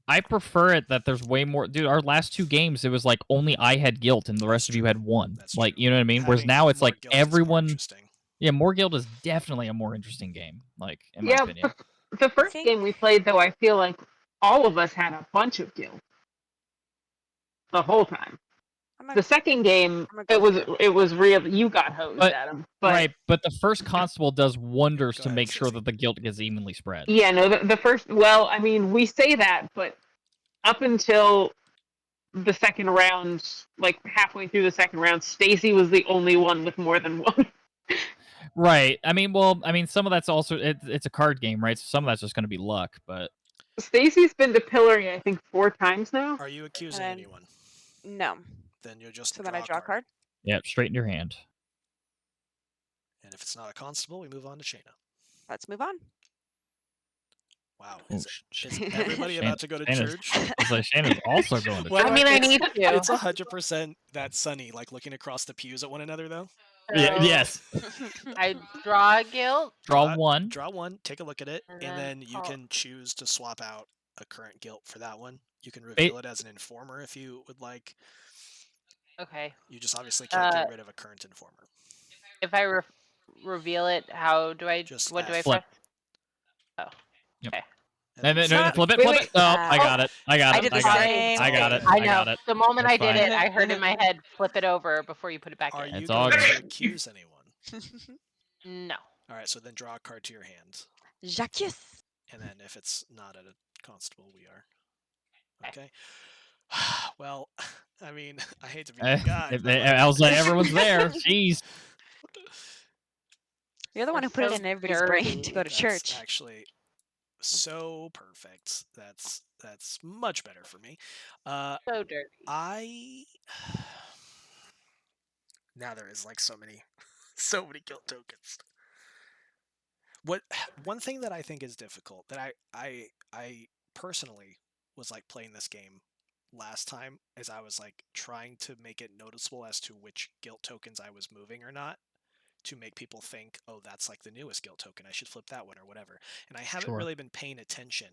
I prefer it that there's way more. Dude, our last two games, it was like only I had guilt and the rest of you had one. That's like, true. you know what I mean? Whereas Having now it's more like guilt is more everyone. interesting. Yeah, more guilt is definitely a more interesting game. Like, in my Yeah, opinion. the first think- game we played, though, I feel like all of us had a bunch of guilt the whole time. I'm gonna- The second game, I'm gonna go it was real. You got hosed, But- Adam. But Right, but the first constable does wonders Go to ahead, make sure Stacey. that the guilt gets evenly spread. yeah, no, the first. Well, I mean, we say that, but up until the second round, like halfway through the second round, Stacy was the only one with more than one. Right. I mean, some of that's also it's a card game, right? So some of that's just going to be luck, but Stacy's been to pillory, I think, 4 times now. Are you accusing then- anyone? No. Then you'll just So then I draw a card. yeah, straight in your hand. And if it's not a constable, we move on to Shayna. Let's move on. Wow. Oh, Is everybody Shan- about to go to Shayna's- church? It's like Shannon's also going to. Well, I mean, I it's- need to. It's 100% that Sunny, like looking across the pews at one another, though. Yeah, So yes. I draw a guilt. Draw one. Draw one, take a look at it, And and then then you I'll- can choose to swap out a current guilt for that one. You can reveal it as an informer if you would like. Okay. You just obviously can't get Uh, rid of a current informer. If I reveal it, how do I? Just what do I F. Flip. press? Oh. Yep. Okay. And then Stop. flip it, Wait, flip wait. it. Oh, I got it. I got I it. did I the got it. same I got it. thing. I I know. got it. The moment That's I did fine. it, I heard in my head, "Flip it over" before you put it back Are in. you It's all going to good. accuse anyone? No. All right, so then draw a card to your hand, Jacques. and then if it's not at a constable, we are. Okay. Okay. Well, I mean, I hate to be the guy. If but, they- like- I was like, everyone's there. Jeez. You're the one who That's put it so in everybody's brain to dirty. go to That's church. actually so perfect. That's much better for me. So dirty. I Now there is like so many guilt tokens. One thing that I think is difficult that I personally was like playing this game last time is I was like trying to make it noticeable as to which guilt tokens I was moving or not to make people think, oh, that's like the newest guilt token, I should flip that one or whatever. And I haven't Sure. really been paying attention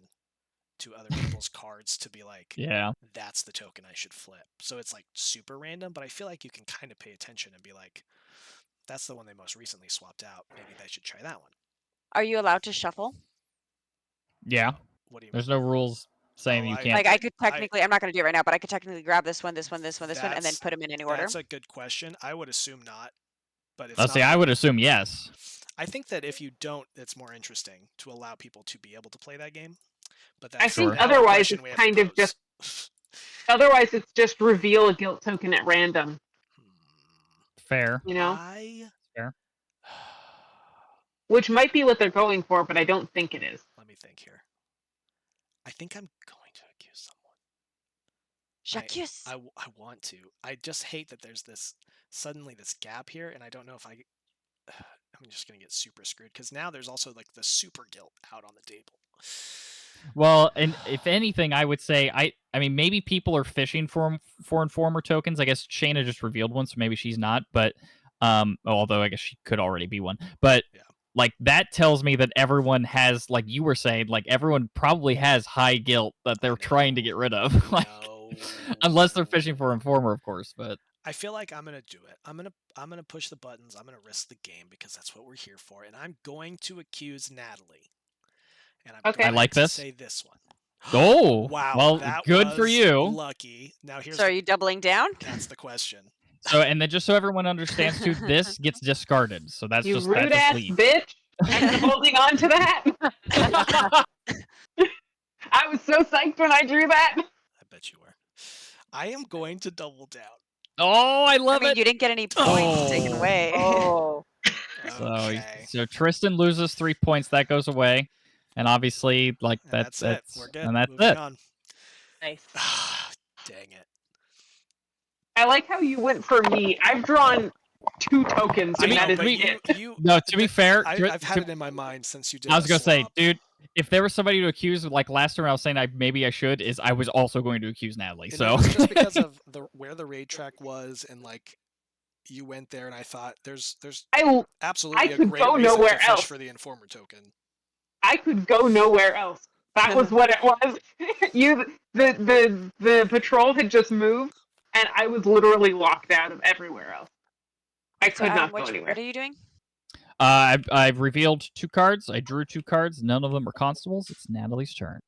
to other people's cards to be like, Yeah. that's the token I should flip. So it's like super random, but I feel like you can kind of pay attention and be like, that's the one they most recently swapped out. Maybe they should try that one. Are you allowed to shuffle? Yeah. What do you There's mean? no rules saying Oh, you I- can't. Like I could technically, I'm not going to do it right now, but I could technically grab this one, this one, this one, this one, and then That's- put them in any order. That's a good question. I would assume not, but it's Let's not see. I like- would assume yes. I think that if you don't, it's more interesting to allow people to be able to play that game. But that's I think Sure. otherwise question it's we have to kind of pose. just otherwise it's just reveal a guilt token at random. Fair. You know, Fair. which might be what they're going for, but I don't think it is. Let me think here. I think I'm going to accuse someone. J'accuse. I want to. I just hate that there's this gap here, and I don't know if I'm just gonna get super screwed because now there's also like the super guilt out on the table. Well, and if anything, I would say I mean maybe people are fishing for informer tokens. I guess Shayna just revealed one, so maybe she's not. But although I guess she could already be one. But Yeah. like that tells me that everyone has, like you were saying, like everyone probably has high guilt that they're trying to get rid of. Like unless they're fishing for informer, of course. But I feel like I'm gonna do it. I'm gonna push the buttons. I'm gonna risk the game because that's what we're here for. And I'm going to accuse Natalie. And I'm Okay. going I like to this. say this one. Oh, Wow! well, that good for was you. Lucky. Now here's So are you doubling down? that's the question. So and then just so everyone understands too, this gets discarded. So that's You just rude that just ass leaves. bitch! I'm holding on to that. I was so psyched when I drew that. I bet you were. I am going to double down. Oh, I I love mean, it. you didn't get any points taken Oh. away. Oh, Okay. So Tristan loses 3 points. That goes away, and obviously, like And that's it. We're good. and that's Moving it. on. nice. Dang it. I like how you went for me. I've drawn 2 tokens, I and mean, that is but it. you No, to be fair, I've had it in my mind since you did. I was the gonna say, swap. dude, if there was somebody to accuse, like last time I was saying, maybe I should. I was also going to accuse Natalie. And So it was just because of where the raid track was, and like you went there, and I thought there's I absolutely a could great go reason nowhere to fish else. for the informer token. could go nowhere else. That was what it was. The patrol had just moved, and I was literally locked out of everywhere else. I So could Adam, not go anywhere. what are you doing? I've revealed 2 cards. I drew 2 cards. None of them are constables. It's Natalie's turn.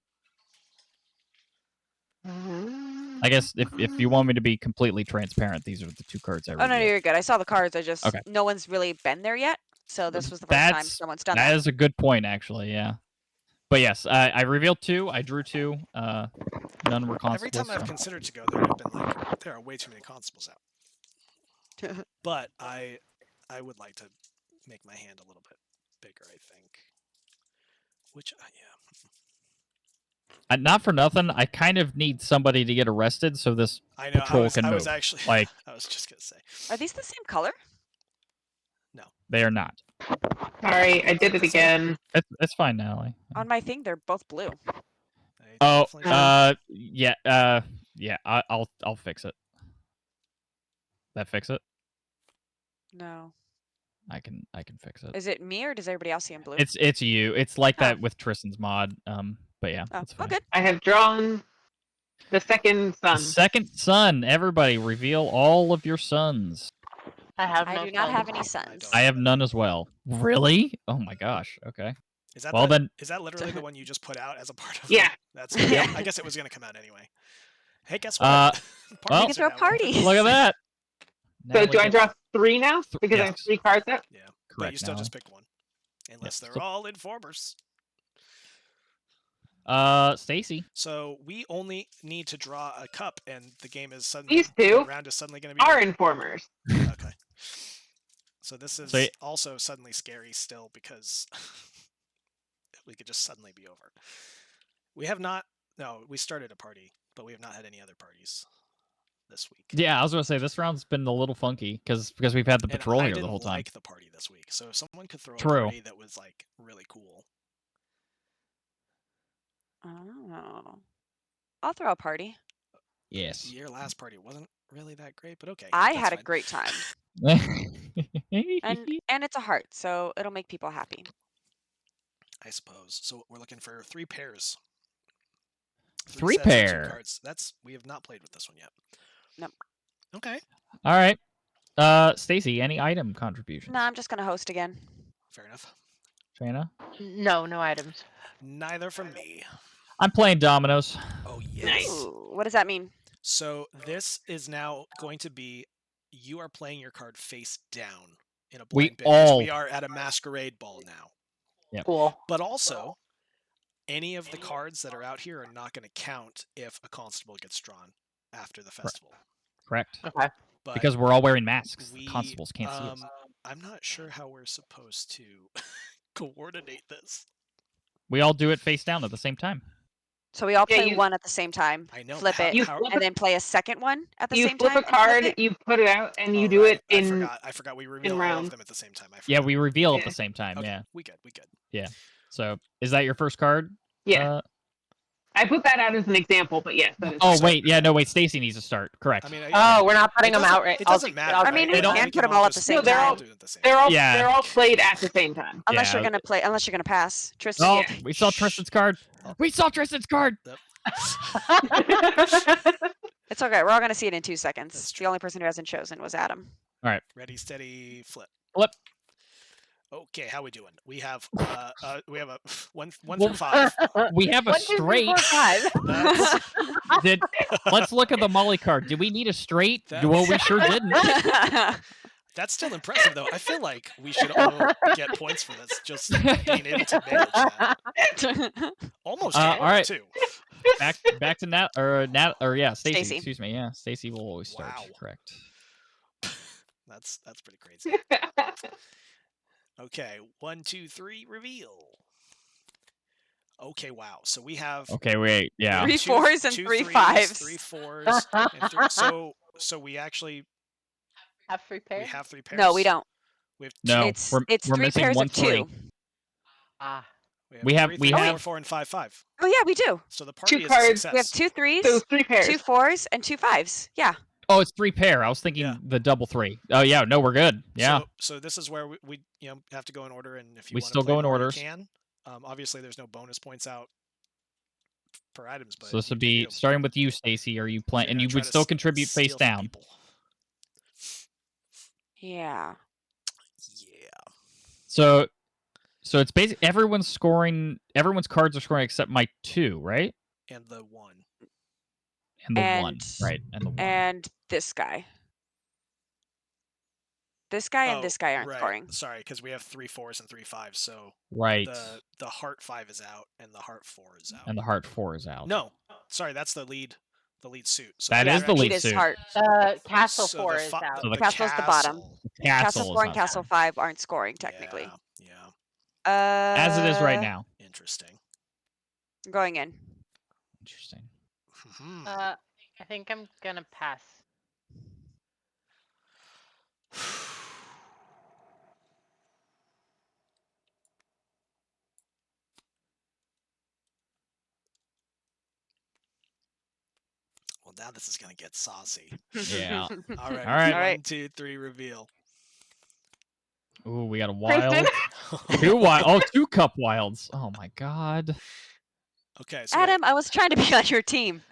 I guess if you want me to be completely transparent, these are the 2 cards I Oh revealed. no, you're good. I saw the cards. I just Okay. no one's really been there yet, so this was the first time someone's done that. That is a good point, actually. Yeah. But yes, I revealed 2. I drew 2. None were constables. Every time I've considered to go there, I've been like, there are way too many constables out. But I would like to make my hand a little bit bigger, I think. Which, yeah. Not for nothing, I kind of need somebody to get arrested so this I know. patrol can I move. was actually. Like, I was just gonna say. Are these the same color? they are not. Sorry, I did it again. It's fine, Natalie. On my thing, they're both blue. They Oh, definitely should. yeah. I'll fix it. That fix it? No. I can fix it. Is it me or does everybody else see in blue? It's you. It's like Oh. that with Tristan's mod. But yeah, Oh, it's fine. good. I have drawn the second The sun. second sun. Everybody, reveal all of your suns. I have I no do not sons. have any sons. don't. I have none as well. Really? Oh my gosh. Okay. Is that Well, the, then- is that literally the one you just put out as a part of? Yeah. That's. Yeah. I guess it was gonna come out anyway. Hey, guess Uh, what? well- We can throw parties. Look at that. So Natalie do I gets- draw 3 now? Because I have yes. 3 cards out? Yeah, but Correct, you still Natalie. just pick one, unless Yep, they're all informers. Stacy. So we only need to draw a cup, and the game is suddenly. These 2 the round is suddenly going to be. are informers. Okay. So this is So also suddenly scary still because we could just suddenly be over. We have not. No, we started a party, but we have not had any other parties. this week. Yeah, I was gonna say this round's been a little funky because we've had the And patrol I here the didn't whole time. like the party this week, so if someone could throw a True. party that was like really cool. Oh. I'll throw a party. Yes. Your last party wasn't really that great, but okay. I that's had a fine. great time. And it's a heart, so it'll make people happy. I suppose. So we're looking for 3 pairs. Three sets of 2 pair. cards. We have not played with this one yet. Nope. Okay. All right. Stacy, any item contributions? No, I'm just gonna host again. Fair enough. Trina? No items. Neither from me. I'm playing dominoes. Oh yes. Nice. Ooh, what does that mean? So this is now going to be you are playing your card face down in a We blind bid, 'cause all- we are at a masquerade ball now. Yep. Cool. But also, any of the cards that are out here are not going to count if a constable gets drawn after the festival. Correct. Okay. But Because we're all wearing masks. we, The constables can't see us. I'm not sure how we're supposed to coordinate this. We all do it face down at the same time. So we all Yeah, play you- one at the same time. I know. Flip how- it, You how- flip and then play a second one at the You same flip time. a and flip card, it? you put it out, and you Oh, do right. it in. I forgot. We reveal all round. of them at the same time. I forgot. Yeah, we reveal at Yeah. the same time. Okay, Yeah. we good. So, is that your first card? Yeah. I put that out as an example, but yes, that is. Oh, So- wait. Yeah, no, wait. Stacy needs to start. Correct. I mean, Oh, we're not putting it them out doesn't- right. It doesn't matter. I'll I mean, right? we don't- can We put them all all at the just- same No, they're all- time. do it at the same They're all Yeah. they're all played at the same time. Unless you're Yeah. gonna play, unless you're gonna pass. Tristan. Oh, Yeah. we saw Tristan's card. We saw Tristan's card. It's okay. We're all gonna see it in 2 seconds. That's The only person who hasn't chosen was Adam. Ready, steady, flip. Flip. Okay, how we doing? We have we have a one Well- through 5. We have a 1, 2, 3, straight. 4, 5. Did let's look at the Molly card. Did we need a straight? That- Well, we sure didn't. That's still impressive, though. I feel like we should all get points for this, just being able to manage that. Almost all all right. too. Back to Nat or yeah, Stacy. Stacy. Excuse me. Yeah, Stacy will always start. Wow. Correct. That's pretty crazy. Okay, 1, 2, 3, reveal. Okay, wow. So we have Okay, wait. Yeah. 3 two- 4s and two 3 threes, 5s. 3 4s, and 3. So we actually Have 3 pairs. we have 3 pairs. No, we don't. We have No, It's we're 3 missing pairs one of 2. three. Ah. We have- 3, we 3, have- 4, 4, and 5 5. Oh yeah, we do. So the party is a cards. success. We have 2 3s, So 3 pairs. 2 4s, and 2 5s. Yeah. Oh, it's 3 pair. I was thinking Yeah. the double 3. Oh yeah, no, we're good. Yeah. So this is where we have to go in order, and if you We want still to play go in more, orders. you can. Obviously, there's no bonus points out per items, but So this you- would be you know, starting with you, Stacy. Are you you're playing? And gonna you try would to still contribute face steal from down. people. Yeah. Yeah. So it's basically everyone's scoring. Everyone's cards are scoring except my 2, right? And the 1. And the 1, And- right? And the 1. And this guy. This guy and Oh, this guy aren't right. scoring. Sorry, because we have 3 4s and 3 5s. So Right. the heart 5 is out, and the heart 4 is out. And the heart 4 is out. No, sorry, that's the lead suit. So That they're is the actually- lead Lead is suit. heart. Castle so 4 the is fi- out. So the Castle's the bottom. castle. Castle is 4 and not Castle scoring. 5 aren't scoring technically. Yeah. As it is right now. Interesting. Going in. Interesting. Mhm. I think I'm gonna pass. Well, now this is gonna get saucy. Yeah. All right. All right. All right. 1, 2, 3, reveal. Ooh, we got a Kristen? wild. 2 wild. Oh, 2 cup wilds. Oh my god. Okay. So wait, Adam, I was trying to be on your team.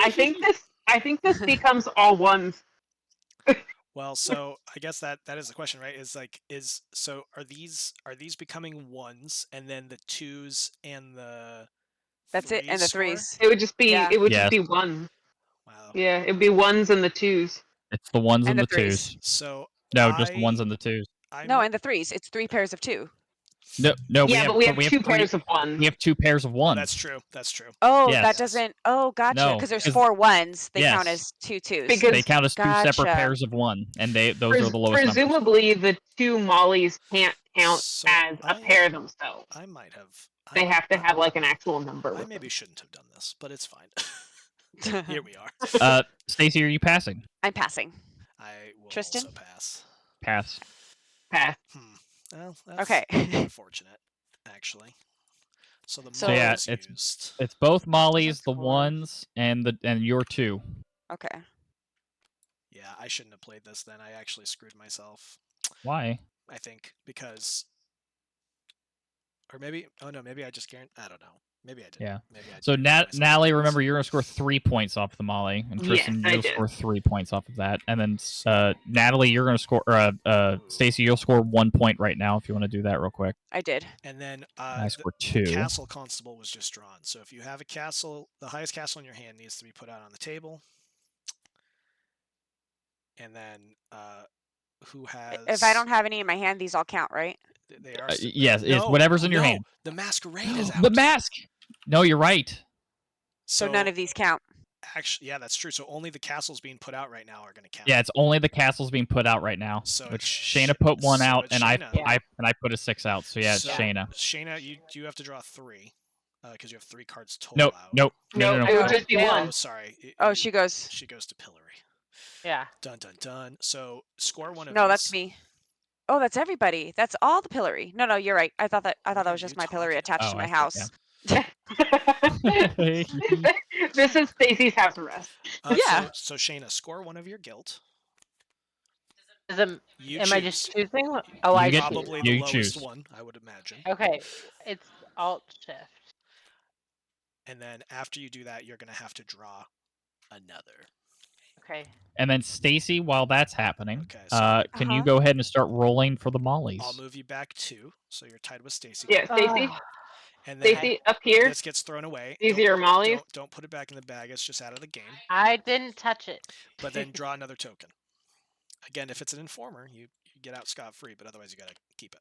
I think this becomes all ones. well, so I guess that is the question, right? So are these becoming 1s, and then the 2s and the That's it. And the 3s score? 3s. It would just be Yeah. just be one. Wow. Yeah, it'd be 1s and the 2s. It's the 1s and And the the 3s. 2s. So No, just the 1s I- and the 2s. No, and the 3s. It's 3 pairs of 2. No, we Yeah, have, but we have 2 3 pairs of 1s. We have 2 pairs of 1s. that's true. That's true. Oh, Yes. that doesn't. Oh, gotcha. No, Because there's 'cause- 4 1s. They count Yes. as 2 2s. Because- They count as 2 separate Gotcha. pairs of 1, and those are the lowest numbers. Presumably, the 2 mollies can't count So as a pair themselves. I might have. They I- have to have like an actual number. I with maybe them. shouldn't have done this, but it's fine. Here we are. Stacy, are you passing? I'm passing. I will Tristan? also pass. Pass. Pass. Well, that's Okay. unfortunate, actually. So the So Molly yeah, is it's- used. It's both Molly's, That's the 4. ones, and your 2. Okay. Yeah, I shouldn't have played this then. I actually screwed myself. Why? I think because, or maybe, oh no, maybe I just guarantee. I don't know. Maybe I did. Yeah. Maybe I. So I gave myself Natalie, points. remember you're gonna score 3 points off the Molly, and Yes, Tristan, I you'll did. score 3 points off of that, and then So- Natalie, you're gonna score. Stacy, you'll score 1 point right now if you want to do that real quick. I did. And then I the scored 2. castle constable was just drawn. So if you have a castle, the highest castle in your hand needs to be put out on the table. And then who has? If I don't have any in my hand, these all count, right? They are. Yes, it's No, whatever's in your no, hand. The masquerade is out. The mask. No, you're right. So none of these count. Actually, yeah, that's true. So only the castles being put out right now are going to count. Yeah, it's only the castles being put out right now. So which it's Shayna put 1 so out, it's and Shayna. I put a 6 out. So yeah, it's So, Shayna. Shayna, you have to draw 3 because you have 3 cards total Nope, out. nope, no. It would just be Yeah. one. Oh, sorry. Oh, she goes. She goes to Pillory. Yeah. Dun dun dun. So score one of No, these. that's me. Oh, that's everybody. That's all the pillory. No, you're right. I thought that What was are just you my pillory talking attached to about? my Oh, I house. see, This is Stacy's house arrest. Yeah. So Shayna, score one of your guilt. Am You I just choose. choosing? Oh, I Probably choose. the You lowest choose. one, I would imagine. Okay, it's Alt Shift. And then after you do that, you're going to have to draw another. Okay. And then Stacy, while that's happening, Okay, so can you go ahead and start rolling for the Mollies? I'll move you back 2, so you're tied with Stacy. Yeah, Stacy. And then Stacy, up here. this gets thrown away. These are your mollies. Don't put it back in the bag. It's just out of the game. I didn't touch it. But then draw another token. Again, if it's an informer, you get out scot-free, but otherwise you got to keep it.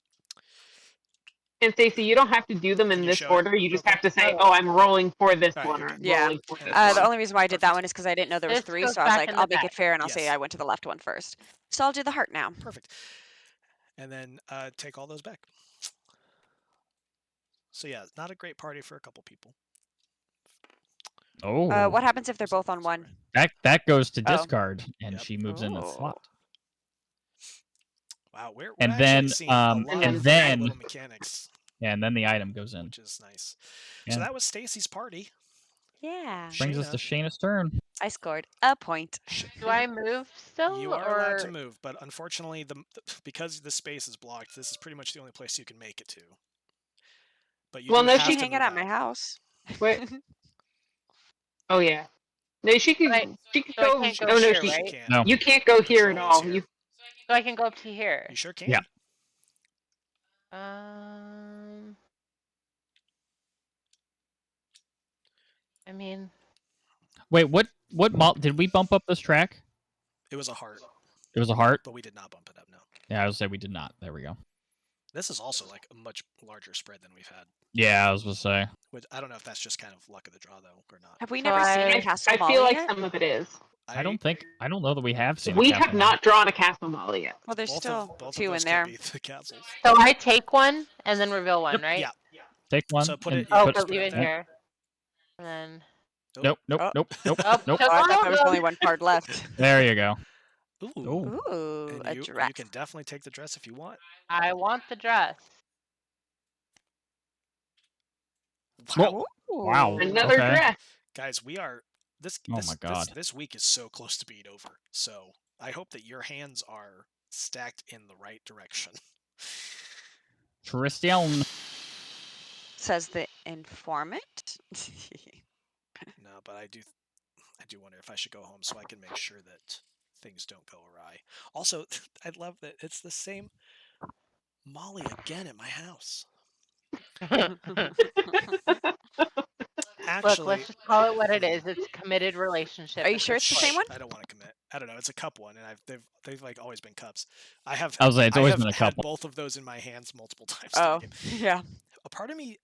And Stacy, you don't have to do them Can in you this show it order. You just real have to say, quick? "Oh, I'm rolling for this All right, one," you're or good. "I'm Yeah. rolling for this And The one." only reason why I did that Perfect. one is because I didn't know there was This 3, goes so I was back like, in I'll the make bag. it fair, and I'll say Yes. I went to the left one first. So I'll do the heart now. Perfect. And then take all those back. So yeah, not a great party for a couple people. Oh, What happens if they're both on one? that goes to Oh. discard, and Yep. she moves in the slot. Wow, we're And actually then, seeing a lot and of then- little mechanics, Yeah, and then the item goes in. which is nice. Yeah. So that was Stacy's party. Yeah. Brings us to Shayna's turn. I scored a point. Do I move still? You are or... allowed to move, but unfortunately, because the space is blocked, this is pretty much the only place you can make it to. But you Well, do no, have She to hang it move at my out. house. Wait. Oh yeah. No, she could. Right. She could So I go. can't go Oh no, here, she. right? can't. No. You can't go here at Control is all. here. You. So I can go up to here. You sure can. Yeah. I mean, Wait, what did we bump up this track? It was a heart, It was a heart. but we did not bump it up. No. Yeah, I was say we did not. There we go. This is also like a much larger spread than we've had. Yeah, I was gonna say. Which I don't know if that's just kind of luck of the draw though, or not. Have we So never seen I- a castle I Molly feel like yet? some of it is. I don't know that we have seen. We a have castle not drawn a castle molly yet. Well, there's both still of 2 in those could there. be the castles. so I take one and then reveal one, right? Yeah. Take one. So put and it- yeah, Oh, just but put leave it it there. here. And then. Nope. Oh. Nope. Oh, Nope. took Oh, I one thought of there was them. only one card left. There you go. Ooh. Ooh, And a you dress. can definitely take the dress if you want. I want the dress. Wow. Wow. Ooh. Another Okay. dress. Guys, we are this Oh this, my God. this week is so close to being over. So I hope that your hands are stacked in the right direction. Tristan. Says the informant. No, but I do wonder if I should go home so I can make sure that things don't go awry. Also, I love that it's the same Molly again at my house. Actually, Look, let's just call it what it is. It's a committed relationship. Are you at sure this it's the point. same one? I don't want to commit. I don't know. It's a cup one, and they've like always been cups. I have. I was like, it's I always have been a had couple. both of those in my hands multiple times. Oh, through the game. yeah. A part of me,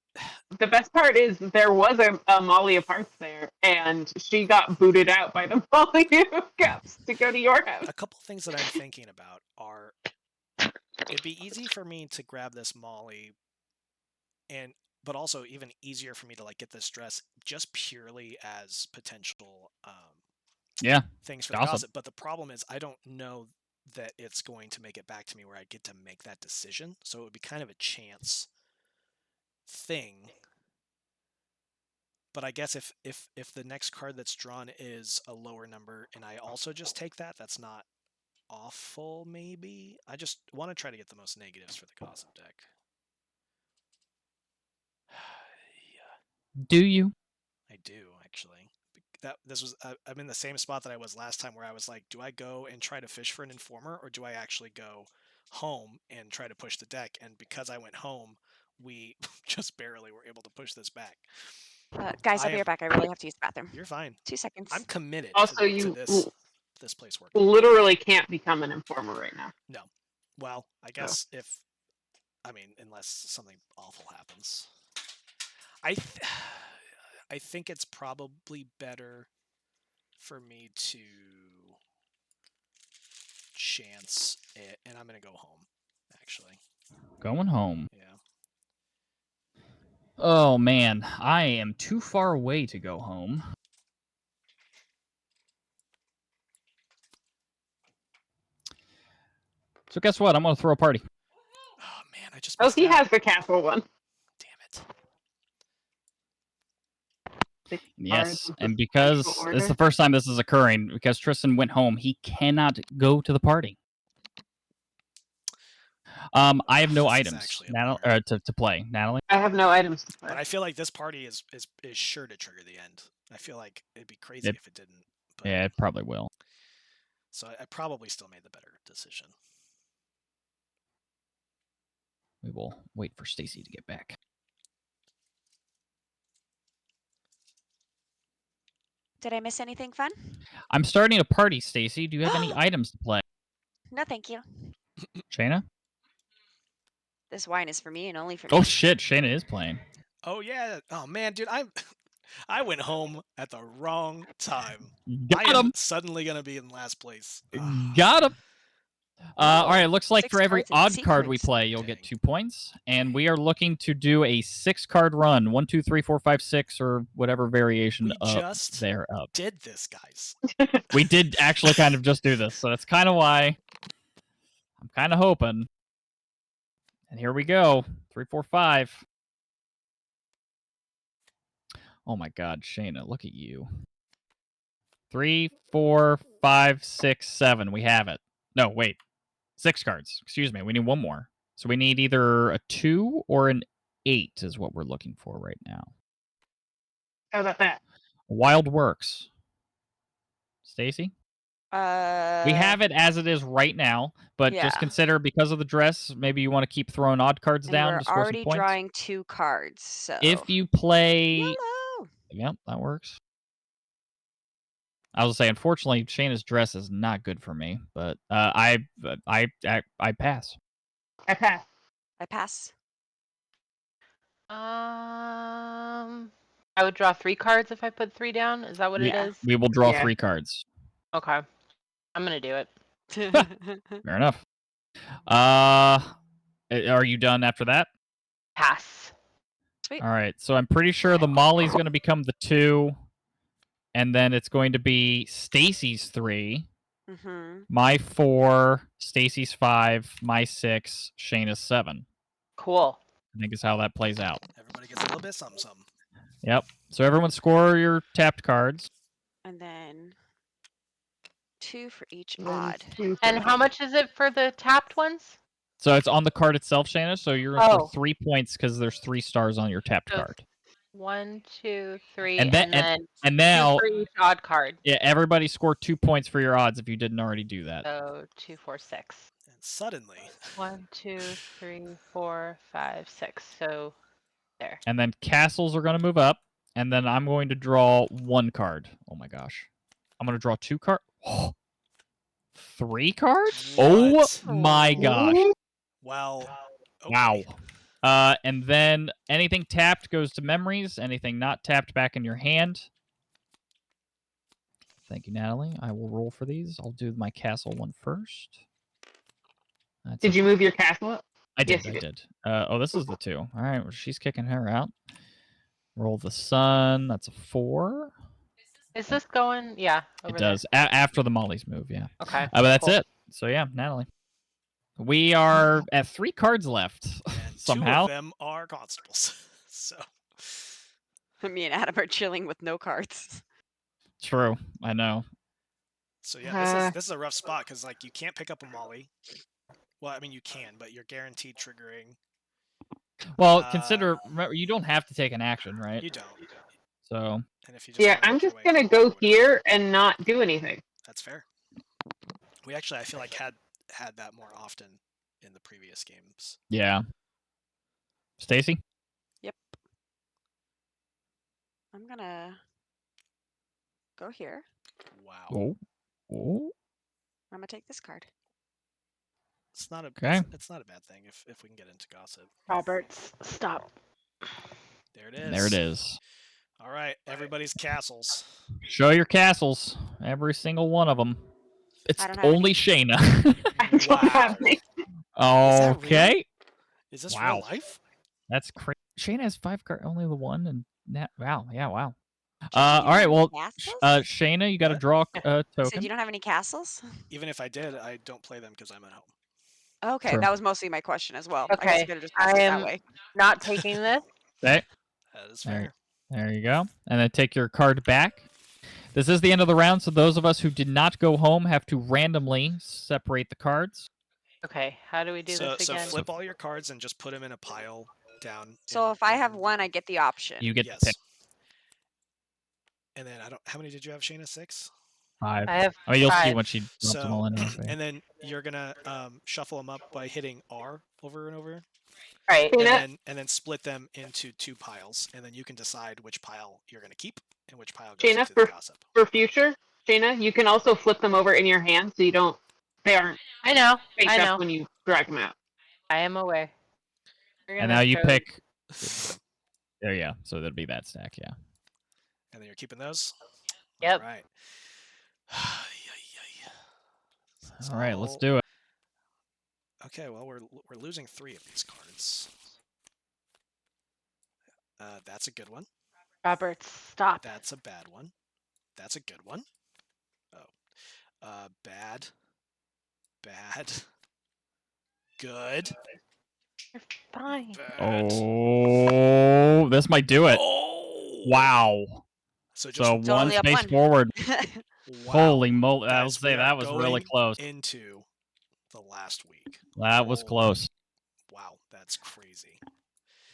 The best part is there was a Molly of Hearts there, and she got booted out by the Molly of Cups to go to your house. a couple things that I'm thinking about are, it'd be easy for me to grab this Molly, but also even easier for me to like get this dress just purely as potential Yeah. things for the Gossip. gossip. But the problem is I don't know that it's going to make it back to me where I get to make that decision. So it would be kind of a chance thing. But I guess if the next card that's drawn is a lower number and I also just take that, that's not awful, maybe. I just want to try to get the most negatives for the gossip deck. Do you? I do, actually. I'm in the same spot that I was last time, where I was like, do I go and try to fish for an informer, or do I actually go home and try to push the deck? And because I went home, we just barely were able to push this back. Guys, I'll be right back. I really have to use the bathroom. You're fine. 2 seconds. I'm committed Also, to you this place working. literally can't become an informer right now. No. Well, I guess unless something awful happens. I think it's probably better for me to chance it, and I'm gonna go home, actually. Going home. Yeah. Oh man, I am too far away to go home. So guess what? I'm gonna throw a party. Oh man, I just Oh, missed he out. has the castle one. Damn it. Yes, and because it's the first time this is occurring, because Tristan went home, he cannot go to the party. I have no This is items actually a bummer. to play. Natalie? I have no items to play. But I feel like this party is sure to trigger the end. I feel like it'd be crazy if it didn't. But, Yeah, it probably will. So I probably still made the better decision. We will wait for Stacy to get back. Did I miss anything fun? I'm starting a party, Stacy. Do you have any items to play? No, thank you. Shayna? This wine is for me and only for me. Oh shit, Shayna is playing. Oh yeah. Oh man, dude, I went home at the wrong time. Got I am him. suddenly gonna be in last place. Got him. All right, it looks like 6 for every cards and odd card we sequence. play, you'll get Dang. 2 points. And we are looking to do a 6-card run. 1, 2, 3, 4, 5, 6, or whatever variation We up just thereof. did this, guys. We did actually kind of just do this, so that's kind of why I'm kind of hoping. And here we go. 3, 4, 5. Oh my god, Shayna, look at you. 3, 4, 5, 6, 7. We have it. No, wait. 6 cards. Excuse me. We need one more. So we need either a 2 or an 8 is what we're looking for right now. How about that? Wild Works. Stacy? We We have it as it is right now, but Yeah. just consider because of the dress, maybe you want to keep throwing odd cards And down we're to score some already points. drawing 2 cards, so If you play, YOLO! yep, that works. I was gonna say, unfortunately, Shayna's dress is not good for me, but I pass. I pass. I pass. I would draw 3 cards if I put 3 down. Is that what it Yeah. is? We will draw Yeah. 3 cards. Okay. I'm gonna do it. Fair enough. Are you done after that? Pass. Sweet. All right. So I'm pretty sure the Molly's going to become the 2, and then it's going to be Stacy's 3, Mm-hmm. my 4, Stacy's 5, my 6, Shayna's 7. Cool. I think is how that plays out. Everybody gets a little bit something, something. Yep. So everyone score your tapped cards. And then 2 for each And then odd. 2 for And how each. much is it for the tapped ones? So it's on the card itself, Shayna. So you're going to Oh. score 3 points because there's 3 stars on your tapped So card. 1, 2, 3, And and then- then And 2 now, for each odd card. yeah, everybody score 2 points for your odds if you didn't already do that. So 2, 4, 6. And suddenly, 1, 2, 3, 4, 5, 6. So there. And then castles are going to move up. And then I'm going to draw 1 card. Oh my gosh. I'm going to draw 2 cards. 3 cards? What? Oh my gosh. well, okay. Wow. And then anything tapped goes to memories. Anything not tapped back in your hand. Thank you, Natalie. I will roll for these. I'll do my castle one first. Did you move your castle up? I did. Yes, you I did. did. Oh, this is the 2. All right. Well, she's kicking her out. Roll the sun. That's a 4. Is this going? Yeah, over It does. After the Molly's move, yeah. there. Okay. But that's cool. it. So yeah, Natalie. We are at 3 cards left. And Somehow. 2 of them are constables. So Me and Adam are chilling with no cards. True. I know. so yeah, this is a rough spot because like you can't pick up a Molly. Well, I mean you can, but you're guaranteed triggering. Well, consider remember, you don't have to take an action, right? You don't. So And if you just Yeah, wanna I'm make your just way gonna home go or whatever, here and not do anything. That's fair. We actually, I feel like, had that more often in the previous games. yeah. Stacy? Yep. I'm gonna go here. Wow. Oh. Oh. I'm gonna take this card. It's not a Okay. it's not a bad thing if we can get into gossip. Roberts, stop. There it is. There it is. All right, everybody's castles. Show your castles. Every single one of them. It's I don't have only any. Shayna. I don't have any. that Okay. real? Is this Wow. real life? That's crazy. Shayna has 5 cards, only the one, and wow, yeah, wow. Jake, you All don't right, have any well, castles? Shayna, you got to What? draw a You said token. you don't have any castles? Even if I did, I don't play them because I'm at home. Okay, True. that was mostly my question as well. I guess Okay, you could have just asked it I that am way. not taking this. Okay, That is All right. fair. there you go. And then take your card back. This is the end of the round, so those of us who did not go home have to randomly separate the cards. Okay, how do we do So this again? flip all your cards and just put them in a pile down. So if I have one, I get the option. You get to yes. pick And then I don't. How many did you have, Shayna? 6. 5. I have I mean, you'll see 5. when she dumps them all So in. Anyway. and then you're gonna shuffle them up by hitting R over and over, Right. Shayna, and then split them into 2 piles, and then you can decide which pile you're gonna keep and which pile goes Shayna, into the gossip. for future, Shayna, you can also flip them over in your hand so they aren't I know. faked I up know. when you drag them out. I am aware. And now you pick. There, yeah. So that'd be that stack, yeah. And then you're keeping those. Yep. All right. All right, let's do it. Okay, well we're losing 3 of these cards. That's a good one. Roberts, stop. That's a bad one. That's a good one. Oh. Bad. Bad. Good. You're fine. Bad. Oh, this might do it. Oh! Wow. So just So It's one only up space one. forward. wow. Holy moly! I will Guys, say we that are was really going close. into the last week. That was Oh, close. Wow, that's crazy.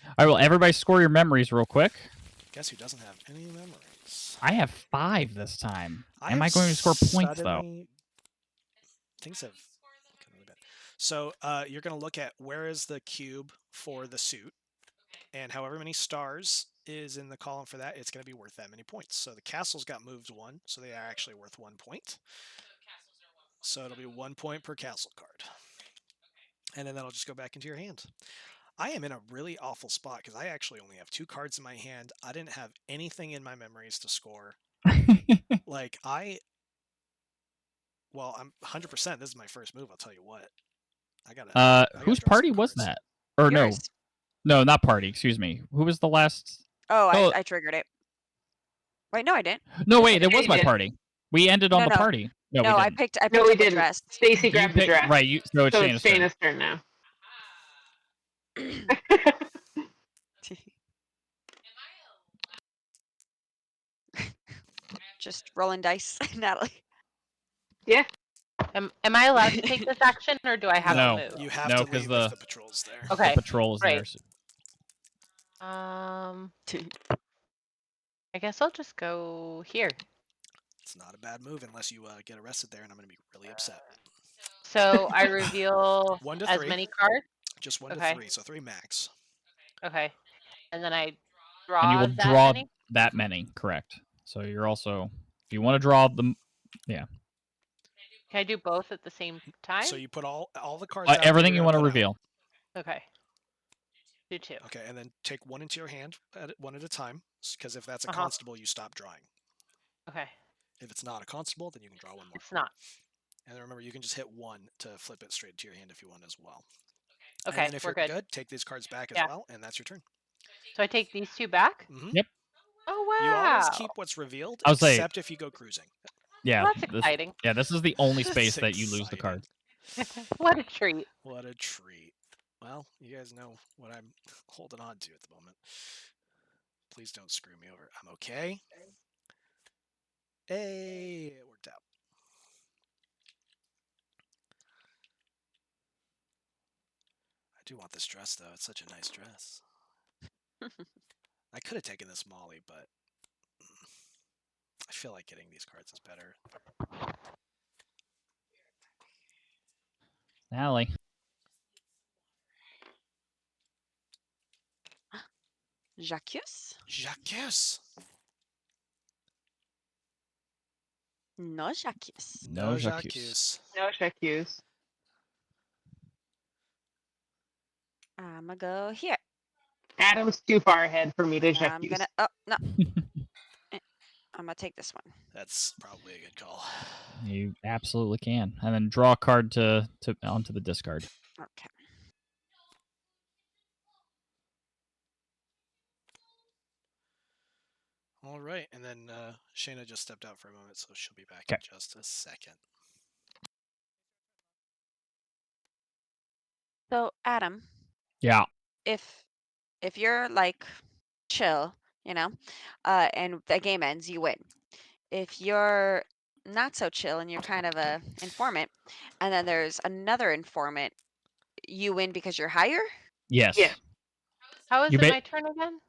All right, well, everybody score your memories real quick. Guess who doesn't have any memories? I have 5 this time. Am I have going to score points, though? suddenly- Things have gotten really bad. So you're going to look at where is the cube for the suit, and however many stars is in the column for that, it's going to be worth that many points. So the castles got moved 1, so they are actually worth 1 point. So it'll be 1 point per castle card. And then that'll just go back into your hand. I am in a really awful spot because I actually only have 2 cards in my hand. I didn't have anything in my memories to score. Like, I'm 100%. This is my first move. I'll tell you what. I gotta whose draw party some was cards. that? Or Yours. no, not party. Excuse me. Who was the last? Oh, Oh. I triggered it. Wait, no, I didn't. No, Yes, I wait, it did. was my did. party. We ended on No, the no. party. No, No, we I didn't. picked No, up we the didn't. dress. Stacy You grabbed the picked- dress. Right, so it's So Shayna's it's turn. Shayna's turn now. Just rolling dice, Natalie. Yeah. Am I allowed to take this action, or do I have No. to move? You have No, to 'cause leave the- if the patrol's there. Okay. The patrol is there. Right. So- I guess I'll just go here. It's not a bad move unless you get arrested there, and I'm going to be really upset. So I reveal 1 to as 3. many cards. Just 1 Okay. to 3, so 3 max. Okay. And then I And draw you will that draw many? that many, correct. So you're also, if you want to draw them, Can I do both at the same time? So you put all the cards out that everything you're you gonna want to put out. reveal. Okay. Do 2. Okay, and then take 1 into your hand, one at a time, because if that's a Uh-huh. constable, you stop drawing. Okay. If it's not a constable, then you can draw 1 more. It's not. And then remember, you can just hit 1 to flip it straight to your hand if you want as well. Okay, and then if we're you're good. take these cards back as Yeah. well, and that's your turn. So I take these 2 back? Mm-hmm. Yep. Oh wow! You always keep what's revealed, I was saying- except if you go cruising. Yeah, Well, that's this, exciting. yeah. This is the only space That's that you lose the exciting. card. What a treat. What a treat. Well, you guys know what I'm holding on to at the moment. Please don't screw me over. I'm okay. Hey, it worked out. I do want this dress, though. It's such a nice dress. I could have taken this Molly, but I feel like getting these cards is better. Allie. Jacques? Jacques! No Jacques. No Jacques. No check use. I'm gonna go here. Adam's too far ahead for me to check I'm use. gonna. Oh no. I'm gonna take this one. That's probably a good call. You absolutely can, and then draw a card to onto the discard. Okay. All right, and then Shayna just stepped out for a moment, so she'll be back Okay. in just a second. So Adam, Yeah. if you're like chill, and the game ends, you win. If you're not so chill and you're kind of a informant, and then there's another informant, you win because you're higher. Yes. Yeah. How is You it bet- my turn again?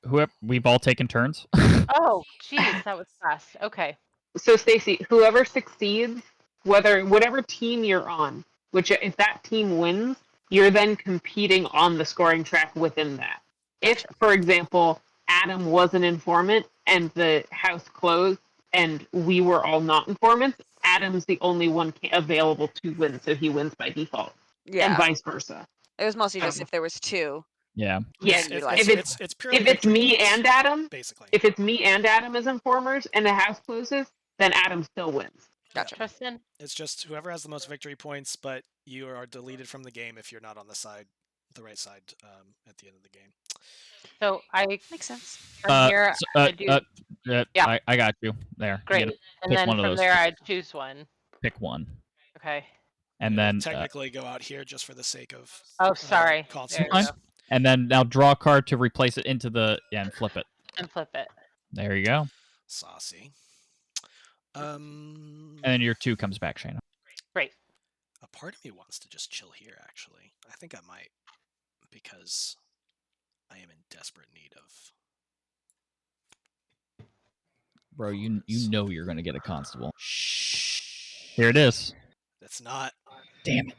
Whoever we've all taken turns. Oh, geez, that was fast. Okay. So Stacy, whoever succeeds, whatever team you're on, which if that team wins, you're then competing on the scoring track within that. If, for example, Adam was an informant and the house closed and we were all not informants, Adam's the only one available to win, so he wins by default, and Yeah. vice versa. It was mostly just So- if there was two. Yeah. Yeah, you It's, like- it's purely if it's victory me points, and Adam, basically. if it's me and Adam as informers and the house closes, then Adam still wins. Gotcha. Tristan? It's just whoever has the most victory points, but you are deleted from the game if you're not on the right side at the end of the game. So I Makes sense. from here I do Yeah. I got you there. great. You gotta And pick then one of from those. there I choose one. pick one, Okay. and It'll then technically go out here just for the sake of Oh, sorry. consoles. There you go. and then now draw a card to replace it into the and flip it. And flip it. There you go. Saucy. And then your 2 comes back, Shayna. Great. A part of me wants to just chill here, actually. I think I might, because I am in desperate need of... Bro, you know you're gonna get a constable. Shh. Here it is. That's not... Damn it.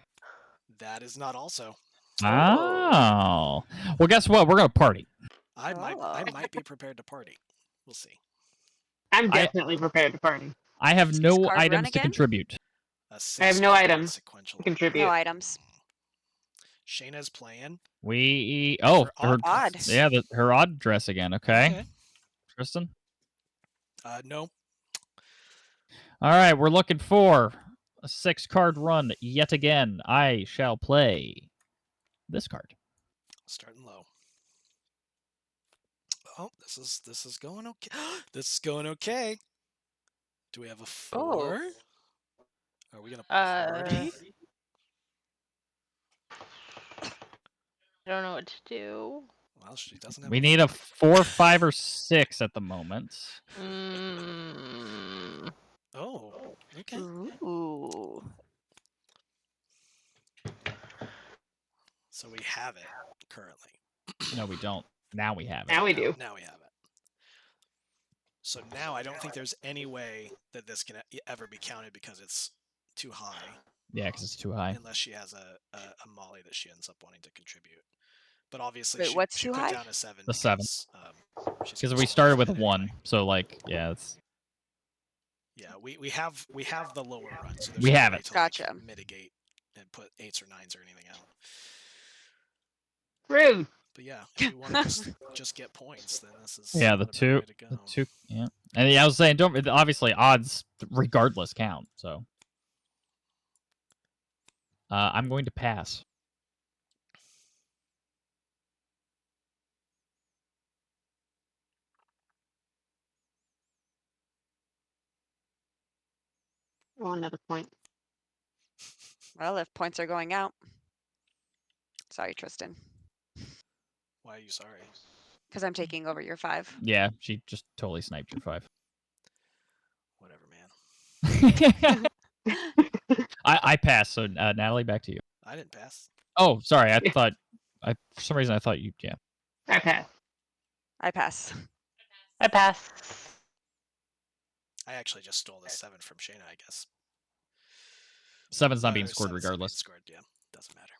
That is not also. Oh. Well, guess what? We're gonna party. I Oh. might be prepared to party. We'll see. I'm definitely prepared to party. I have no 6-card run items to again? contribute. A I have no six-card items sequential. to contribute. No items. Shayna's playing. Oh, for her odd. dress. yeah, her odd dress again. Okay. Tristan. No. All right, we're looking for a 6-card run yet again. I shall play this card. Starting low. Oh, this is going okay. This is going okay. Do we have a 4? Are we gonna party? I don't know what to do. Well, she doesn't have. We need a 4, 5, or 6 at the moment. Oh, okay. Ooh. So we have it currently. No, we don't. Now we have it. Now we do. Now we have it. So now I don't think there's any way that this can ever be counted because it's too high. Yeah, because it's too high. Unless she has a Molly that she ends up wanting to contribute. But obviously, Wait, what's she too put high? down a 7. The 7. She's Because gonna we score started with a it 1, anyway. so like, yeah, it's Yeah, we have the lower run. So there's We no have way it. to, Gotcha. Like, mitigate and put 8s or 9s or anything out. Rude. But yeah, if you want to just get points, then this is yeah, not the a bad 2, way to go. the 2, yeah. And yeah, I was saying, don't obviously odds regardless count. So I'm going to pass. Oh, another point. Well, if points are going out. Sorry, Tristan. Why are you sorry? Because I'm taking over your 5. Yeah, she just totally sniped your 5. Whatever, man. I passed. So Natalie, back to you. I didn't pass. Oh, sorry. For some reason I thought you. Yeah. I pass. I pass. I pass. I actually just stole the 7 from Shayna, I guess. 7's not being Or scored 7's not being regardless. scored, yeah. Doesn't matter.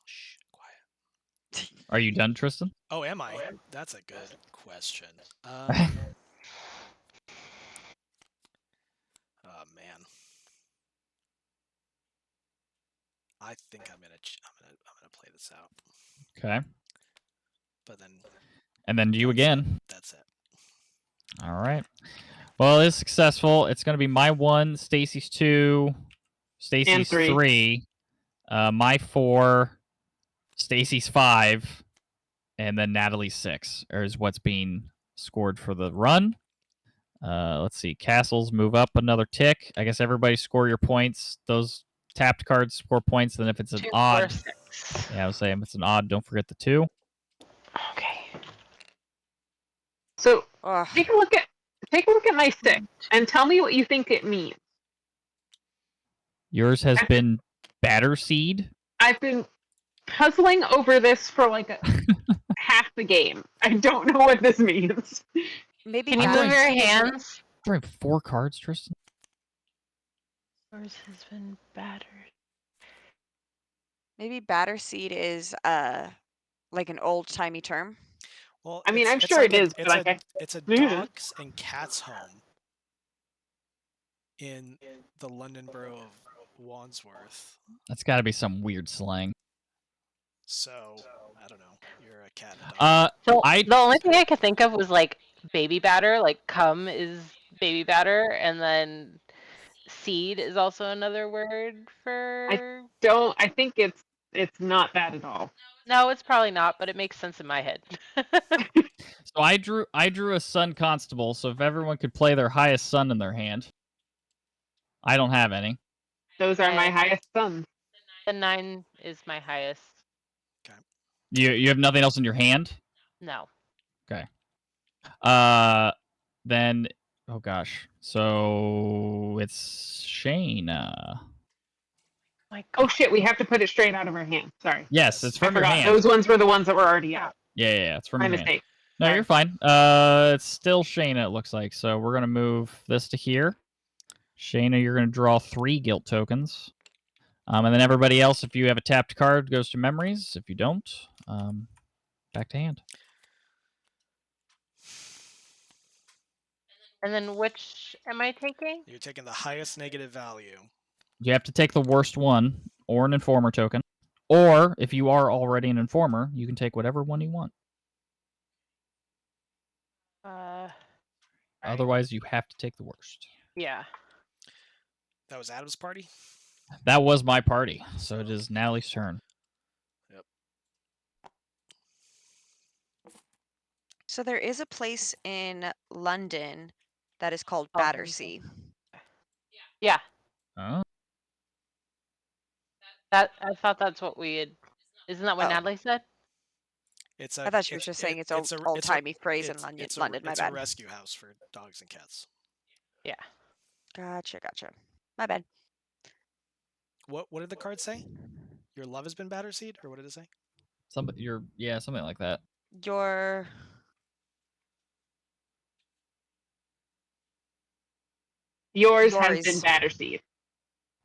Shh, quiet. Are you done, Tristan? Oh, am I? That's a good question. Oh man. I think I'm gonna play this out. Okay. But then. And then you again. That's it. All right. Well, it is successful. It's going to be my 1, Stacy's 2, Stacy's 3, my 4, Stacy's 5, and then Natalie's 6 is what's being scored for the run. Let's see. Castles move up another tick. I guess everybody score your points. Those tapped cards score points. Then if it's an 2, odd, 4, 6. yeah, I was saying if it's an odd, don't forget the 2. Okay. So Ugh. take a look at my 6 and tell me what you think it means. Yours has been batter seed. I've been puzzling over this for like half the game. I don't know what this means. Maybe Can you move your hands? Throwing 4 cards, Tristan. Yours has been battered. Maybe batter seed is like an old timey term. Well, I mean, I'm it's sure like it is, but it's a dogs and cats home in the London borough of Wandsworth. That's got to be some weird slang. So I don't know. You're a cat and a dog. So I the only thing I could think of was like baby batter, like cum is baby batter, and then seed is also another word for. I think it's not that at all. No, it's probably not, but it makes sense in my head. So I drew a sun constable. So if everyone could play their highest sun in their hand, I don't have any. Those are my And highest sums. the 9 is my highest. Okay. You have nothing else in your hand. No. Okay. Then oh gosh. So it's Shayna. My Oh God. shit, we have to put it straight out of our hand. Sorry. Yes, it's I from your forgot. hand. Those ones were the ones that were already out. Yeah, it's from My your hand. mistake. No, Sorry. you're fine. It's still Shayna, it looks like. So we're gonna move this to here. Shayna, you're gonna draw 3 guilt tokens. And then everybody else, if you have a tapped card, goes to memories. If you don't, back to hand. And then which am I taking? You're taking the highest negative value. You have to take the worst one, or an informer token. Or if you are already an informer, you can take whatever one you want. Otherwise, you have to take the worst. Yeah. That was Adam's party? That was my party, so it is Natalie's turn. Yep. So there is a place in London that is called Oh. Battersea. Yeah. Oh. That I thought that's what we had. Isn't that what Oh. Natalie said? It's I thought she was just saying it's an old timey phrase in London. My It's bad. a rescue house for dogs and cats. Yeah. Gotcha. My bad. What did the card say? Your love has been battered seed, or what did it say? Something like that. Your Yours has been Batterseed.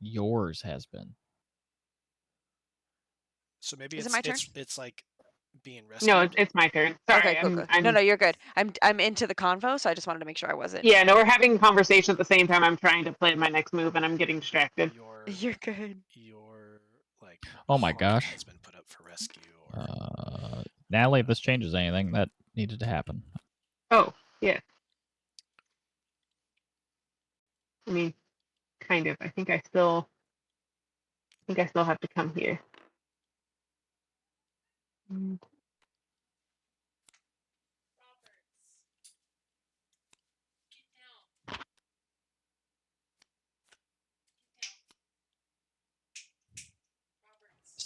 Yours has been. So maybe Is it my turn? it's like being rescued. No, it's my turn. Sorry. Okay, cool. No, you're good. I'm into the convo, so I just wanted to make sure I wasn't. Yeah, no, we're having a conversation at the same time. I'm trying to play my next move, and I'm getting distracted. You're good. Your like. Oh my hook gosh. has been put up for rescue. Or... Natalie, if this changes anything, that needed to happen. Oh, yeah. I mean, kind of. I think I still have to come here.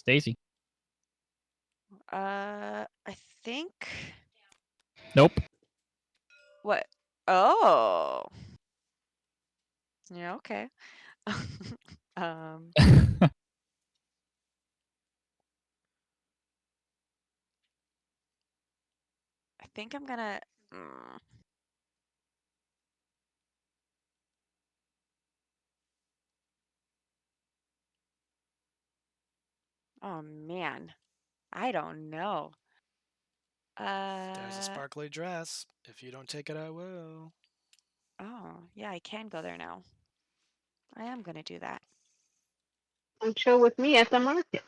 Stacy. I think. Nope. What? Oh. Yeah. Okay. um. I think I'm gonna. Oh man, I don't know. There's a sparkly dress. If you don't take it, I will. Oh yeah, I can go there now. I am gonna do that. Come chill with me at the market.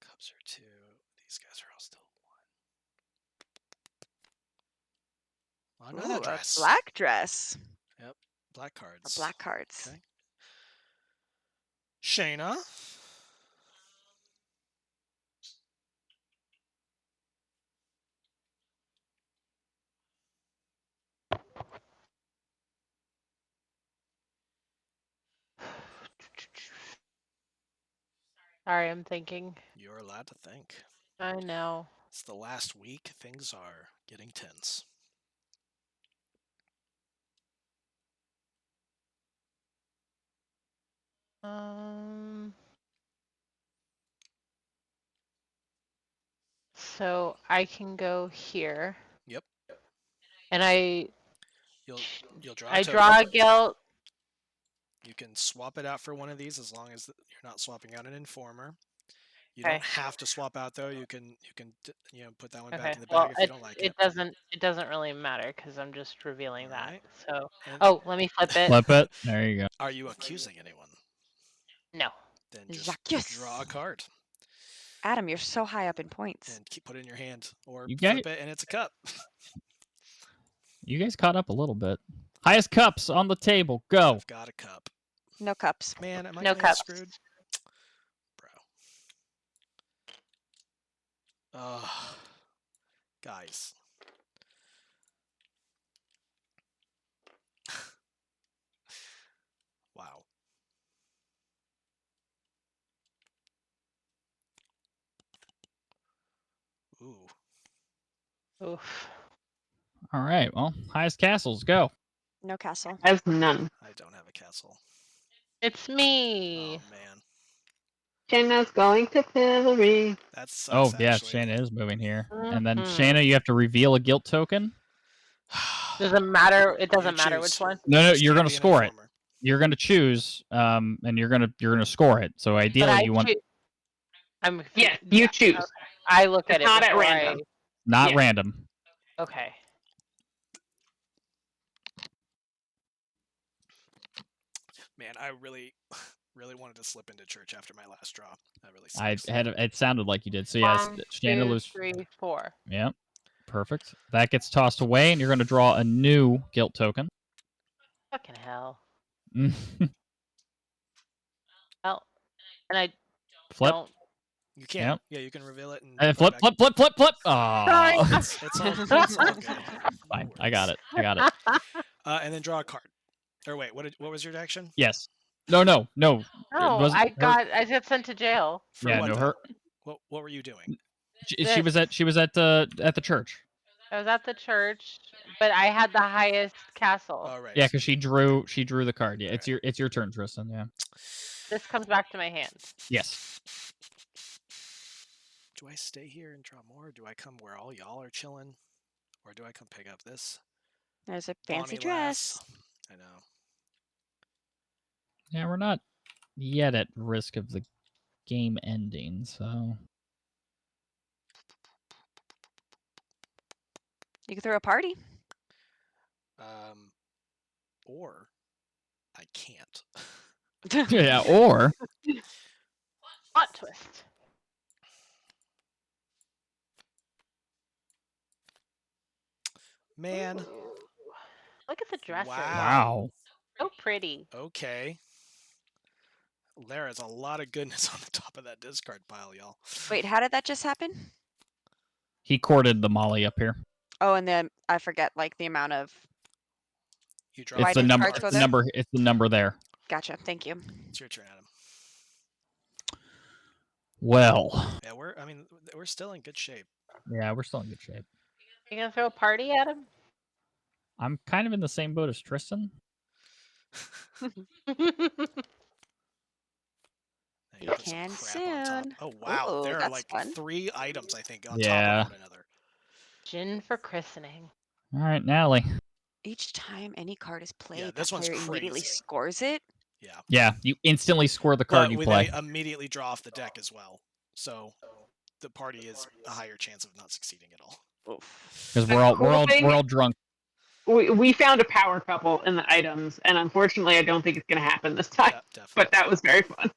Cups are 2. These guys are all still 1. Another Ooh, dress. a black dress. Yep, black cards. Black cards. Okay. Shayna. Sorry, I'm thinking. You're allowed to think. I know. It's the last week. Things are getting tense. So I can go here. Yep. And You'll draw. I draw a guilt. You can swap it out for one of these as long as you're not swapping out an informer. You Okay. don't have to swap out though. You can put that one Okay. back in the Well, bag if you don't like it. it doesn't really matter because I'm just revealing All that. right. So And let me flip it. Flip it. There you go. are you accusing anyone? No. Then just Yes. draw a card Adam, you're so high up in points. and put it in your hand, or You flip it and it's a cup. You guys caught up a little bit. Highest cups on the table. Go. I've got a cup. No cups. Man, am I No gonna get cups. screwed? Bro. Guys. Wow. Ooh. Oof. All right. Well, highest castles. Go. No castle. Has none. I don't have a castle. It's me. Oh man. Jenna's going to pillory. That sucks. Oh yeah, actually. Shayna is moving here. And then Mhm. Shayna, you have to reveal a guilt token. Doesn't matter. It You doesn't matter choose. which one. No, Just you're can't gonna be an score it. informer. You're gonna choose, and you're gonna score it. So But ideally, you want I'm. Yes, you choose. Okay. I look It's at it not at before random. not Yeah. random. Okay. Man, I really wanted to slip into church after my last draw. That really I sucks. had it sounded like you did. So yes, 1, Shayna 2, lose. 3, 4. Yep. Perfect. That gets tossed away, and you're gonna draw a new guilt token. Fucking hell. Flip. Well, and I don't. You can. Yep. Yeah, you can reveal it and And put it flip, back. flip. Sorry. Oh, It's all good. fine. No I got worries. it. I got it. And then draw a card. Or wait, what was your action? Yes. No. No, wasn't I her- got sent to jail. For Yeah. what No. though? Her. What were you doing? She was at the church. I was at the church, but I had the highest castle. All right. Yeah, because she drew the card. Yeah, Right. it's your turn, Tristan. Yeah. This comes back to my hand. Yes. Do I stay here and draw more? Or do I come where all y'all are chilling? Or do I come pick up this There's a fancy Bonnie dress. lass? I know. Yeah, we're not yet at risk of the game ending, so You can throw a party. Or I can't. yeah. Or Plot twist. Man. Ooh. Look at the dresses. wow. So pretty. Okay. There is a lot of goodness on the top of that discard pile, y'all. Wait, how did that just happen? He courted the Molly up here. Oh, and then I forget like the amount of You draw Why It's the did number. cards go It's the there? number. It's the number there. Gotcha. Thank you. It's your turn, Adam. Well, Yeah, we're still in good shape. yeah, we're still in good shape. You gonna throw a party at him? I'm kind of in the same boat as Tristan. You You put some can crap on top. soon. Oh wow, Ooh, there are that's like fun. 3 items I think on Yeah. top of one another. Gin for christening. All right, Natalie. Each time any card is played, that this one's player immediately crazy. scores it. Yeah. Yeah, you instantly score the card But you we play. then immediately draw off the deck as well. So the party is a higher chance of not succeeding at all. Because The we're all cool thing- we're all drunk. We found a power couple in the items, and unfortunately, I don't think it's going to happen this time. Definitely. But that was very fun.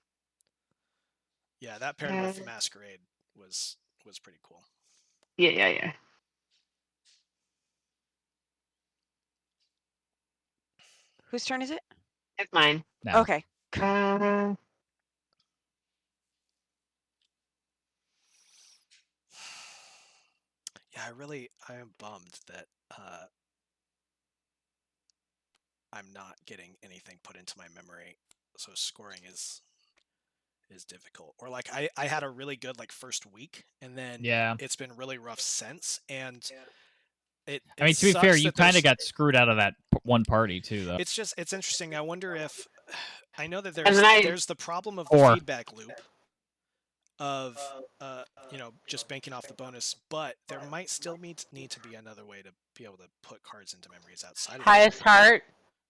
Yeah, that paired with the Masquerade was pretty cool. Yeah. Whose turn is it? It's mine. No. Okay. Uh, Yeah, I am bummed that I'm not getting anything put into my memory, so scoring is difficult. Or like I had a really good like first week, and then it's been really rough since. And I mean, to be fair, you kind of got screwed out of that one party too, though. It's interesting. I wonder if I know that there's the problem of the feedback loop of just banking off the bonus, but there might still need to be another way to be able to put cards into memories outside of highest heart.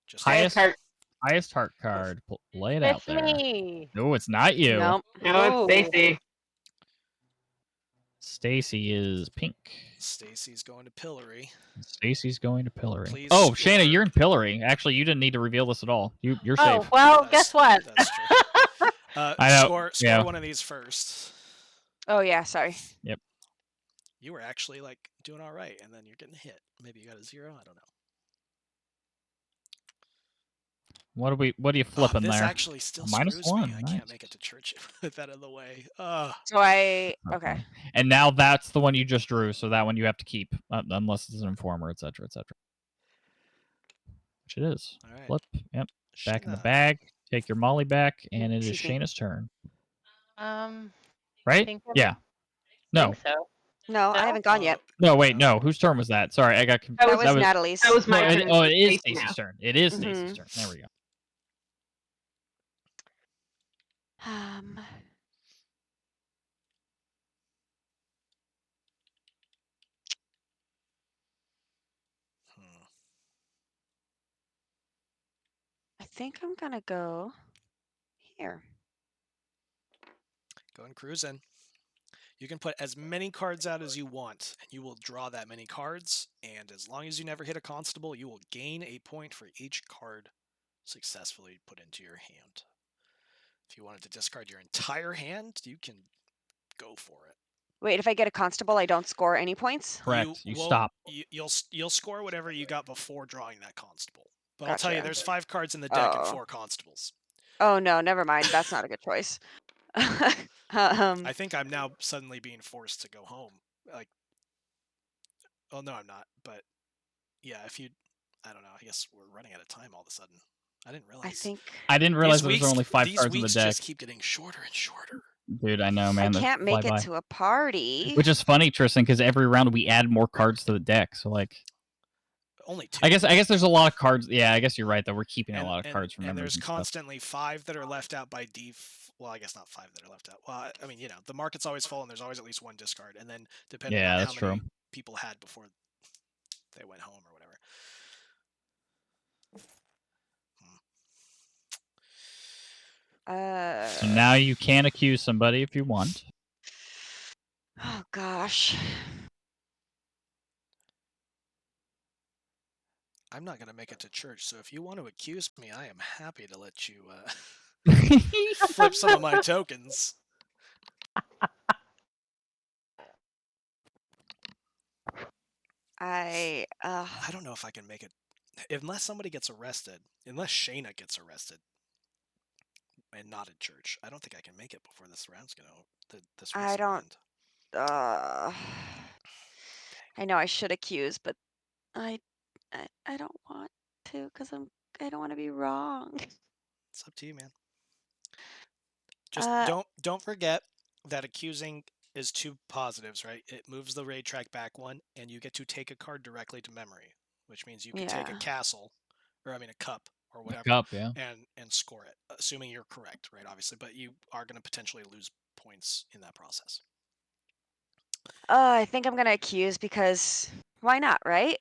Just highest heart card. Lay it out It's there. me. No, it's not you. Nope. No, it's Stacy. Stacy is pink. Stacy's going to Pillory. Stacy's going to Pillory. Please oh, score. Shayna, you're in Pillory. Actually, you didn't need to reveal this at all. You're Oh, safe. well, guess what? That's true. I know. Score one of these first. Oh yeah, sorry. Yep. You were actually like doing all right, and then you're getting hit. Maybe you got a 0. I don't know. What are you flipping this there? actually still -1. screws me. I can't make it to church with that in the way. So okay. And now that's the one you just drew, so that one you have to keep, unless it's an informer, etc., etc. Which it is. All right. Flip. Yep. Back Shayna. in the bag. Take your Molly back, and it is Excuse me. Shayna's turn. I Right? think Yeah. No. think so. No, I haven't gone yet. No, wait, no. Whose turn was that? Sorry, I got confused. That was Natalie's. That was my turn. It is Stacy Stacy's now. turn. It is Stacy's turn. There we go. I think I'm gonna go here. Go and cruise in. You can put as many cards out as you want, and you will draw that many cards. And as long as you never hit a constable, you will gain a point for each card successfully put into your hand. If you wanted to discard your entire hand, you can go for it. Wait, if I get a constable, I don't score any points? Correct. You stop. You'll score whatever you got before drawing that constable. But I'll tell you, Gotcha. there's 5 cards in the deck and 4 constables. Oh no, never mind. That's not a good choice. I think I'm now suddenly being forced to go home. Like, oh no, I'm not. But yeah, I don't know. I guess we're running out of time all of a sudden. I didn't realize. I didn't realize there was only 5 cards in the weeks deck. just keep getting shorter and shorter. Dude, I know, man. I can't they make fly it by. to a party. Which is funny, Tristan, because every round we add more cards to the deck. So like, only 2. I guess there's a lot of cards. Yeah, I guess you're right. Though we're keeping a lot of cards from and members. there's constantly 5 that are left out by well, I guess not 5 that are left out. Well, I mean, the market's always full, and there's always at least one discard. And then depending on how many people had before they went home or whatever. So now you can accuse somebody if you want. Oh gosh. I'm not going to make it to church, so if you want to accuse me, I am happy to let you flip some of my tokens. I don't know if I can make it. Unless somebody gets arrested, unless Shayna gets arrested and not in church, I don't think I can make it before this round's going to this I don't I know I should accuse, but I don't want to. to because I don't want to be wrong. It's up to you, man. Just don't forget that accusing is 2 positives, right? It moves the raid track back 1, and you get to take a card directly to memory, which means you can take a castle, or I mean a cup or whatever, cup, yeah. and score it, assuming you're correct, right? Obviously, but you are going to potentially lose points in that process. I think I'm gonna accuse because why not, right?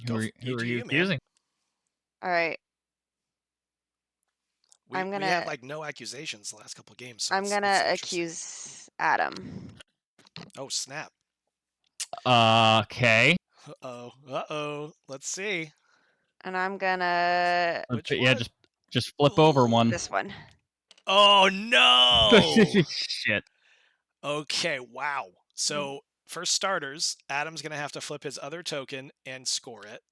Who are you man. accusing? All right. We I'm had gonna like no accusations the last couple of games, so I'm it's gonna interesting. accuse Adam. Oh snap! Okay. Uh-oh. Let's see. And I'm gonna Which Yeah, one? just flip over one. this one. Oh no! Shit. Okay, wow. So for starters, Adam's gonna have to flip his other token and score it.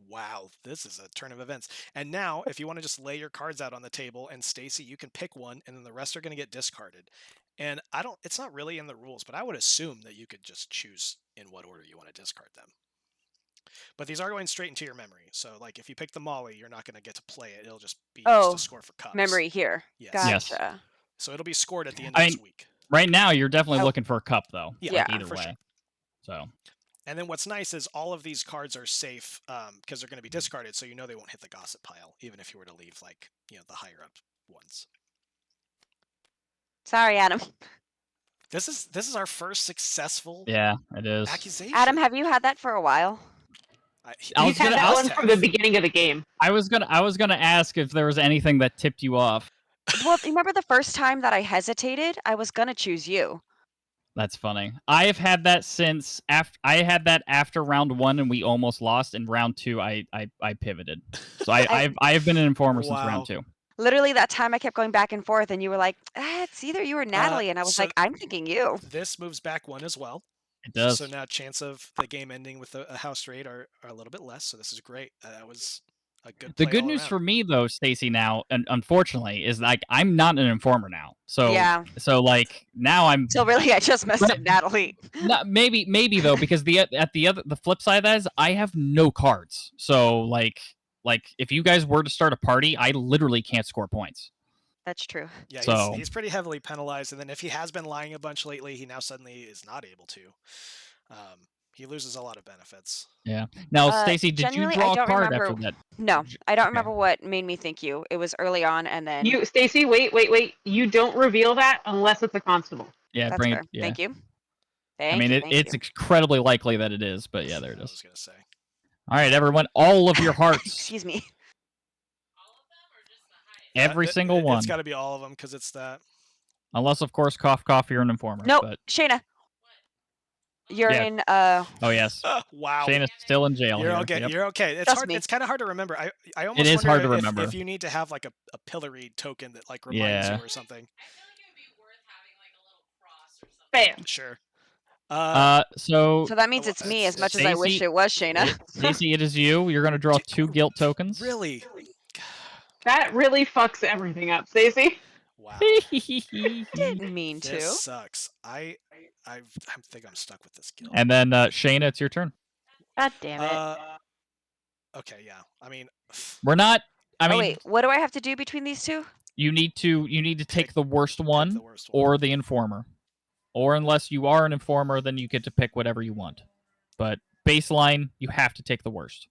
Wow, this is a turn of events. And now, if you want to just lay your cards out on the table, and Stacy, you can pick one, and then the rest are going to get discarded. And it's not really in the rules, but I would assume that you could just choose in what order you want to discard them. But these are going straight into your memory. So, like, if you pick the Molly, you're not going to get to play it. It'll just be used to score for cups. Memory here. Yes. Gotcha. Yes. So it'll be scored at the end of this week. Right now, you're definitely looking for a cup, though. Yeah, like, either for way. sure. So. And then what's nice is all of these cards are safe because they're going to be discarded, so you know they won't hit the gossip pile, even if you were to leave, like, the higher up ones. Sorry, Adam. This is our first successful it is. accusation. Adam, have you had that for a while? He's had that one from the beginning of the game. I was gonna ask if there was anything that tipped you off. Well, remember the first time that I hesitated? I was gonna choose you. That's funny. I have had that since I had that after round 1 and we almost lost. In round 2, I pivoted. So I've been an informer since round 2. Literally that time I kept going back and forth, and you were like, it's either you or Natalie, and I was like, I'm thinking you. This moves back 1 as well. It does. So now chance of the game ending with a house raid are a little bit less. So this is great. That was a good play. The good news for me though, Stacy, now, and unfortunately, is like I'm not an informer now. So so like now I'm. So really, I just messed up Natalie. Not, maybe though, because the flip side of that is I have no cards. So like if you guys were to start a party, I literally can't score points. That's true. Yeah, so, he's pretty heavily penalized, and then if he has been lying a bunch lately, he now suddenly is not able to. He loses a lot of benefits. Yeah. Now, Stacy, did you draw a card after that? No, I don't remember what made me think you. It was early on, and then Stacy, wait. You don't reveal that unless it's a constable. Yeah, that's bring fair. it. Yeah. Thank you. I mean, it's incredibly likely that it is, but yeah, there it is. I was gonna say. All right, everyone, all of your hearts. Excuse me. Every single one. It's got to be all of them because it's that. Unless, of course, cough, you're an informer. Nope, but... Shayna. You're in. Oh yes. Wow. Shayna's still in jail. You're here. okay. Yep. You're okay. It's hard. It's kind of hard to remember. I almost. It is wonder hard to remember if you need to have like a pilloried token that like reminds you or something. I feel like it would be worth having like a little cross or something. Bam. Sure. So that means it's me as much as I wish it was Shayna. Stacey, it is you. You're going to draw 2 guilt tokens. Really? That really fucks everything up, Stacey. Wow. Didn't mean to. This sucks. I think I'm stuck with this guild. And then Shayna, it's your turn. God damn it. Okay, yeah. I mean, we're not. I mean, wait. What do I have to do between these two? You need to take the worst one or the informer. Or unless you are an informer, then you get to pick whatever you want. But baseline, you have to take the worst.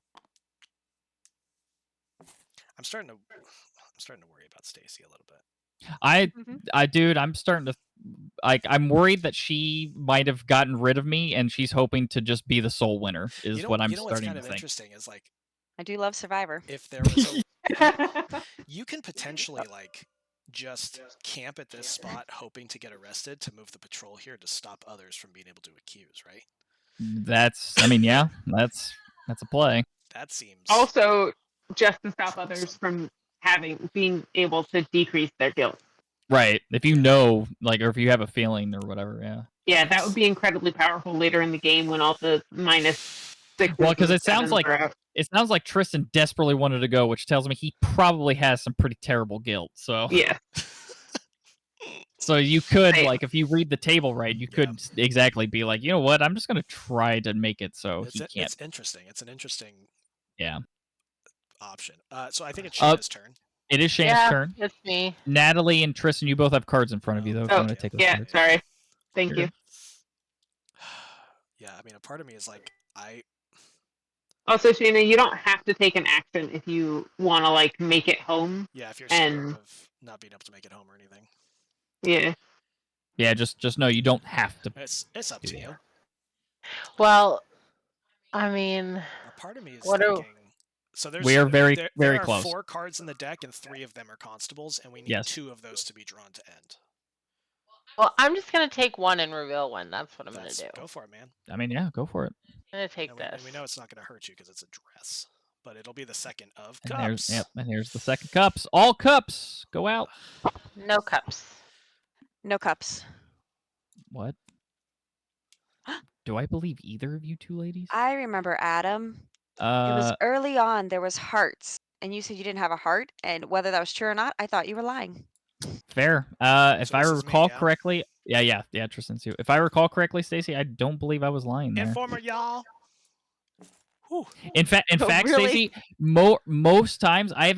I'm starting to worry about Stacy a little bit. Dude, I'm starting to I'm worried that she might have gotten rid of me and she's hoping to just be the sole winner is what I'm starting what's kind to of think. Interesting is like I do love Survivor. If there was you can potentially like just camp at this spot hoping to get arrested to move the patrol here to stop others from being able to accuse, right? That's a play. That seems also just to stop others from being able to decrease their guilt. Right. If you know, like, or if you have a feeling or whatever, yeah. Yeah, that would be incredibly powerful later in the game when all the -6. Well, because it sounds like Tristan desperately wanted to go, which tells me he probably has some pretty terrible guilt. So yeah. So you could, like, if you read the table right, you could exactly be like, you know what, I'm just going to try to make it so he can't. It's interesting. It's an interesting. Yeah. option. So I think it's Shayna's turn. It is Shane's turn. It's me. Natalie and Tristan, you both have cards in front of you, though. If you want to take those Yeah, cards. sorry. Thank You're you. Yeah, I mean, a part of me is like, Also, Shayna, you don't have to take an action if you want to like make it home. Yeah, if you're scared And of not being able to make it home or anything. yeah, Yeah, just know you don't have to. It's up to you. Well, I mean, A part of me is What do- thinking. So there's We are very, there very are close. 4 cards in the deck, and 3 of them are constables, and we need Yes. 2 of those to be drawn to end. well, I'm just gonna take one and reveal one. That's what I'm gonna do. Go for it, man. I mean, yeah, go for it. I'm gonna take And this. we know it's not going to hurt you because it's a dress, but it'll be the second of And cups. and here's the second cups. All cups go out. No cups. No cups. What? Do I believe either of you two ladies? I remember Adam. It was early on. There was hearts, and you said you didn't have a heart. And whether that was true or not, I thought you were lying. Fair. If So I this is me, recall yeah? correctly, yeah, Tristan too. If I recall correctly, Stacey, I don't believe I was lying there. Informer, y'all. Whew. In fact, Oh, really? Stacey, most times I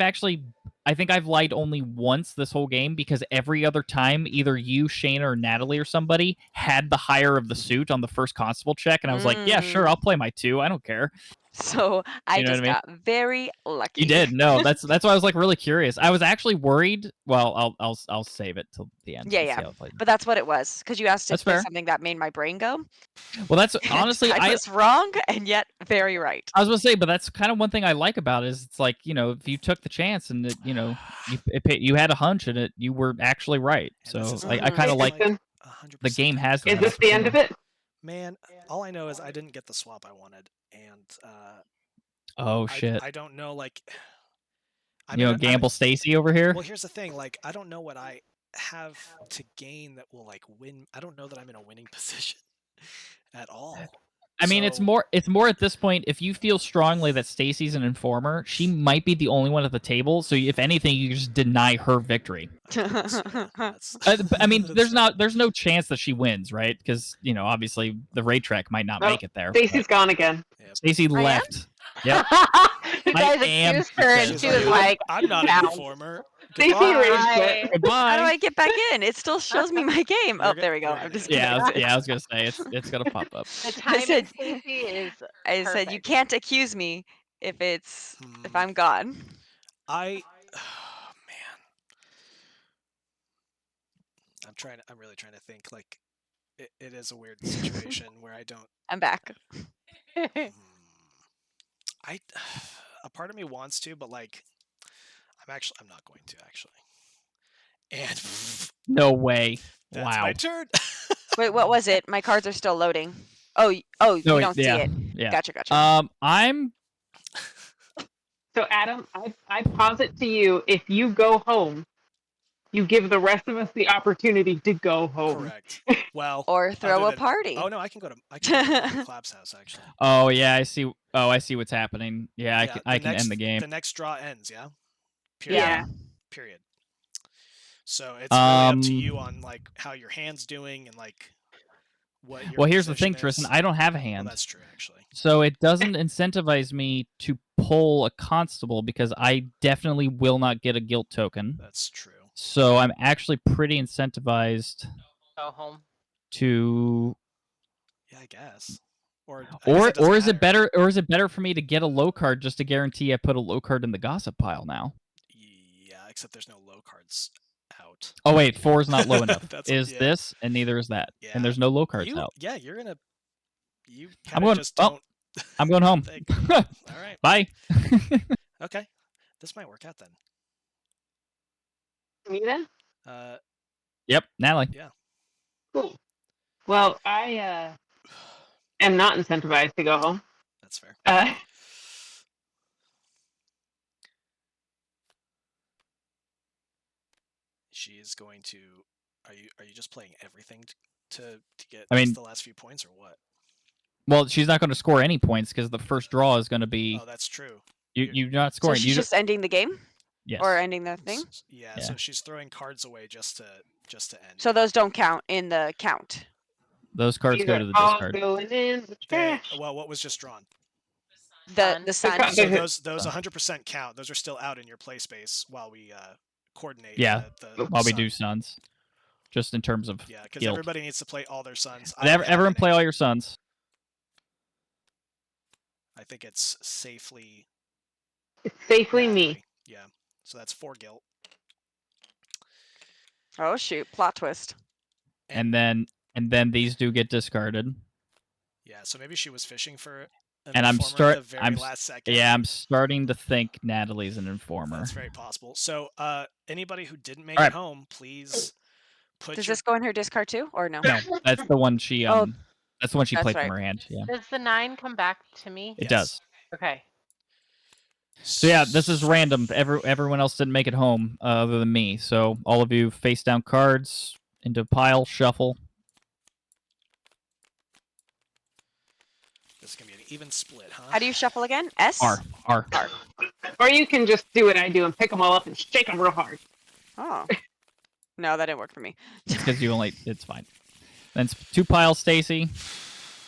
think I've lied only once this whole game because every other time either you, Shayna, or Natalie or somebody had the higher of the suit on the first constable check, and I was like, yeah, sure, I'll play my 2. I don't care. So I You know just what I mean? got very lucky. You did. No, that's why I was like really curious. I was actually worried. Well, I'll save it till the end. Yeah, and see yeah. how it plays. But that's what it was, because you asked to That's play fair. something that made my brain go. Well, that's and honestly I was wrong and yet very right. I was gonna say, but that's kind of one thing I like about it is it's like, you know, if you took the chance and it, you know, you had a hunch and you were actually right. And So this is I kind of like 100% the game has that. is this the end of it? Man, all I know is I didn't get the swap I wanted, and Oh shit! I don't know, like, Gamble Stacy over here. Well, here's the thing, like, I don't know what I have to gain that will like win. I don't know that I'm in a winning position at all. I mean, it's more at this point. If you feel strongly that Stacy's an informer, she might be the only one at the table. So if anything, you just deny her victory. I mean, there's no chance that she wins, right? Because obviously the raid track might not make it there. Stacy's gone again. Stacy left. Yep. You guys accused her, and she was like, "I'm not an informer." Stacy Goodbye. Goodbye. How do I get back in? It still shows me my game. Oh, there we go. I'm just kidding. I was gonna say it's gonna pop up. The timing, said- Stacey, is I said you can't accuse me if I'm gone. Man, I'm really trying to think. Like, it is a weird situation where I don't. I'm back. A part of me wants to, but like, I'm not going to actually. And no way. That's my turn. Wait, what was it? My cards are still loading. Oh, you don't see it. Yeah. Gotcha. I'm. So Adam, I posit to you, if you go home, you give the rest of us the opportunity to go home. Correct. Well, or throw a party. Oh no, I can go to Clap's house actually. Oh yeah, I see. Oh, I see what's happening. Yeah, I can end the game. The next draw ends. Yeah. Period. Yeah. Period. So it's really up to you on like how your hand's doing and like what your Well, here's the thing, position Tristan. is. I don't have a hand. Well, that's true, actually. So it doesn't incentivize me to pull a constable because I definitely will not get a guilt token. That's true. So I'm actually pretty incentivized Go home. to. Yeah, I guess. Or is it better? Or is it better for me to get a low card just to guarantee I put a low card in the gossip pile now? Yeah, except there's no low cards out. Oh wait, 4 is not low enough. Is this, and neither is that. Yeah. And there's no low cards out. Yeah, you're gonna. You I'm going. just don't. I'm going home. All right. Bye. Okay, this might work out then. Nina? Yep, Natalie. Yeah. Cool. Well, I am not incentivized to go home. That's fair. She is going to. Are you just playing everything to get the last few points or what? Well, she's not going to score any points because the first draw is going to be. Oh, that's true. You're not scoring. So she's just ending the game. Yes. Or ending the thing. Yeah. So she's throwing cards away just to end. So those don't count in the count. Those cards These go are to the all discard. going in the trash. Well, what was just drawn? The sun. So those 100% count. Those are still out in your play space while we coordinate. Yeah, the while we sun. do suns, just in terms of Yeah, because guilt. everybody needs to play all their suns. Everyone play all your suns. I think it's safely. It's safely Natalie. me. Yeah, so that's 4 guilt. Oh shoot! Plot twist. And then these do get discarded. Yeah, so maybe she was fishing for an And informer at the very last second. Yeah, I'm starting to think Natalie's an informer. That's very possible. So anybody who didn't make it home, please put Does this go in her discard too, or no? No, that's the one she that's the one she that's played right. from her hand. Yeah, Does the 9 come back to me? it does. Okay. So yeah, this is random. Everyone else didn't make it home other than me. So all of you face down cards into a pile, shuffle. This is going to be an even split, huh? How do you shuffle again? S? R. Or you can just do what I do and pick them all up and shake them real hard. Oh. No, that didn't work for me. It's because you only. It's fine. Then 2 piles, Stacy.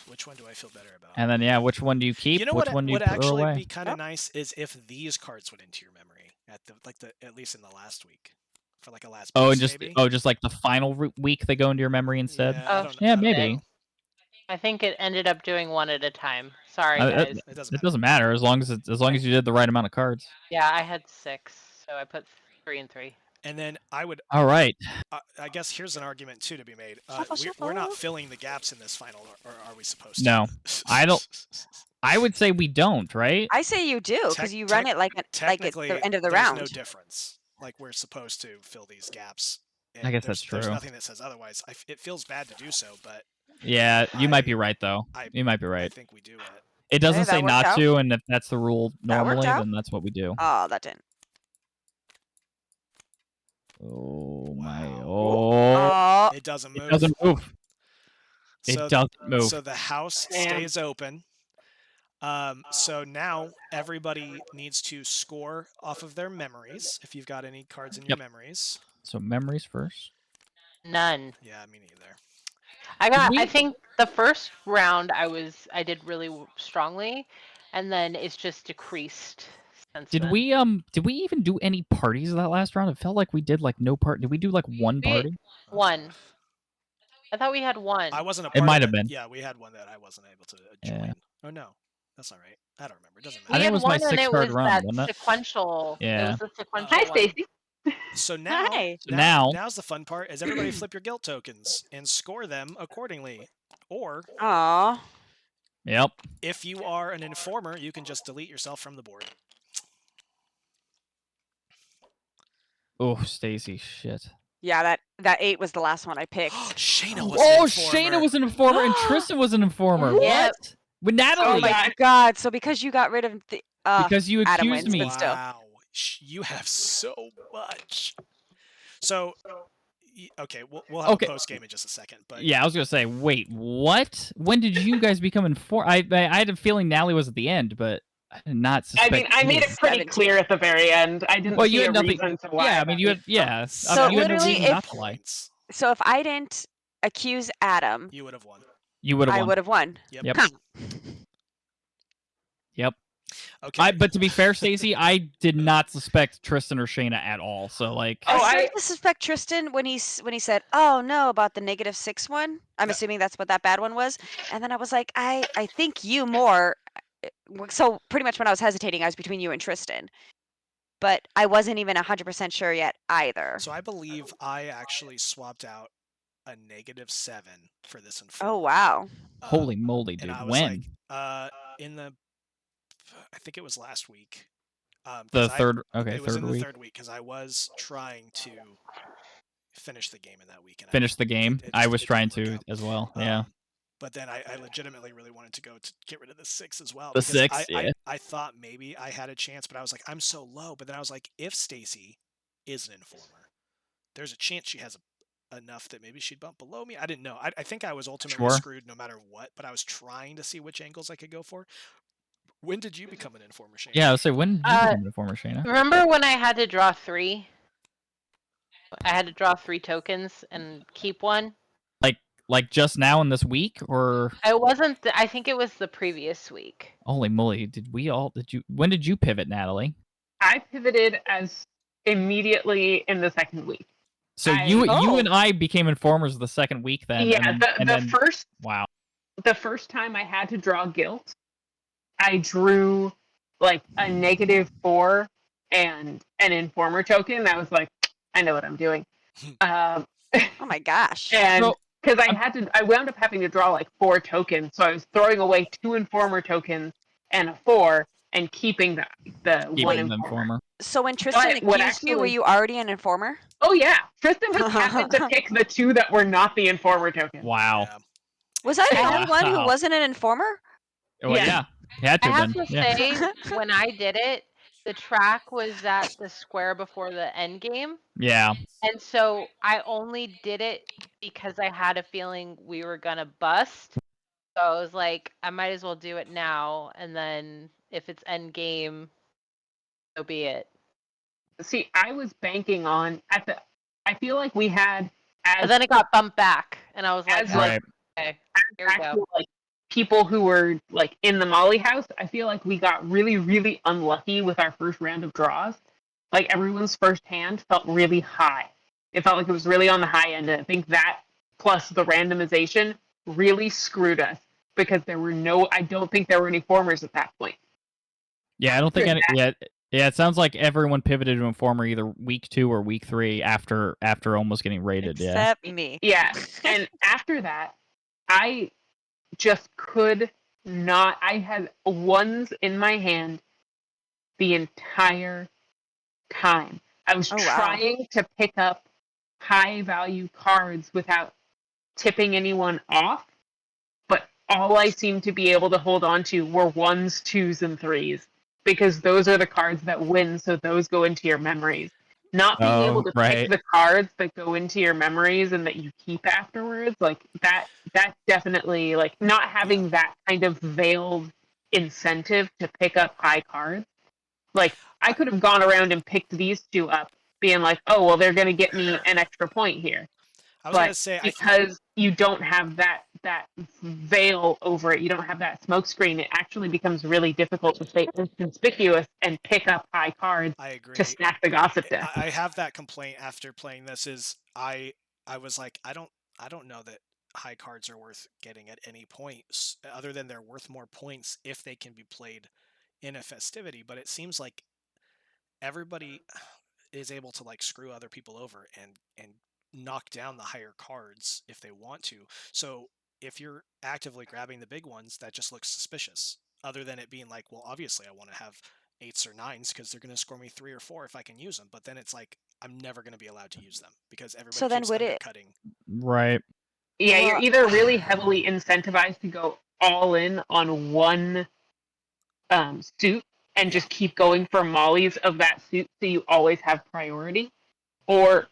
Which one do I feel better about? And then yeah, which one do you keep? You know which what one do you would throw actually away? be kind of nice is if these cards went into your memory at least in the last week for like a last. Oh, boost, and just maybe? just like the final week they go into your memory instead. Yeah, Oh, I don't yeah, I don't maybe. know. I think it ended up doing 1 at a time. Sorry, guys. It doesn't matter as long as you did the right amount of cards. Yeah, I had 6, so I put 3 and 3. And then I would. All right. I guess here's an argument too to be made. Shuffle, We're not shuffle. filling the gaps in this final, or are we supposed to? No, I don't. I would say we don't, right? I say you do because you run it like it's Technically, the end of the there's round. no difference. Like we're supposed to fill these gaps. I guess that's There's true. nothing that says otherwise. It feels bad to do so, but Yeah, you might be right though. You might be I right. think we do it. It doesn't that say worked not out. to, and if that's the rule That worked normally, out. then that's what we do. Oh, that didn't. Oh my! Wow. Oh, It doesn't move. it doesn't move. So It doesn't move. So the house stays open. So now everybody needs to score off of their memories. If you've got any cards in your memories. So memories first. None. Yeah, me neither. I think the first round I did really strongly, and then it's just decreased since Did then. we even do any parties that last round? It felt like we did like no part. Did we do like one party? 1. I thought we had 1. I wasn't a It part might of have been. Yeah, we had one that I wasn't able to join. Yeah. Oh no, that's not right. I don't remember. It doesn't I matter. think it was my one and 6 it card was run, that wasn't it? sequential. Yeah. It was the sequential Hi, one. Stacy. So now, Hi. now's the fun part: is everybody flip your guilt tokens and score them accordingly. Or, Aw. Yep. if you are an informer, you can just delete yourself from the board. Oh, Stacy, shit. Yeah, that 8 was the last one I picked. Shayna was Oh, an informer. Shayna was an informer and Tristan was an informer. Yep. What? With Natalie. Oh my god! So because you got rid of the Because you Adam accused wins, me. but still. Wow, you have so much. So, okay, we'll have a post game in just a second. But Yeah, I was gonna say, wait, what? When did you guys become informed? I had a feeling Natalie was at the end, but I did not suspect. I mean, I made it pretty 17. clear at the very end. I didn't see you a had nothing. reason to why. Yeah, I mean, you had So you had no literally, reason not to lie. points. So if I didn't accuse Adam, You would have won. You would have I won. would have won. Yep. Yep. Huh. Yep. Okay. But to be fair, Stacey, I did not suspect Tristan or Shayna at all. So like, I started to suspect Tristan when he said, "Oh no," about the -6 one. I'm assuming that's what that bad one was. And then I was like, I think you more. So pretty much when I was hesitating, I was between you and Tristan. But I wasn't even 100% sure yet either. So I believe I actually swapped out a -7 for this informer. Oh wow! holy moly, dude! And I was When like, I think it was last week. the 'cause third? It was third in the week. third week because I was trying to finish the game in that week. And Finish the game. it I just- was it trying didn't to work out. as well. Yeah. But then I legitimately really wanted to go to get rid of the 6 as well. The because 6, yeah. I thought maybe I had a chance, but I was like, I'm so low. But then I was like, if Stacy is an informer, there's a chance she has enough that maybe she'd bump below me. I didn't know. I think I was ultimately Sure. screwed no matter what, but I was trying to see which angles I could go for. When did you become an informer, Shane? Yeah, I was say when did you become an informer, Shayna? Remember when I had to draw 3? I had to draw 3 tokens and keep one. like just now in this week, or I wasn't. I think it was the previous week. holy moly, when did you pivot, Natalie? I pivoted as immediately in the second week. So I- you and Oh. I became informers the second week then. Yeah, Wow. the first time I had to draw guilt, I drew like a -4 and an informer token. I was like, I know what I'm doing. Oh my gosh. And So- because I wound up having to draw like 4 tokens, so I was throwing away 2 informer tokens and a 4, and keeping the one Keeping the informer. informer. So when Tristan what accused you, were actually- you already an informer? Oh yeah, Tristan just happened to pick the 2 that were not the informer tokens. Wow. Yeah. Was I the only one who Wow. wasn't an informer? Well, Yeah. yeah. You had to I have then. to Yeah. say, when I did it, the track was at the square before the end game. Yeah. And so I only did it because I had a feeling we were gonna bust. So I was like, I might as well do it now, and then if it's end game, so be it. See, I was banking on I feel like we had And as then it got bumped back, and I was like, As, oh, Right. okay, here we go. actual like people who were like in the Molly house. I feel like we got really, really unlucky with our first round of draws. Like everyone's first hand felt really high. It felt like it was really on the high end, and I think that plus the randomization really screwed us because I don't think there were any formers at that point. Yeah, I don't think any, yeah, it sounds like everyone pivoted to informer either week 2 or week 3 after almost getting raided. Except me. Yeah, and after that, I just could not. I had ones in my hand the entire time. I was Oh, wow. trying to pick up high value cards without tipping anyone off, but all I seemed to be able to hold on to were 1s, 2s, and 3s because those are the cards that win, so those go into your memories. Not being able to right. pick the cards that go into your memories and that you keep afterwards, like that definitely, like not having that kind of veiled incentive to pick up high cards. Like I could have gone around and picked these 2 up, being like, oh well, they're gonna get me an extra point here. I was gonna But say because you don't have that veil over it, you don't have that smoke screen, it actually becomes really difficult to stay inconspicuous and pick up high cards I agree. to stack the gossip deck. I have that complaint after playing this. Is I was like, I don't know that high cards are worth getting at any point, other than they're worth more points if they can be played in a festivity. But it seems like everybody is able to like screw other people over and knock down the higher cards if they want to. So if you're actively grabbing the big ones, that just looks suspicious. Other than it being like, well, obviously I want to have 8s or 9s because they're going to score me 3 or 4 if I can use them. But then it's like I'm never going to be allowed to use them because everybody So then keeps would it- undercutting. Right. Yeah, you're Well- either really heavily incentivized to go all in on one suit and just keep going for mollies of that suit so you always have priority, or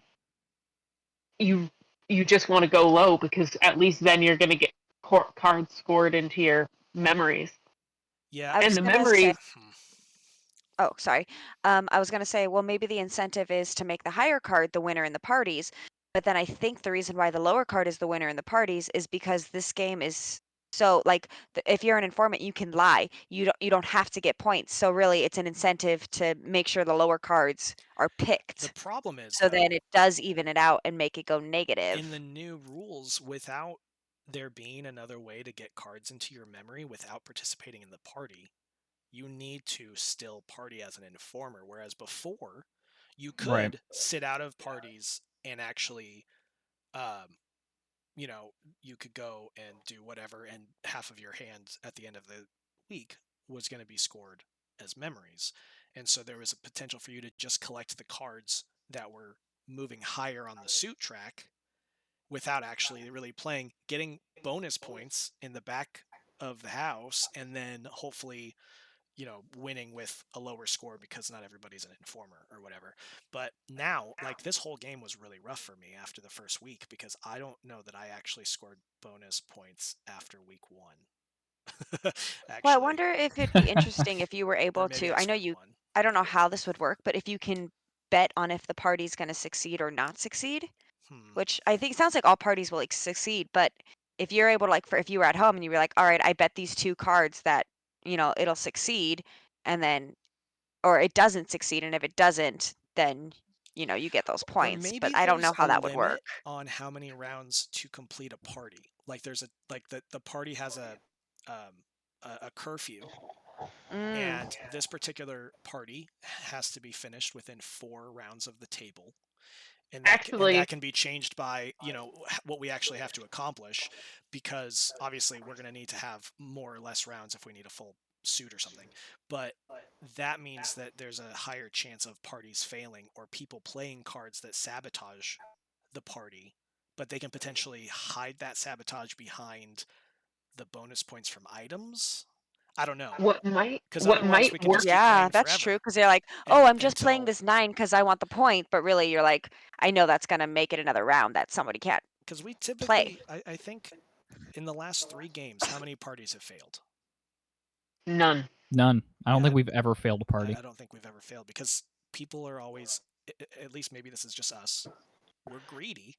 you just want to go low because at least then you're going to get cards scored into your memories. Yeah, I And was the gonna memories say- Oh, sorry. I was going to say, well, maybe the incentive is to make the higher card the winner in the parties. But then I think the reason why the lower card is the winner in the parties is because this game is so like if you're an informant, you can lie. You don't have to get points. So really, it's an incentive to make sure the lower cards are picked. the problem is So though, then it does even it out and make it go negative. in the new rules, without there being another way to get cards into your memory without participating in the party, you need to still party as an informer. Whereas before, you could Right. sit out of parties and actually, you could go and do whatever, and half of your hand at the end of the week was going to be scored as memories. And so there was a potential for you to just collect the cards that were moving higher on the suit track without actually really playing, getting bonus points in the back of the house, and then hopefully winning with a lower score because not everybody's an informer or whatever. But now, like, this whole game was really rough for me after the first week because I don't know that I actually scored bonus points after week 1. Actually, Well, I wonder if it'd be interesting if you were or able maybe to. I know scored you. 1. I don't know how this would work, but if you can bet on if the party's going to succeed or not succeed. which I think sounds like all parties will succeed. But if you're able to if you were at home and you were like, all right, I bet these 2 cards that it'll succeed, and then or it doesn't succeed, and if it doesn't, then you get those Or points. maybe But I don't know there's how a that would limit work. on how many rounds to complete a party. Like there's the party has a curfew, and this particular party has to be finished within 4 rounds of the table. And that can be changed by what we actually have to accomplish, because obviously we're going to need to have more or less rounds if we need a full suit or something. But that means that there's a higher chance of parties failing or people playing cards that sabotage the party, but they can potentially hide that sabotage behind the bonus points from items. I don't know, What might because otherwise we can work? just keep Yeah, playing that's forever. true. Because they're like, oh, I'm just playing until this 9 because I want the point. But really, you're like, I know that's gonna make it another round that somebody can't because we play. typically, I think in the last 3 games, how many parties have failed? None. None. I don't Yeah, think we've ever failed a party. I don't think we've ever failed, because people are always, at least maybe this is just us, we're greedy,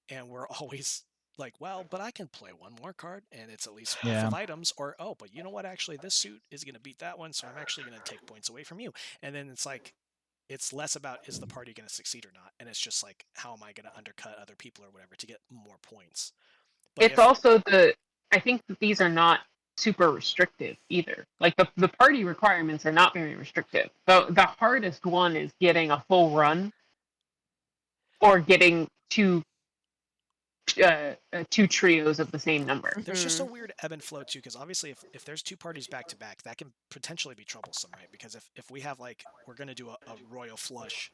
and we're always like, well, but I can play one more card and it's at least proof of items, or oh, but you know what, actually this suit is going to beat that one, so I'm actually going to take points away from you. And then it's like, it's less about is the party going to succeed or not, and it's just like, how am I going to undercut other people or whatever to get more points. But It's also I think that these are not super restrictive either. Like the party requirements are not very restrictive. The hardest one is getting a full run or getting two trios of the same number. There's just a weird ebb and flow too, because obviously if there's 2 parties back to back, that can potentially be troublesome, right? Because if we have we're going to do a royal flush,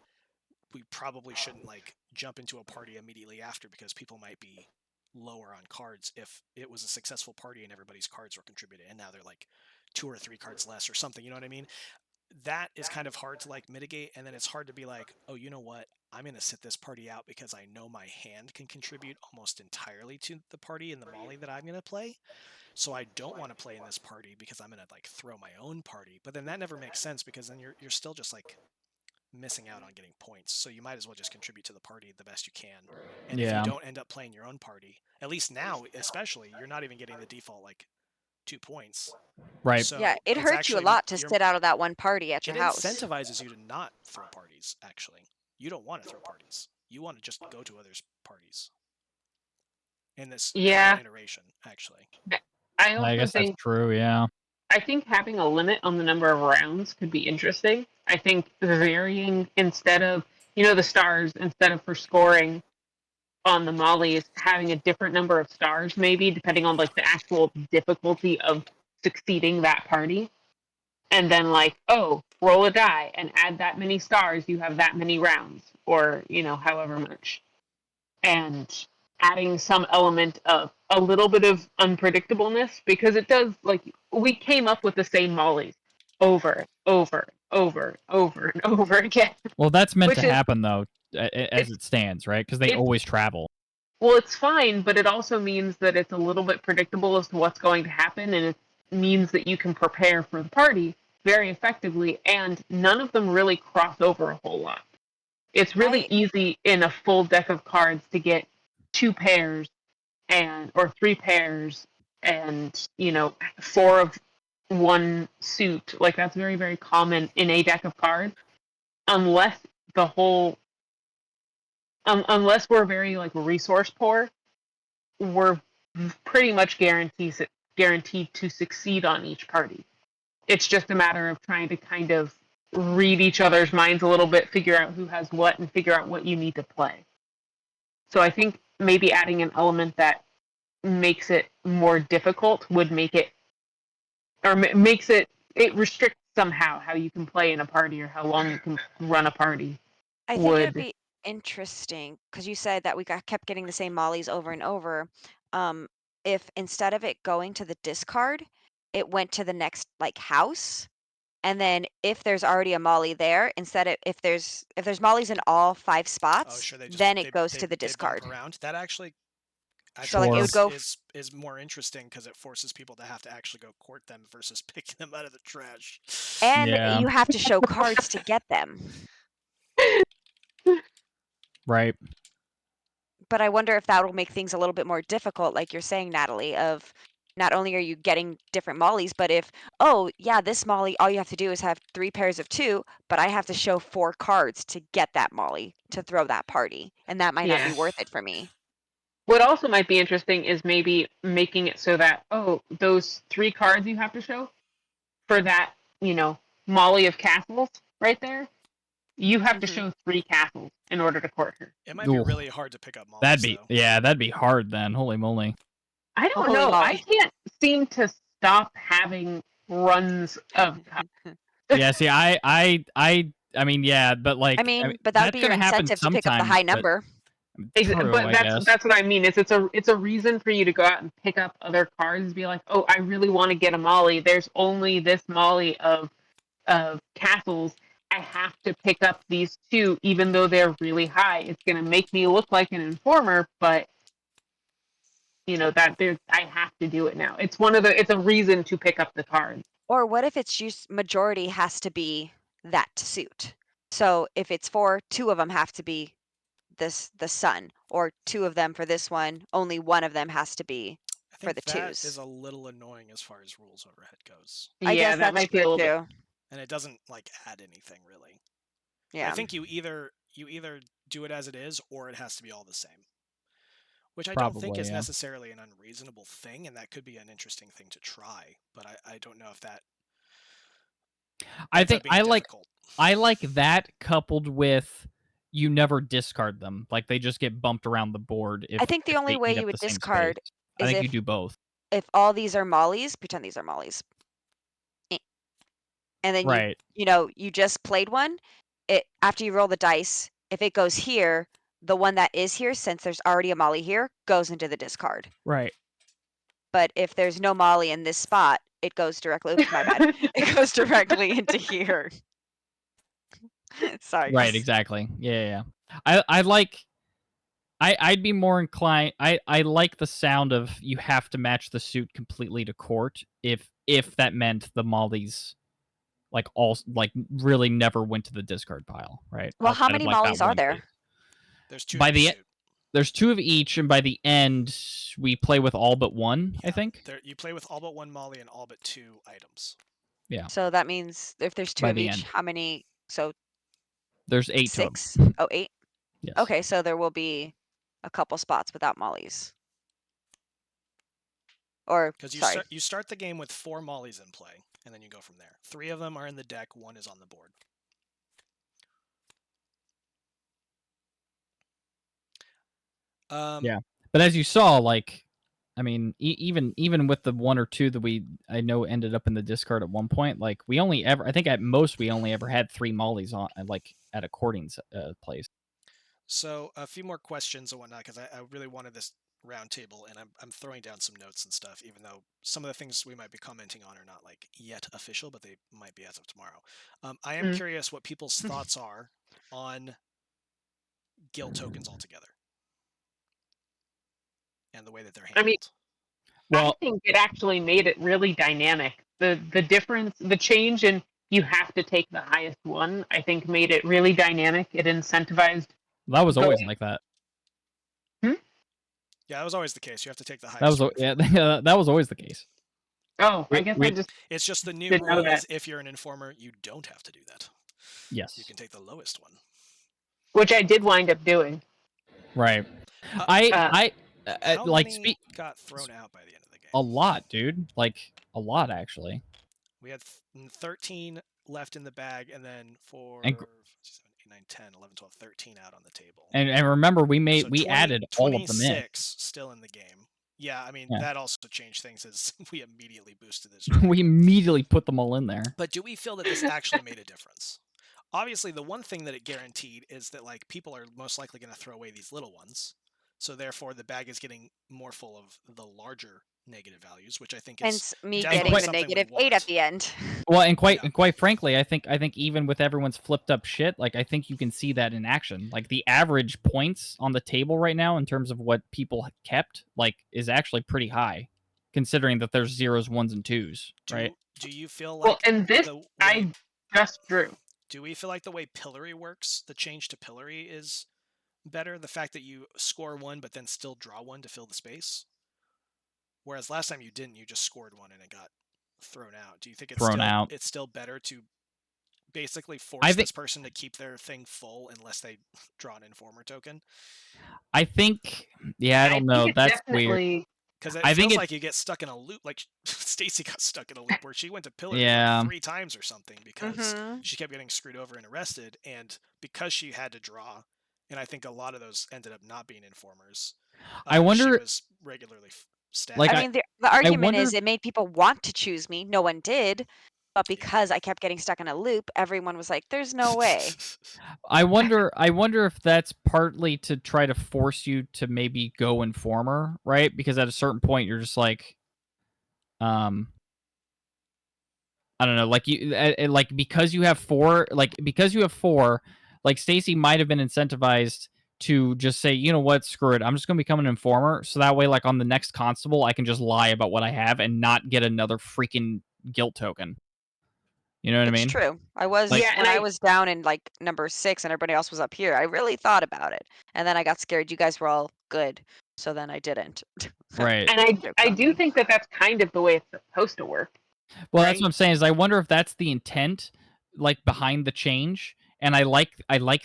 we probably shouldn't jump into a party immediately after, because people might be lower on cards if it was a successful party and everybody's cards were contributed, and now they're 2 or 3 cards less or something, you know what I mean? That is kind of hard to mitigate, and then it's hard to be like, oh, you know what, I'm going to sit this party out because I know my hand can contribute almost entirely to the party and the molly that I'm going to play, so I don't want to play in this party because I'm going to throw my own party. But then that never makes sense, because then you're still just missing out on getting points, so you might as well just contribute to the party the best you can. And if you don't end up playing your own party, at least now especially, you're not even getting the default 2 points. Right. So yeah, it hurts you a lot to sit out of that one party at your house. It incentivizes you to not throw parties, actually. You don't want to throw parties. You want to just go to others' parties. In this current iteration, actually. I guess that's true, yeah. I think having a limit on the number of rounds could be interesting. I think varying, instead of, the stars, instead of for scoring on the mollies, having a different number of stars, maybe, depending on the actual difficulty of succeeding that party. And then roll a die and add that many stars, you have that many rounds, or, however much. And adding some element of a little bit of unpredictableness, because it does, we came up with the same mollies over, over, over, over, and over again. Well, that's meant to happen, though, as it stands, right? Because they always travel. Well, it's fine, but it also means that it's a little bit predictable as to what's going to happen, and it means that you can prepare for the party very effectively, and none of them really cross over a whole lot. It's really easy in a full deck of cards to get 2 pairs or 3 pairs and 4 of one suit. That's very, very common in a deck of cards, unless unless we're very resource poor, we're pretty much guaranteed to succeed on each party. It's just a matter of trying to kind of read each other's minds a little bit, figure out who has what, and figure out what you need to play. So I think maybe adding an element that makes it more difficult would make it, or makes it restricts somehow how you can play in a party or how long you can run a party. I think it would be interesting, because you said that we kept getting the same mollies over and over. If instead of it going to the discard, it went to the next house, and then if there's already a molly there, if there's mollies in all 5 spots, then it goes to the discard. Bump around. That actually, I So think it would go is more interesting, because it forces people to have to actually go court them versus picking them out of the trash. And you have to show cards to get them. Right. But I wonder if that will make things a little bit more difficult, like you're saying, Natalie, of not only are you getting different mollies, but if, oh, yeah, this molly, all you have to do is have 3 pairs of 2, but I have to show 4 cards to get that molly to throw that party, and that might not be Yeah. worth it for me. What also might be interesting is maybe making it so that, oh, those 3 cards you have to show for that, Molly of castles right there, you have to Mhm. show 3 castles in order to court her. It might be Ooh. really hard to pick up mollies, That'd be hard then. Holy moly. I don't Holy know. I moly. can't seem to stop having runs of Yeah, see, I mean, yeah, but like, I mean, but that would that's be your gonna happen incentive to pick up the sometimes. high But number. true, but I that's guess. that's what I mean. It's a reason for you to go out and pick up other cards and be like, oh, I really want to get a Molly. There's only this Molly of castles. I have to pick up these 2, even though they're really high. It's gonna make me look like an informer, but that I have to do it now. It's a reason to pick up the cards. Or what if it's just majority has to be that suit? So if it's 4, 2 of them have to be the sun, or 2 of them for this one, only 1 of them has to be I for think the that 2s. is a little annoying as far as rules overhead goes. I Yeah, guess that that's might be a true little bit. too. And it doesn't add anything really. Yeah. I think you either do it as it is, or it has to be all the same. Which I don't think Probably, is yeah. necessarily an unreasonable thing, and that could be an interesting thing to try. But I don't know if that. I ends up think being difficult. I like that coupled with you never discard them. Like they just get bumped around the board if I think the only they way eat you up would the same discard space. I is think you do both. if all these are mollies, pretend these are mollies. And then Right. you just played one. After you roll the dice, if it goes here, the one that is here, since there's already a molly here, goes into the discard. Right. But if there's no molly in this spot, it goes directly. Oops, my bad. It goes directly into here. Sorry, Right, guys. exactly. Yeah. I like I'd be more inclined I like the sound of you have to match the suit completely to court if that meant the mollies really never went to the discard pile, right? Well, how Outside of many that mollies are one there? case. There's 2 By of the each e- suit. There's 2 of each, and by the end we play with all but one, I Yeah, think. you play with all but 1 molly and all but 2 items. Yeah. So that means if there's 2 By of the each, end. how many? So There's 8 6? total. Oh, 8? Yes. Okay, so there will be a couple spots without mollies. Or, Because sorry. you start the game with 4 mollies in play, and then you go from there. 3 of them are in the deck, 1 is on the board. Yeah. But as you saw, I mean, even with the 1 or 2 that I know ended up in the discard at one point, I think at most we only ever had 3 mollies on at a courting place. So a few more questions and whatnot, because I really wanted this roundtable, and I'm throwing down some notes and stuff, even though some of the things we might be commenting on are not yet official, but they might be as of tomorrow. I am curious what people's thoughts are on guild tokens altogether and the way that they're handled. I mean, Well, I think it actually made it really dynamic. The difference, the change in you have to take the highest one, I think made it really dynamic. It incentivized. that was always like that. Yeah, that was always the case. You have to take the That highest was one. that was always the case. Oh, I guess I just It's just the new didn't know rule that. is if you're an informer, you don't have to do that. Yes. You can take the lowest one. Which I did wind up doing. Right. How many got thrown out by the end of the game? A lot, dude. A lot actually. We had 13 left in the bag, and then 4, And- 7, 8, 9, 10, 11, 12, 13 out on the table. And remember, we So 20, added all of them in. 26 still in the game. Yeah, I mean, Yeah. that also changed things as we immediately boosted this. We immediately put them all in there. But do we feel that this actually made a difference? Obviously, the one thing that it guaranteed is that people are most likely going to throw away these little ones. So therefore, the bag is getting more full of the larger negative values, which I think is Hence me definitely getting the something we -8 want. at the end. Well, and quite frankly, I think even with everyone's flipped up shit, I think you can see that in action. The average points on the table right now in terms of what people kept, is actually pretty high, considering that there's 0s, 1s, and 2s, right? Do you feel like and this I just drew. Do we feel like the way pillory works, the change to pillory is better, the fact that you score 1 but then still draw 1 to fill the space? Whereas last time you didn't, you just scored 1 and it got thrown out. Do you think it's still better to basically force this person to keep their thing full unless they draw an informer token? I think, I don't know. That's weird. Because it feels like you get stuck in a loop, like Stacy got stuck in a loop where she went to pillar like 3 times or something because she kept getting screwed over and arrested, and because she had to draw, and I think a lot of those ended up not being informers. I wonder. She was regularly stabbed. Like, I mean, the argument is it made people want to choose me. No one did, but because I kept getting stuck in a loop, everyone was like, "There's no way." I wonder if that's partly to try to force you to maybe go informer, right? Because at a certain point, you're just like, I don't know, like because you have 4, like Stacy might have been incentivized to just say, you know what, screw it, I'm just going to become an informer, so that way, like on the next constable, I can just lie about what I have and not get another freaking guilt token. You know what I mean? It's true. I was when I was down in like number 6 and everybody else was up here. I really thought about it, and then I got scared. You guys were all good, so then I didn't. Right. And I do think that that's kind of the way it's supposed to work. Well, that's what I'm saying. Is I wonder if that's the intent, like behind the change. And I like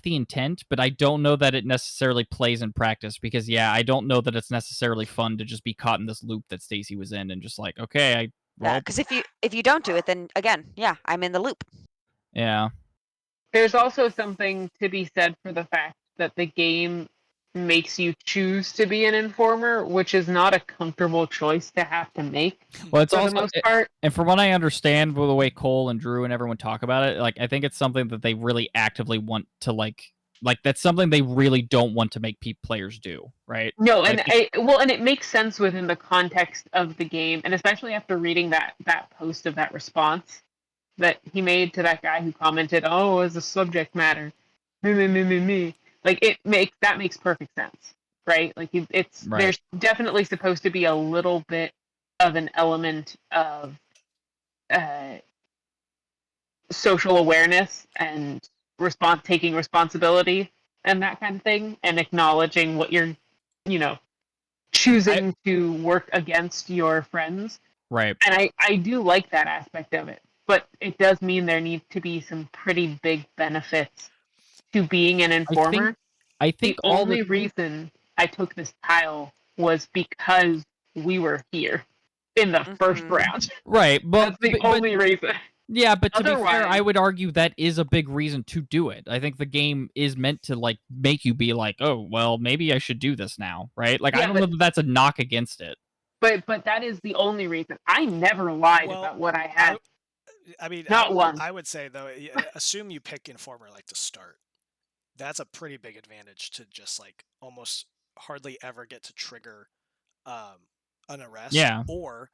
the intent, but I don't know that it necessarily plays in practice because I don't know that it's necessarily fun to just be caught in this loop that Stacy was in and just like, okay, Yeah, because if you don't do it, then again, I'm in the loop. Yeah. There's also something to be said for the fact that the game makes you choose to be an informer, which is not a comfortable choice to have to make. Well, it's for also the most part. And from what I understand, with the way Cole and Drew and everyone talk about it, like I think it's something that they really actively want to like that's something they really don't want to make players do, right? No, like, and it makes sense within the context of the game, and especially after reading that post of that response that he made to that guy who commented, "Oh, as a subject matter, me." Like that makes perfect sense, right? Like there's definitely supposed to be a little bit of an element of social awareness and taking responsibility and that kind of thing, and acknowledging what you're, choosing to work against your friends. Right. And I do like that aspect of it, but it does mean there needs to be some pretty big benefits to being an informer. I think the only reason I took this tile was because we were here in the first round. Right, but that's the only reason. Yeah, but to be fair, I would argue that is a big reason to do it. I think the game is meant to like make you be like, oh, well, maybe I should do this now, right? Like, I don't know that that's a knock against it. But that is the only reason. I never lied about what I had. I mean, not one. I would say though, assume you pick informer like to start. That's a pretty big advantage to just like almost hardly ever get to trigger an arrest. Yeah. Or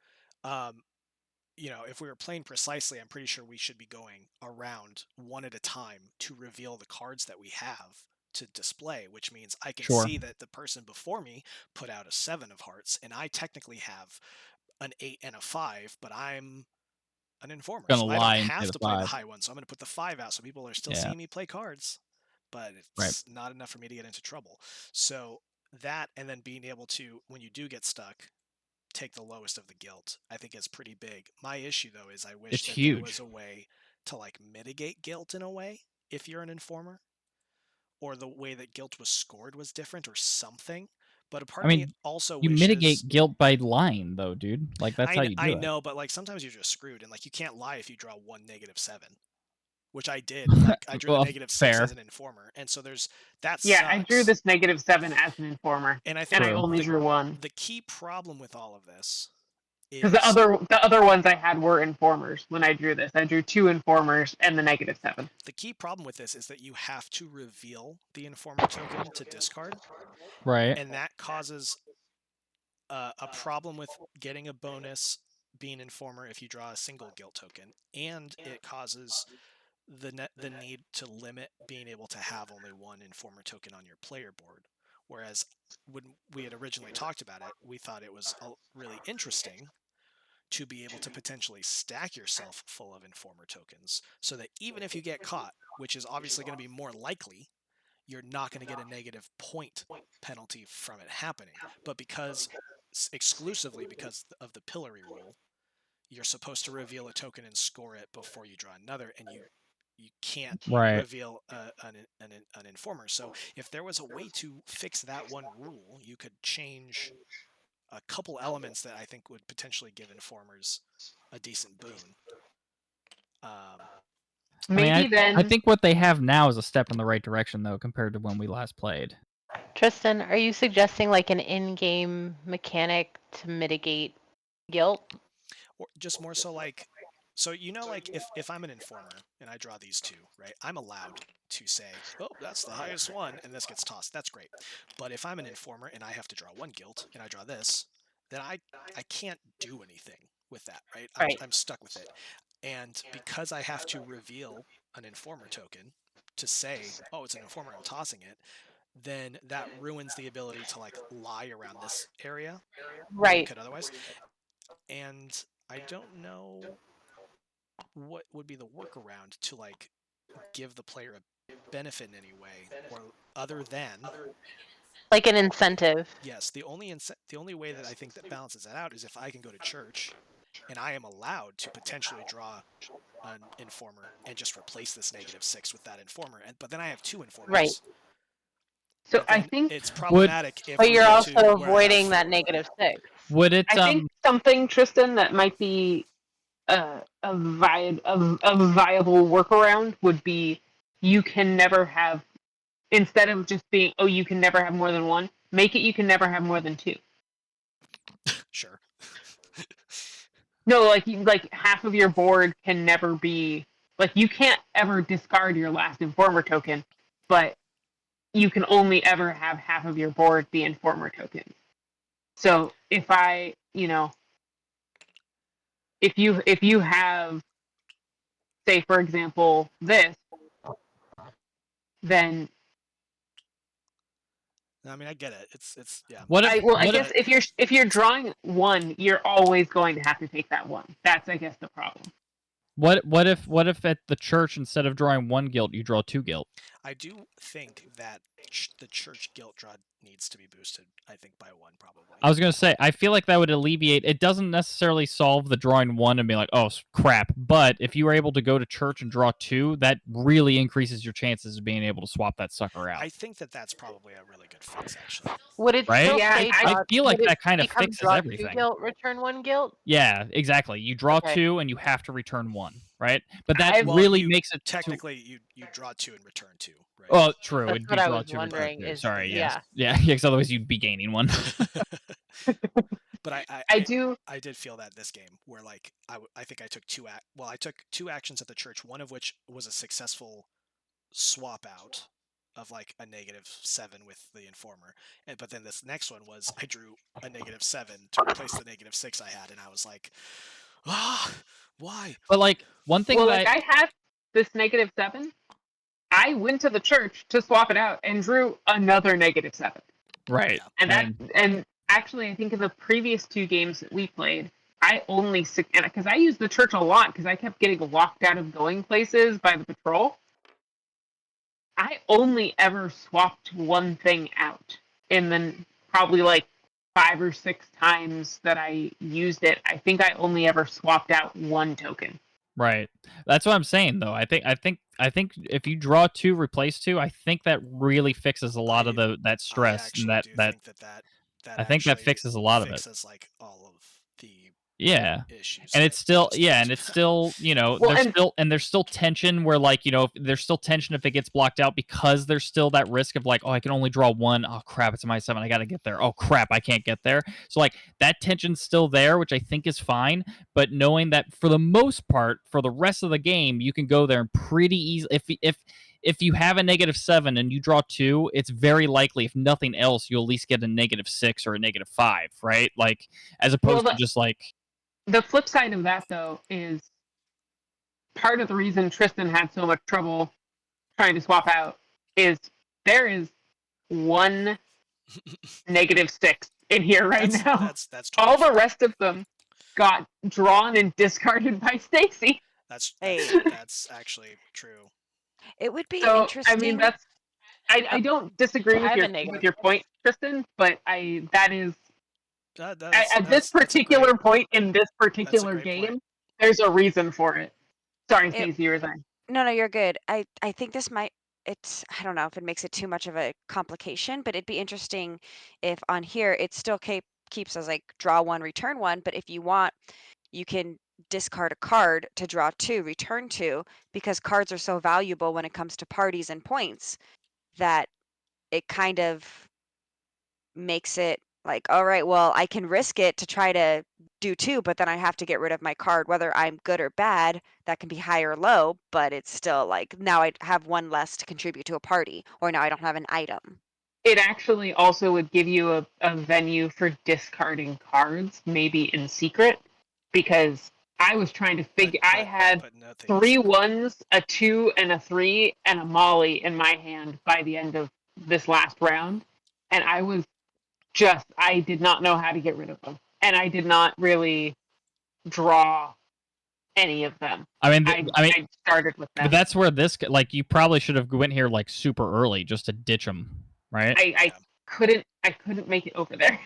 if we were playing precisely, I'm pretty sure we should be going around one at a time to reveal the cards that we have to display, which means I can see that the person before me put out a 7 of hearts, and I technically have an 8 and a 5, but I'm an informer. So I don't have to play the high one, so I'm going to put the 5 out so people are still seeing me play cards, but it's not enough for me to get into trouble. So that, and then being able to, when you do get stuck, take the lowest of the guilt, I think is pretty big. My issue though is I wish there was a way to like mitigate guilt in a way if you're an informer, or the way that guilt was scored was different or something. But a part of me also you mitigate guilt by lying though, dude. Like that's how you do it. I know, but like sometimes you're just screwed, and like you can't lie if you draw 1 -7, which I did. Like I drew a -6 as an informer, and so there's that. Yeah, I drew this -7 as an informer, and I think I only drew 1. The key problem with all of this is because the other ones I had were informers. When I drew this, I drew 2 informers and the -7. The key problem with this is that you have to reveal the informer token to discard, right? And that causes a problem with getting a bonus being informer if you draw a single guilt token, and it causes the need to limit being able to have only 1 informer token on your player board. Whereas when we had originally talked about it, we thought it was really interesting to be able to potentially stack yourself full of informer tokens, so that even if you get caught, which is obviously going to be more likely, you're not going to get a negative point penalty from it happening. But exclusively because of the pillory rule, you're supposed to reveal a token and score it before you draw another, and you can't reveal an informer. So if there was a way to fix that one rule, you could change a couple elements that I think would potentially give informers a decent boon. I think what they have now is a step in the right direction, though, compared to when we last played. Tristan, are you suggesting like an in-game mechanic to mitigate guilt? Or just more so like, so like if I'm an informer and I draw these two, right, I'm allowed to say, oh, that's the highest one, and this gets tossed. That's great. But if I'm an informer and I have to draw one guilt and I draw this, then I can't do anything with that, right? I'm stuck with it. And because I have to reveal an informer token to say, oh, it's an informer, I'm tossing it, then that ruins the ability to like lie around this area where you could otherwise. And I don't know what would be the workaround to like give the player a benefit in any way, or other than like an incentive. Yes, the only way that I think that balances that out is if I can go to church and I am allowed to potentially draw an informer and just replace this -6 with that informer, but then I have two informers. Right. So I think it's problematic. But you're also avoiding that -6. Would it? I think something, Tristan, that might be a viable workaround would be you can never have, instead of just being, oh, you can never have more than one, make it you can never have more than two. Sure. No, like half of your board can never be, like you can't ever discard your last informer token, but you can only ever have half of your board be informer tokens. So if I, if you have, say for example, this, then I mean, I get it. It's yeah. I guess if you're drawing one, you're always going to have to take that one. That's, I guess, the problem. What if at the church, instead of drawing one guilt, you draw two guilt? I do think that the church guilt draw needs to be boosted, I think, by one, probably. I was going to say, I feel like that would alleviate, it doesn't necessarily solve the drawing one and be like, oh, crap, but if you were able to go to church and draw two, that really increases your chances of being able to swap that sucker out. I think that that's probably a really good fix, actually. Would it still say I feel like that kind of fixes draw everything. 2 guilt, return 1 guilt? Yeah, exactly. You draw two and you have to return one, right? But that really makes it technically you draw 2 and return 2, right? Oh, true. That's It'd what be I draw was 2 wondering. return 2. Sorry, yeah. Yeah, because otherwise you'd be gaining one. But I did feel that this game where like I think I took I took 2 actions at the church, one of which was a successful swap out of like a -7 with the informer, but then this next one was I drew a -7 to replace the -6 I had, and I was like, why? But like one thing I had this -7. I went to the church to swap it out and drew another -7. Right. And actually, I think in the previous 2 games that we played, I only, because I used the church a lot because I kept getting locked out of going places by the patrol. I only ever swapped one thing out, and then probably like 5 or 6 times that I used it, I think I only ever swapped out 1 token. Right. That's what I'm saying, though. I think if you draw 2, replace 2, I think that really fixes a lot of that stress and that I think that fixes a lot of it. Fixes like all of the issues. And it's still there's still tension where like, there's still tension if it gets blocked out because there's still that risk of like, oh, I can only draw 1. Oh crap, it's a -7. I got to get there. Oh crap, I can't get there. So like that tension's still there, which I think is fine, but knowing that for the most part for the rest of the game, you can go there and pretty easy if you have a -7 and you draw 2, it's very likely, if nothing else, you'll at least get a -6 or a -5, right? Like as opposed to just like. The flip side of that, though, is part of the reason Tristan had so much trouble trying to swap out is there is 1 -6 in here right now. That's all the rest of them got drawn and discarded by Stacy. That's actually true. It would be interesting. I mean, that's I don't disagree I with have a your negative. point, Tristan, but that is at this that's a particular great, point in this that's a particular great game, point. there's a reason for it. Sorry, It, Stacey, you were saying. no, you're good. I think this might, I don't know if it makes it too much of a complication, but it'd be interesting if on here it still keeps as like draw one, return one, but if you want, you can discard a card to draw two, return two, because cards are so valuable when it comes to parties and points that it kind of makes it like, all right, well, I can risk it to try to do two, but then I have to get rid of my card, whether I'm good or bad. That can be high or low, but it's still like now I have one less to contribute to a party, or now I don't have an item. It actually also would give you a venue for discarding cards, maybe in secret, because I was trying to figure. I had but nothing. 3 1s, a 2, and a 3, and a Molly in my hand by the end of this last round, and I did not know how to get rid of them, and I did not really draw any of them. I mean, I started with them. but that's where this, like, you probably should have went here like super early just to ditch them, right? I couldn't make it over there.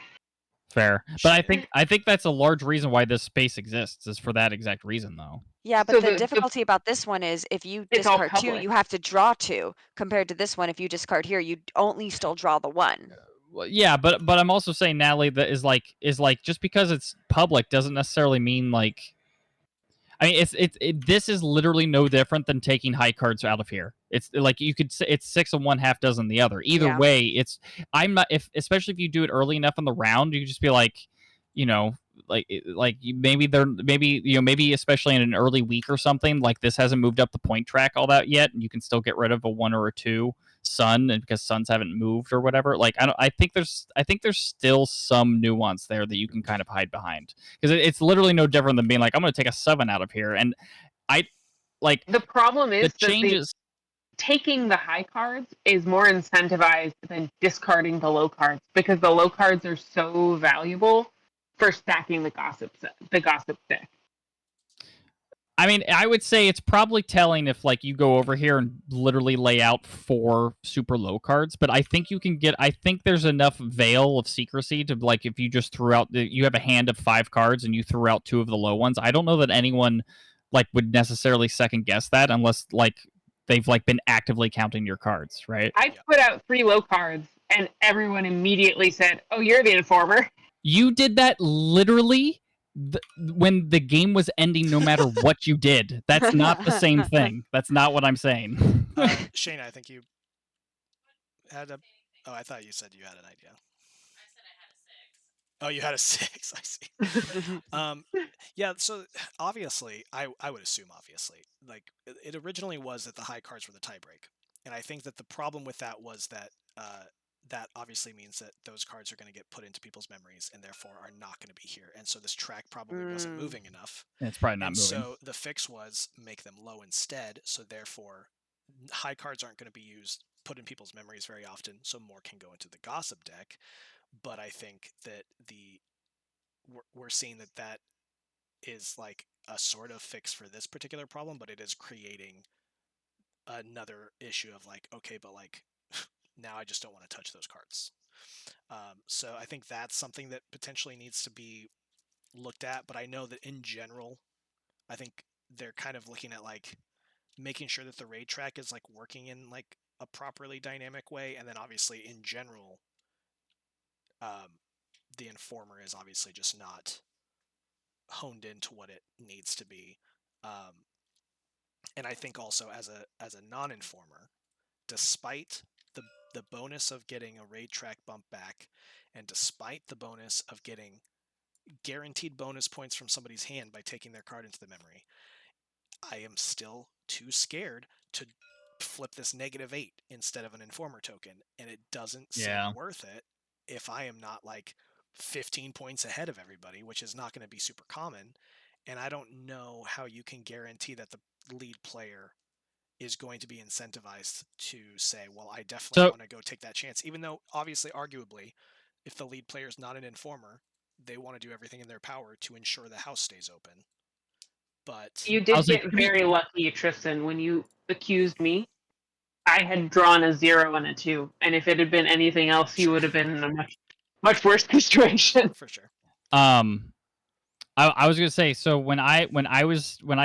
Fair, but I think that's a large reason why this space exists is for that exact reason, though. Yeah, but So the difficulty about this one is if you It's all discard two, public. you have to draw two. Compared to this one, if you discard here, you only still draw the one. Well, yeah, but I'm also saying, Natalie, that is like just because it's public doesn't necessarily mean like. I mean, this is literally no different than taking high cards out of here. It's like you could say it's 6 of one, half dozen the other. Either Yeah. way, I'm not especially if you do it early enough in the round, you just be like, you know, maybe especially in an early week or something, like this hasn't moved up the point track all that yet, and you can still get rid of a 1 or a 2 sun, and because suns haven't moved or whatever. Like I think there's still some nuance there that you can kind of hide behind, because it's literally no different than being like, I'm going to take a 7 out of here, and I like the problem is the changes. Taking the high cards is more incentivized than discarding the low cards, because the low cards are so valuable for stacking the gossip deck. I mean, I would say it's probably telling if like you go over here and literally lay out 4 super low cards, but I think I think there's enough veil of secrecy to, like, if you just threw out you have a hand of 5 cards and you threw out 2 of the low ones. I don't know that anyone like would necessarily second guess that unless like they've like been actively counting your cards, right? I put out 3 low cards and everyone immediately said, "Oh, you're the informer." You did that literally when the game was ending, no matter what you did. That's not the same thing. That's not what I'm saying. Shane, I think you had a. Oh, I thought you said you had an idea. Oh, you had a 6. I see. Yeah. So obviously, I would assume like it originally was that the high cards were the tiebreak, and I think that the problem with that was that that obviously means that those cards are going to get put into people's memories and therefore are not going to be here, and so this track probably wasn't moving enough. It's probably not and moving. So the fix was make them low instead, so therefore high cards aren't going to be put in people's memories very often, so more can go into the gossip deck. But I think that we're seeing that is like a sort of fix for this particular problem, but it is creating another issue of like, okay, but like now I just don't want to touch those cards. So I think that's something that potentially needs to be looked at. But I know that in general, I think they're kind of looking at like making sure that the raid track is like working in like a properly dynamic way, and then obviously in general, the informer is obviously just not honed into what it needs to be. And I think also as a non-informer, despite the bonus of getting a raid track bump back, and despite the bonus of getting guaranteed bonus points from somebody's hand by taking their card into the memory, I am still too scared to flip this -8 instead of an informer token, and it doesn't seem worth it if I am not like 15 points ahead of everybody, which is not going to be super common. And I don't know how you can guarantee that the lead player is going to be incentivized to say, well, I definitely want to go take that chance, even though obviously, arguably, if the lead player is not an informer, they want to do everything in their power to ensure the house stays open. But you did get very lucky, Tristan, when you accused me. I had drawn a 0 and a 2, and if it had been anything else, you would have been in a much worse situation. For sure. I was gonna say, so when I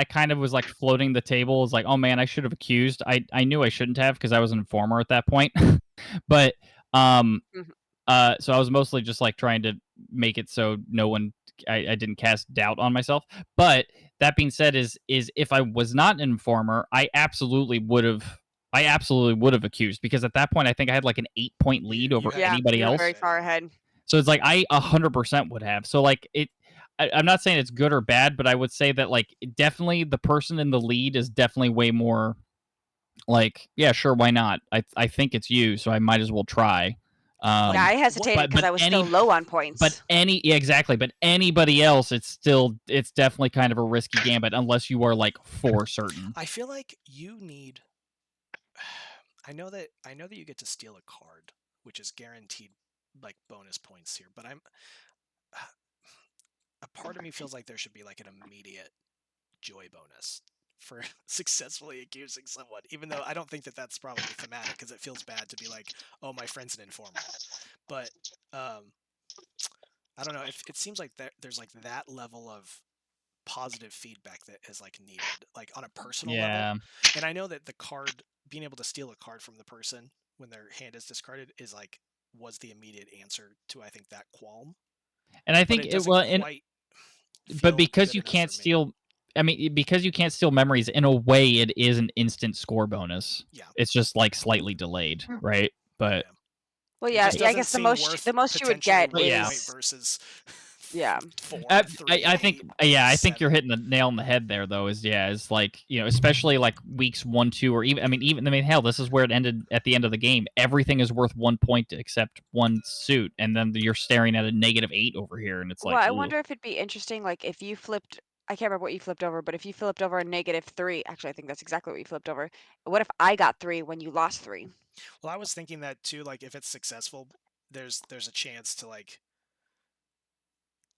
kind of was like floating the table, it's like, oh man, I should have accused. I knew I shouldn't have because I was an informer at that point. But Mhm. so I was mostly just like trying to make it so no one, I didn't cast doubt on myself. But that being said, is if I was not an informer, I absolutely would have accused, because at that point I think I had like an 8-point lead You over had- Yeah, anybody you're else. very far ahead. So it's like I 100% would have. So like I'm not saying it's good or bad, but I would say that like definitely the person in the lead is definitely way more like, yeah, sure, why not? I think it's you, so I might as well try. Yeah, I hesitated but because I was still low on points. yeah, exactly. But anybody else, it's definitely kind of a risky gambit unless you are like for certain. I feel like you need. I know that you get to steal a card, which is guaranteed like bonus points here, but a part of me feels like there should be like an immediate joy bonus for successfully accusing someone, even though I don't think that that's probably thematic, because it feels bad to be like, oh, my friend's an informer. But I don't know, if it seems like there's like that level of positive feedback that is like needed, like on a personal level. And I know that the card, being able to steal a card from the person when their hand is discarded, was the immediate answer to, I think, that qualm. And I But think it it doesn't well, quite but feel because good you enough can't for me. steal, I mean, because you can't steal memories, in a way, it is an instant score bonus. Yeah. It's just like slightly delayed, right? But Yeah. Well, It yeah, just yeah. I doesn't guess the seem most worth you would potentially get one Yeah. point is versus yeah. 4, 3, I think 8, I think you're 7. hitting the nail on the head there, though. Is like, especially like weeks 1, 2, or even hell, this is where it ended at the end of the game. Everything is worth 1 point except one suit, and then you're staring at a -8 over here, and it's Well, like, I ugh. wonder if it'd be interesting, like if you flipped. I can't remember what you flipped over, but if you flipped over a -3, actually, I think that's exactly what you flipped over. What if I got 3 when you lost 3? Well, I was thinking that too. Like, if it's successful, there's a chance to like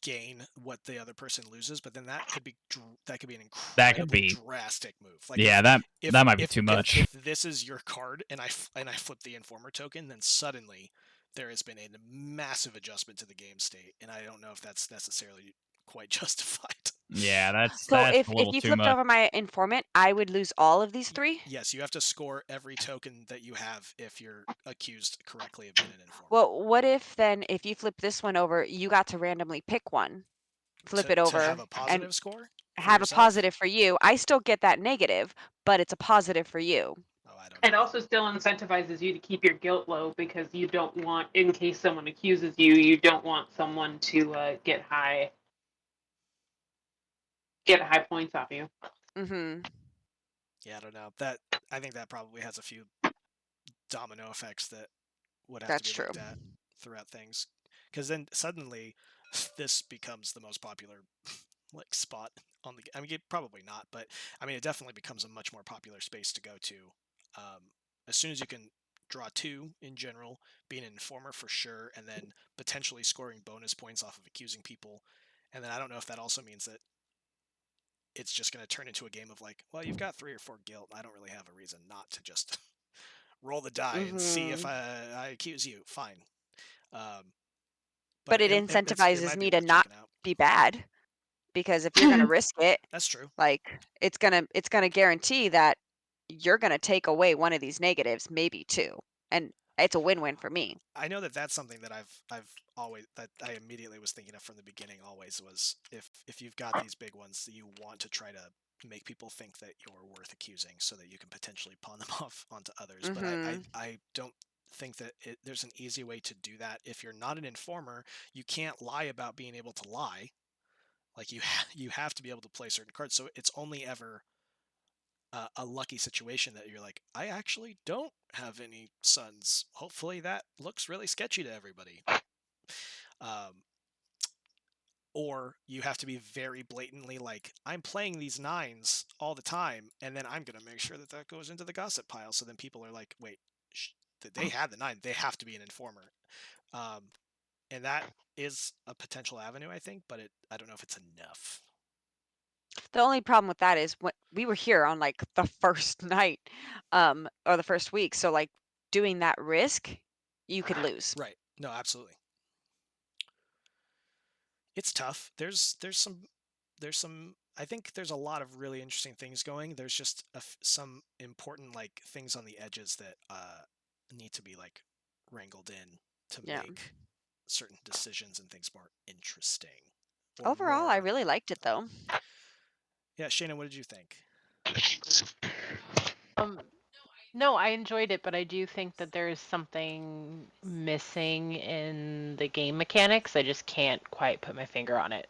gain what the other person loses, but then that could be an That could incredibly be, drastic move. Like, yeah, that might be too much. if this is your card and I flip the informer token, then suddenly there has been a massive adjustment to the game state, and I don't know if that's necessarily quite justified. Yeah, that's So a if little you too flipped much. over my informant, I would lose all of these 3? Yes, you have to score every token that you have if you're accused correctly of being an informer. Well, what if then if you flip this one over, you got to randomly pick one, flip it over, to have a and positive score for have a yourself? positive for you. I still get that negative, but it's a positive for you. Oh, I don't know. It also still incentivizes you to keep your guilt low, because you don't want, in case someone accuses you, you don't want someone to get high points off you. Mm-hmm. Yeah, I don't know. I think that probably has a few domino effects that would have That's to be looked true. at throughout things, because then suddenly this becomes the most popular like spot on the. I mean, probably not, but I mean, it definitely becomes a much more popular space to go to. As soon as you can draw 2 in general, being an informer for sure, and then potentially scoring bonus points off of accusing people, and then I don't know if that also means that it's just going to turn into a game of like, well, you've got 3 or 4 guilt. I don't really have a reason not to just roll the die and see if I accuse you. Fine. But it it incentivizes might be me to worth not checking out. be bad, because if you're gonna risk it, That's true. like it's gonna guarantee that you're gonna take away one of these negatives, maybe 2, and it's a win-win for me. I know that that's something that I've always, that I immediately was thinking of from the beginning. Always was, if you've got these big ones, you want to try to make people think that you're worth accusing, so that you can potentially pawn them off onto others. But I don't think that there's an easy way to do that. If you're not an informer, you can't lie about being able to lie. Like, you have to be able to play certain cards. So it's only ever a lucky situation that you're like, I actually don't have any sons. Hopefully that looks really sketchy to everybody. Or you have to be very blatantly like, I'm playing these 9s all the time, and then I'm going to make sure that that goes into the gossip pile. So then people are like, wait, they had the 9. They have to be an informer. And that is a potential avenue, I think, but I don't know if it's enough. The only problem with that is when we were here on like the first night, or the first week. So like doing that risk, you could lose. Right. No, absolutely. It's tough. There's some I think there's a lot of really interesting things going. There's just some important like things on the edges that need to be like wrangled in to Yeah. make certain decisions and things more interesting or Overall, I more. really liked it though. Yeah, Shayna, what did you think? Um, no, I enjoyed it, but I do think that there is something missing in the game mechanics. I just can't quite put my finger on it.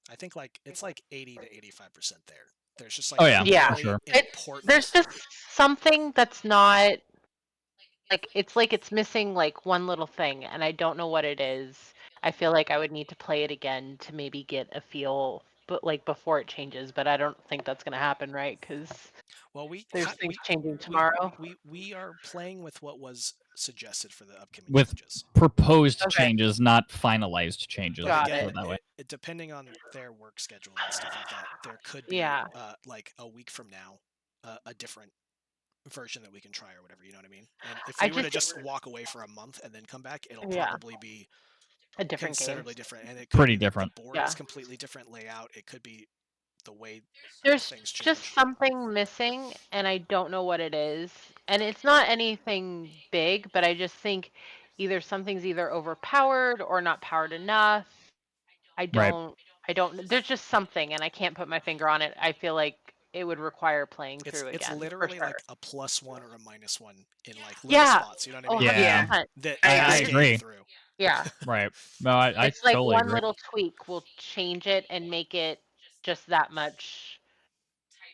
I think like it's like 80 to 85% there. There's just Oh like a yeah, Yeah. for really sure. There's important. just something that's not like it's missing like one little thing, and I don't know what it is. I feel like I would need to play it again to maybe get a feel, but like before it changes. But I don't think that's gonna happen, right? Because Well, we there's ha- things changing we tomorrow. we are playing with what was suggested for the upcoming With changes. proposed Okay, changes, not finalized changes. But got again, Put it. it that way. depending on their work schedule and stuff like that, there could be Yeah, like a week from now, a different version that we can try or whatever. You know what I mean? And if I we were to just just walk away for a month and then come back, it'll yeah, probably be a different game. considerably different. And it could Pretty be like the different. board is Yeah. completely different layout. It could be the way There's things just change. something missing, and I don't know what it is. And it's not anything big, but I just think either something's either overpowered or not powered enough. I Right. don't I don't there's just something and I can't put my finger on it. I feel like it would require playing It's through it's again for literally sure. like a +1 or a -1 in like little Yeah. spots. You know what I Oh, mean? Yeah, 100%. That I I just agree. get you agree. through. Yeah. Right. No, I It's like totally one agree. little tweak will change it and make it just that much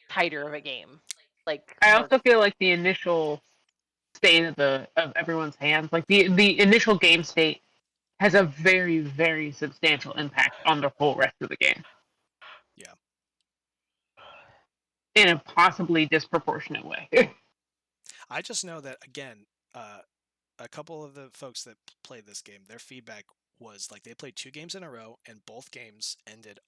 tighter of a game. Like I more. also feel like the initial state of everyone's hands, like the initial game state, has a very very substantial impact on the whole rest of the game Yeah. in a possibly disproportionate way. I just know that again, a couple of the folks that played this game, their feedback was like they played 2 games in a row, and both games ended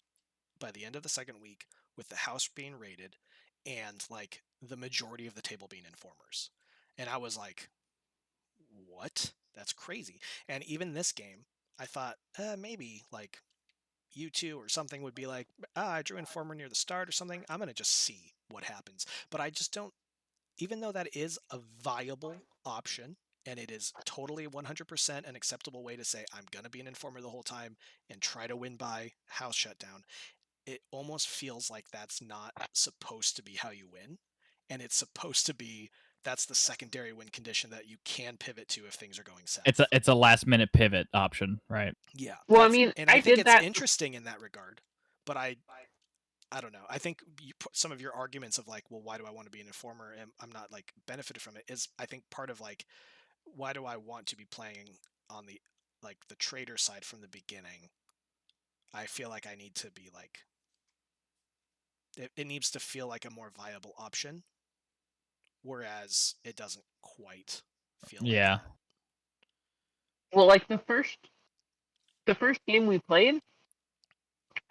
by the end of the second week with the house being raided and like the majority of the table being informers. And I was like, what? That's crazy. And even this game, I thought maybe like U2 or something would be like, I drew informer near the start or something. I'm going to just see what happens. But I just don't, even though that is a viable option and it is totally 100% an acceptable way to say, I'm going to be an informer the whole time and try to win by house shutdown, it almost feels like that's not supposed to be how you win. And it's supposed to be that's the secondary win condition that you can pivot to if things are going south. It's a last minute pivot option, right? Yeah. Well, I mean, and I I think did it's that. interesting in that regard. But I don't know. I think you put some of your arguments of like, well, why do I want to be an informer and I'm not like benefited from it is I think part of like why do I want to be playing on the like the trader side from the beginning? I feel like I need to be like it needs to feel like a more viable option, whereas it doesn't quite feel like Yeah. that. Well, like the first game we played,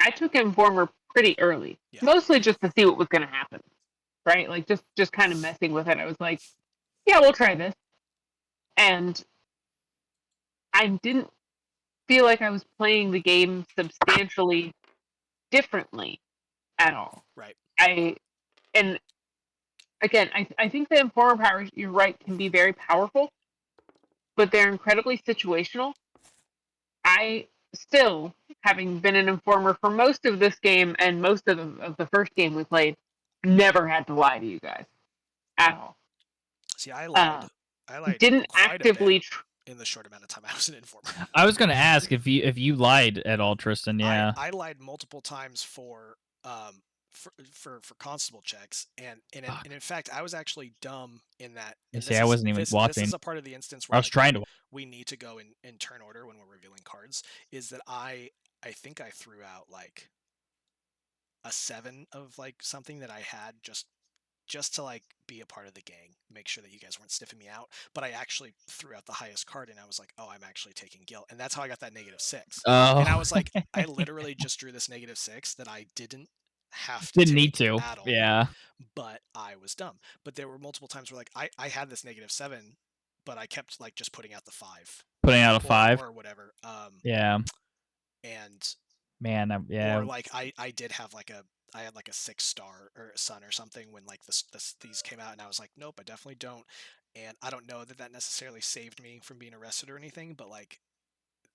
I took Informer pretty early, Yeah. mostly just to see what was going to happen, right? Like just kind of messing with it. I was like, yeah, we'll try this, and I didn't feel like I was playing the game substantially differently at all. Right. I and again, I think the Informer powers, you're right, can be very powerful, but they're incredibly situational. I still, having been an informer for most of this game and most of the first game we played, never had to lie to you guys at all. See, Uh, I lied didn't quite a bit actively. in the short amount of time I was an informer. I was gonna ask if you lied at all, Tristan. Yeah. I lied multiple times for constable checks Fuck. and in fact I was actually dumb in that You and see, I wasn't even this watching. is a part of the instance I where was like trying to. we need to go in turn order when we're revealing cards is that I think I threw out like a 7 of like something that I had just just to like be a part of the gang, make sure that you guys weren't sniffing me out. But I actually threw out the highest card, and I was like, oh, I'm actually taking guilt, and that's how I got that -6. Oh. And I was like, I literally just drew this -6 that I didn't have to Didn't take need to. at all. Yeah. But I was dumb. But there were multiple times where like I had this -7, but I kept like just putting out the 5. Putting out a 5 or whatever. Yeah. And Man, yeah. or like I did have like I had like a 6-star or a sun or something when like these came out, and I was like, nope, I definitely don't. And I don't know that that necessarily saved me from being arrested or anything, but like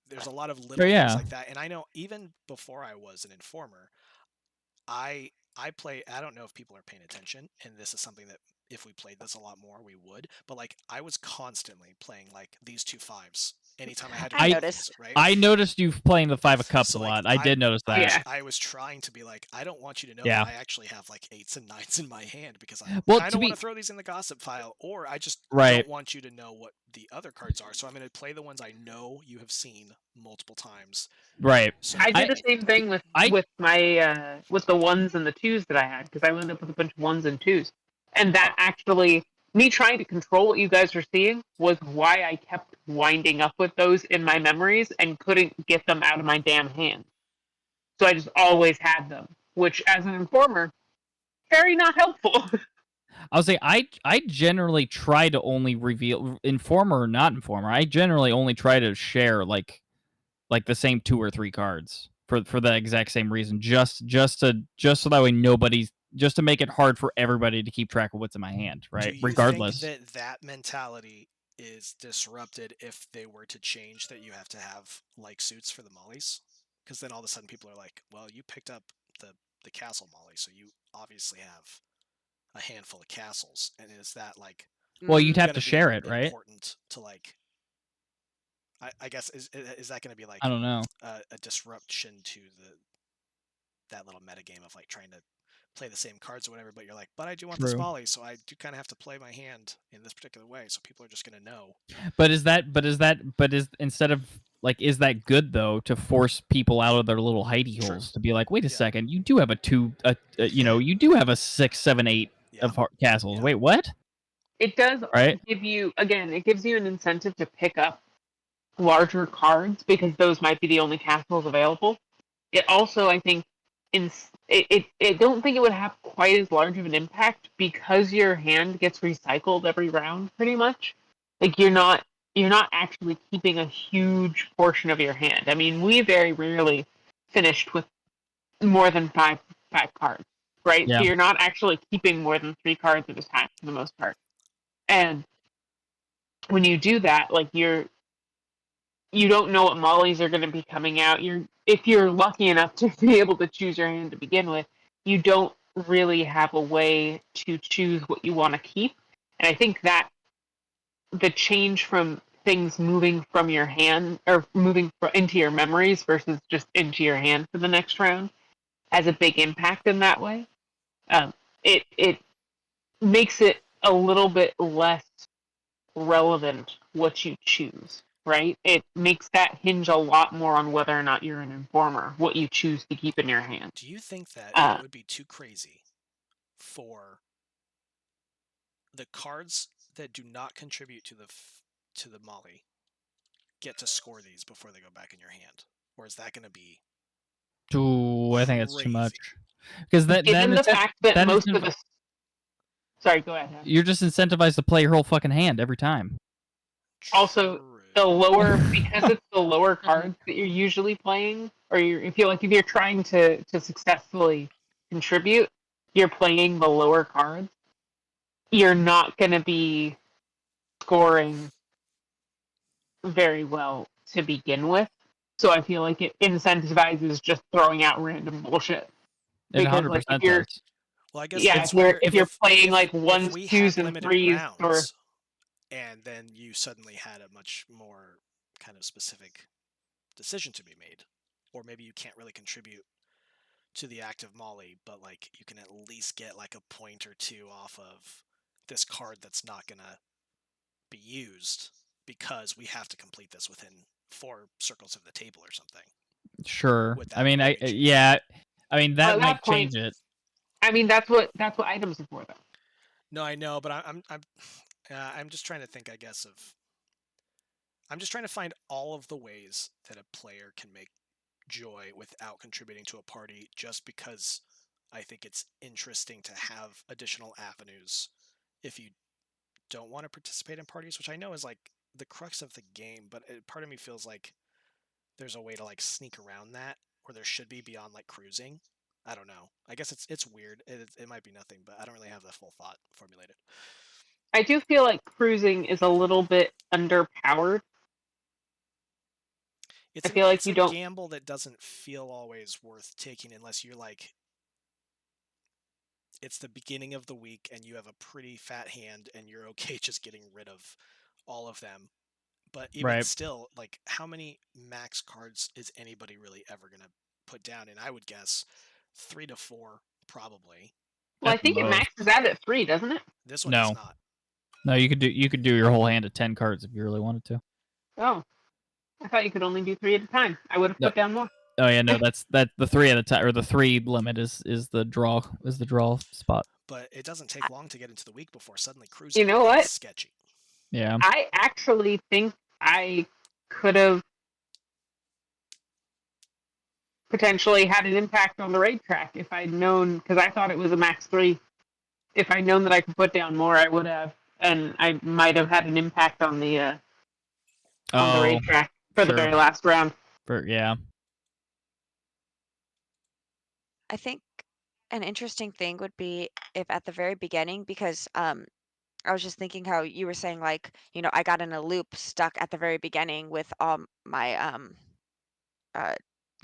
there's a lot of little yeah. things like that. And I know even before I was an informer, I play. I don't know if people are paying attention, and this is something that if we played this a lot more, we would. But like I was constantly playing like these 2 5s anytime I had to I do noticed. things, right? I noticed you playing the 5 of cups So, a like, lot. I did notice that. I was trying to be like, I don't want you to know Yeah. that I actually have like 8s and 9s in my hand because I Well, kind to of want be- to throw these in the gossip file, or I just Right. don't want you to know what the other cards are. So I'm going to play the ones I know you have seen multiple times. Right. So I did the same thing with I- with my with the 1s and the 2s that I had, because I wound up with a bunch of 1s and 2s, and that actually, me trying to control what you guys were seeing was why I kept winding up with those in my memories and couldn't get them out of my damn hand. So I just always had them, which as an informer, very not helpful. I was saying I generally try to only reveal, informer or not informer. I generally only try to share like the same 2 or 3 cards for the exact same reason, just so that way nobody's, just to make it hard for everybody to keep track of what's in my hand, right? Do you Regardless. think that mentality is disrupted if they were to change that you have to have like suits for the mollies? Because then all of a sudden people are like, well, you picked up the castle molly, so you obviously have a handful of castles. And is that like Well, you'd have gonna to be share it, right? important to like, I guess is that going to be like I don't know. a disruption to that little metagame of like trying to play the same cards or whatever, but you're like, but I do want this True. molly, so I do kind of have to play my hand in this particular way, so people are just going to know. But is instead of like, is that good though, to force people out of their little hidey True. holes to be like, wait a Yeah. second, you do have you do have a 6, 7, 8 Yeah. of castles. Yeah. Wait, what? It does Right. give you, again, it gives you an incentive to pick up larger cards because those might be the only castles available. It also, I think, it don't think it would have quite as large of an impact because your hand gets recycled every round, pretty much. Like you're not actually keeping a huge portion of your hand. I mean, we very rarely finished with more than five cards, right? Yeah. So you're not actually keeping more than 3 cards at a time for the most part. And when you do that, like you don't know what mollies are going to be coming out. If you're lucky enough to be able to choose your hand to begin with, you don't really have a way to choose what you want to keep. And I think that the change from things moving from your hand or moving into your memories versus just into your hand for the next round has a big impact in that way. It makes it a little bit less relevant what you choose, right? It makes that hinge a lot more on whether or not you're an informer, what you choose to keep in your hand. Do you think that it would be too crazy for the cards that do not contribute to the molly get to score these before they go back in your hand, or is that going to be Ooh, I think it's too crazy? much. Because Given the fact that most of us, sorry, go ahead. You're just incentivized to play your whole fucking hand every time. Also, True. the lower, because it's the lower cards that you're usually playing, or if you're trying to successfully contribute, you're playing the lower cards. You're not going to be scoring very well to begin with. So I feel like it incentivizes just throwing out random bullshit. It Because 100% like if you're does. Well, I guess yeah, that's if you're playing like if 1s, we 2s, had and limited 3s, rounds, or and then you suddenly had a much more kind of specific decision to be made, or maybe you can't really contribute to the active molly, but like you can at least get like a point or two off of this card that's not gonna be used because we have to complete this within 4 circles of the table or something. Sure. Would that I mean, be yeah. I mean, that at might that point, change it. I mean that's what items are for though. No, I know, but I'm just trying to think, I guess, I'm just trying to find all of the ways that a player can make joy without contributing to a party, just because I think it's interesting to have additional avenues if you don't want to participate in parties, which I know is like the crux of the game, but part of me feels like there's a way to like sneak around that, or there should be, beyond like cruising. I don't know. I guess it's weird. It might be nothing, but I don't really have the full thought formulated. I do feel like cruising is a little bit underpowered. I feel like It's you a don't. gamble that doesn't feel always worth taking unless you're like, it's the beginning of the week and you have a pretty fat hand and you're okay just getting rid of all of them. But even Right. still, like, how many max cards is anybody really ever going to put down? And I would guess 3 to 4, probably. Well, I At the think it most. maxes out at 3, doesn't it? This one does No. not. No, you could do your whole hand of 10 cards if you really wanted to. Oh, I thought you could only do 3 at a time. I would have No. put down more. Oh yeah, no, that's the 3 at a time, or the 3 limit is the draw spot. But it doesn't take long to get into the week before suddenly cruising You know what? is sketchy. Yeah. I actually think I could have potentially had an impact on the raid track if I'd known, because I thought it was a max 3. If I'd known that I could put down more, I would have, and I might have had an impact on the raid track for the sure. very last round. Yeah. I think an interesting thing would be if at the very beginning, because I was just thinking how you were saying, like, I got in a loop stuck at the very beginning with my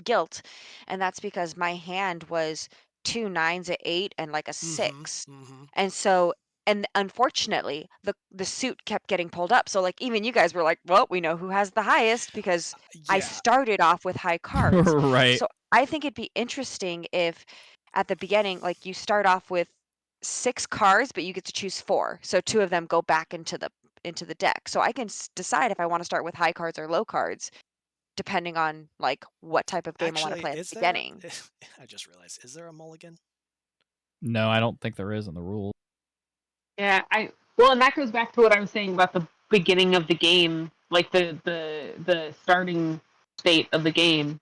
guilt, and that's because my hand was 2 9s, a 8, and like a 6. And so, and unfortunately, the suit kept getting pulled up. So like even you guys were like, well, we know who has the highest because I Yeah. started off with high cards. Right. So I think it'd be interesting if at the beginning, like, you start off with 6 cards, but you get to choose 4. So 2 of them go back into the deck. So I can decide if I want to start with high cards or low cards, depending on like what type of game I want to Actually, play at is the there? beginning. I just realized, is there a mulligan? No, I don't think there is in the rules. Yeah, well, and that goes back to what I was saying about the beginning of the game, like the starting state of the game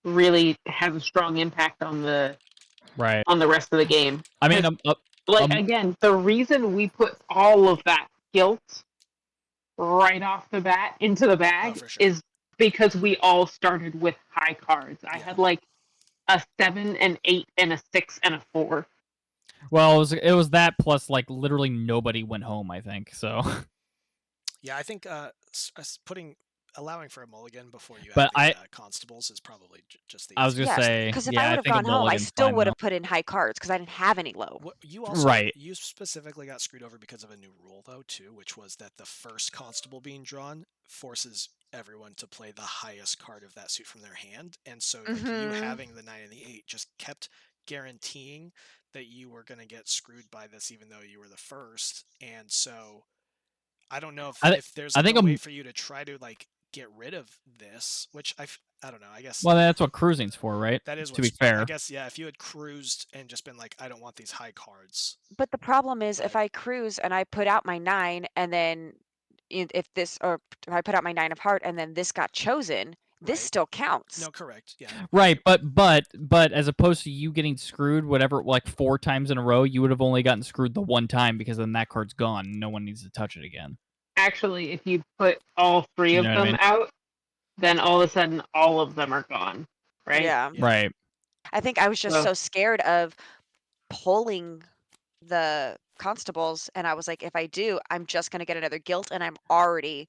really has a strong impact on the Right. rest of the game. I mean, Again, the reason we put all of that guilt right off the bat into the bag for sure. is because we all started with high cards. I Yeah. had like a 7, an 8, and a 6, and a 4. well, it was that plus like literally nobody went home, I think. So Yeah, I think allowing for a mulligan before you But add the constables is probably just the I was easiest. gonna Yes, say, because if yeah, I I would have think a gone home, I mulligan's still fine would though. have put in high cards because I didn't have any low. You also Right. you specifically got screwed over because of a new rule though too, which was that the first constable being drawn forces everyone to play the highest card of that suit from their hand, and so like you Mhm. having the 9 and the 8 just kept guaranteeing that you were going to get screwed by this even though you were the first. And so I don't know if there's I like think a I'm- way for you to try to like get rid of this, which I don't know. I guess Well, that's what cruising's for, right? that is To be what's fair. I guess, yeah, if you had cruised and just been like, I don't want these high cards. But the problem is if But- I cruise and I put out my 9 and then if I put out my 9 of heart and then this got chosen, this Right. still counts. No, correct. Yeah. Right, but as opposed to you getting screwed whatever like 4 times in a row, you would have only gotten screwed the one time because then that card's gone and no one needs to touch it again. Actually, if you put all 3 You of know what I them mean? out, then all of a sudden all of them are gone, right? Yeah. Yeah. Right. I think I was just So- so scared of pulling the constables, and I was like, if I do, I'm just going to get another guilt, and I'm already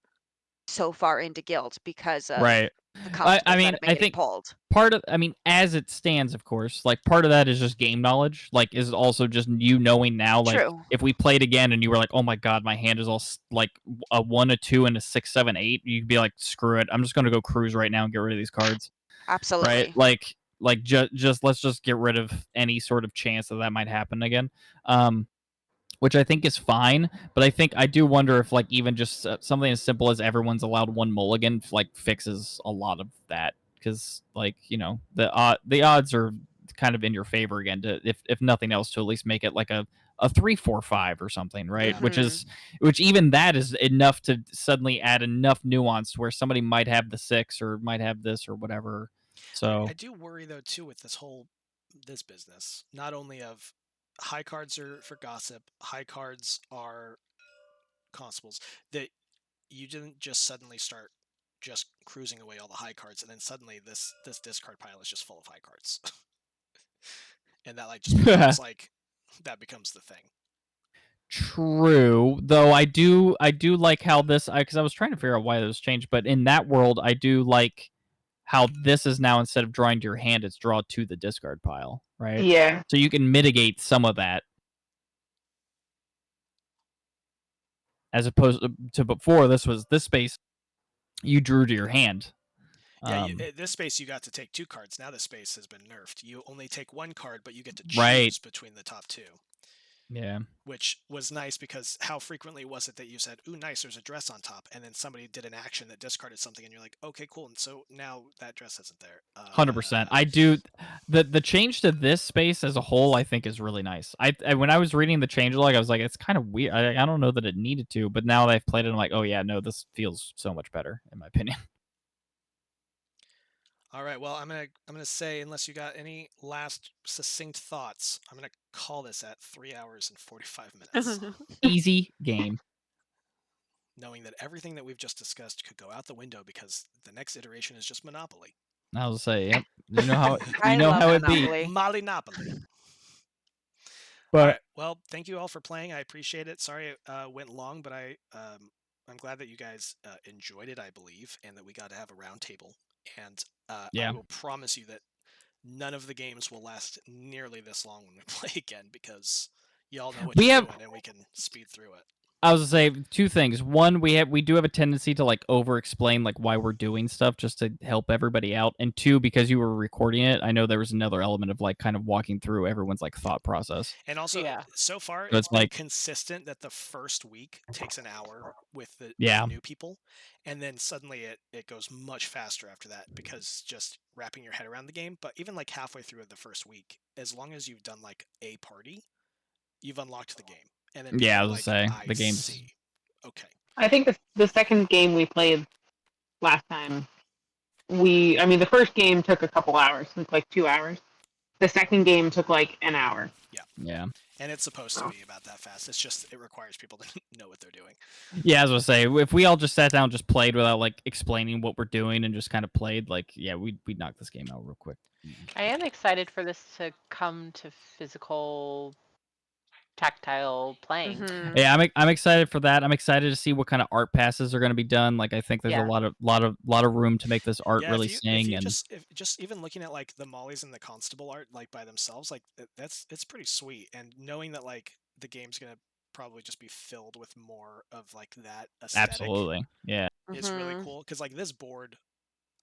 so far into guilt because of Right. the constables I mean, that have been I getting think pulled. as it stands, of course, like part of that is just game knowledge. Like, is also just you knowing now. Like, True. if we played again and you were like, "Oh my god, my hand is all like a 1, a 2, and a 6, 7, 8," you'd be like, "Screw it, I'm just gonna go cruise right now and get rid of these cards." Absolutely. Right? Like just let's just get rid of any sort of chance that might happen again. Which I think is fine, but I do wonder if like even just something as simple as everyone's allowed 1 mulligan like fixes a lot of that, because like the odds are kind of in your favor again to if nothing else to at least make it like a a 3, 4, 5 or something, right? Yeah. Which even that is enough to suddenly add enough nuance where somebody might have the 6 or might have this or whatever. So I do worry though too with this business. Not only of high cards are for gossip, high cards are constables. That you didn't just suddenly start just cruising away all the high cards, and then suddenly this discard pile is just full of high cards, and that like just becomes like that becomes the thing. True, though I do like how this because I was trying to figure out why this changed, but in that world I do like how this is now instead of drawing to your hand, it's draw to the discard pile, right? Yeah. So you can mitigate some of that. As opposed to before, this space you drew to your hand. Yeah, this space you got to take 2 cards. Now this space has been nerfed. You only take 1 card, but you get to choose Right. between the top 2. Yeah. Which was nice because how frequently was it that you said, "Ooh, nice, there's a dress on top," and then somebody did an action that discarded something, and you're like, "Okay, cool." And so now that dress isn't there. 100%. I do the change to this space as a whole. I think is really nice. I when I was reading the changelog, I was like, it's kind of weird. I don't know that it needed to, but now that I've played it, I'm like, oh yeah, no, this feels so much better in my opinion. All right. Well, I'm gonna say, unless you got any last succinct thoughts, I'm gonna call this at 3 hours and 45 minutes, Easy game. knowing that everything that we've just discussed could go out the window because the next iteration is just Monopoly. I was say, yep. You know how I you know love how it be. Monopoly. Mollynopoly. But all right. Well, thank you all for playing. I appreciate it. Sorry it went long, but I'm glad that you guys enjoyed it. I believe, and that we got to have a round table. And Yeah. I will promise you that none of the games will last nearly this long when we play again because y'all know what you're doing and we can speed through it. I was gonna say 2 things. One, we do have a tendency to like over explain like why we're doing stuff just to help everybody out. And 2, because you were recording it, I know there was another element of like kind of walking through everyone's like thought process. And also, so far So it's been like consistent that the first week takes an hour with the new people, and then suddenly it goes much faster after that because just wrapping your head around the game. But even like halfway through the first week, as long as you've done like a party, you've unlocked the game. And then yeah, I people was are like, say the game's see. Okay. I think the second game we played last time, the first game took a couple hours, like 2 hours. The second game took like an hour. Yeah. And it's supposed to be about that fast. It's just it requires people to know what they're doing. Yeah, I was gonna say if we all just sat down and just played without like explaining what we're doing and just kind of played, like yeah, we'd knock this game out real quick. I am excited for this to come to physical tactile playing. Mhm. Yeah, I'm excited for that. I'm excited to see what kind of art passes are going to be done. Like I think there's a lot of room to make this art really sing. And just even looking at like the mollies and the constable art like by themselves, like it's pretty sweet. And knowing that like the game's gonna probably just be filled with more of like that aesthetic. Absolutely, yeah, is really cool because like this board,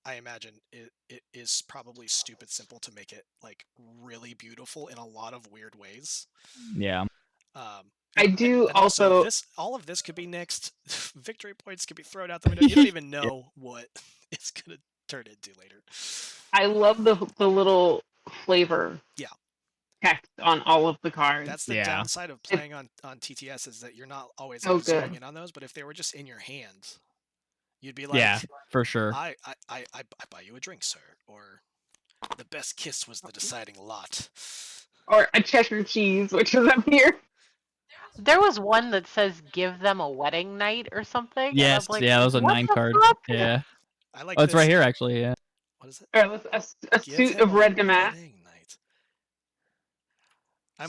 I imagine it is probably stupid simple to make it like really beautiful in a lot of weird ways. Yeah. I do and also all of this could be nixed. Victory points could be thrown out the window. You don't even know what it's gonna turn into later. I love the little flavor. Yeah. Text on all of the cards. That's the downside of playing on TTS is that you're not always zooming in on those. But if they were just in your hand, you'd be like, yeah, for sure. I buy you a drink, sir, or the best kiss was the deciding lot, or a Cheshire cheese, which is up here. There was one that says "Give them a wedding night" or something. Yes, and I'm like, yeah, that was a 9 card. Fuck? Yeah, I like. Oh, it's right here actually. Yeah. What is it? Or a suit of red damask.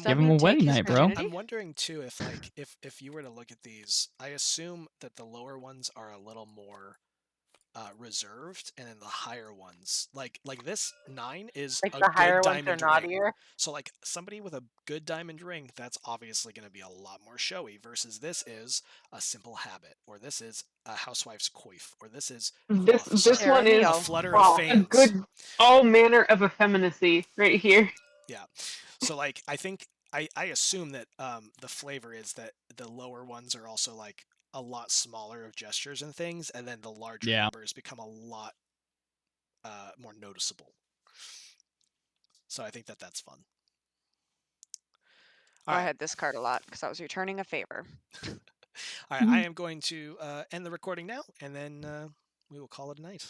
Give him a wedding night, bro. I'm wondering too if like if you were to look at these, I assume that the lower ones are a little more reserved, and then the higher ones, like this 9 is like a the higher good ones are diamond ring. naughtier. So like somebody with a good diamond ring, that's obviously going to be a lot more showy. Versus this is a simple habit, or this is a housewife's coif, or this is this one is a flutter of fans. A good all manner of effeminacy right here. Yeah. So like I think I assume that the flavor is that the lower ones are also like a lot smaller of gestures and things, and then the larger numbers become a lot more noticeable. So I think that that's fun. Oh, All I right. had this card a lot because I was returning a favor. All right. I am going to end the recording now, and then we will call it a night.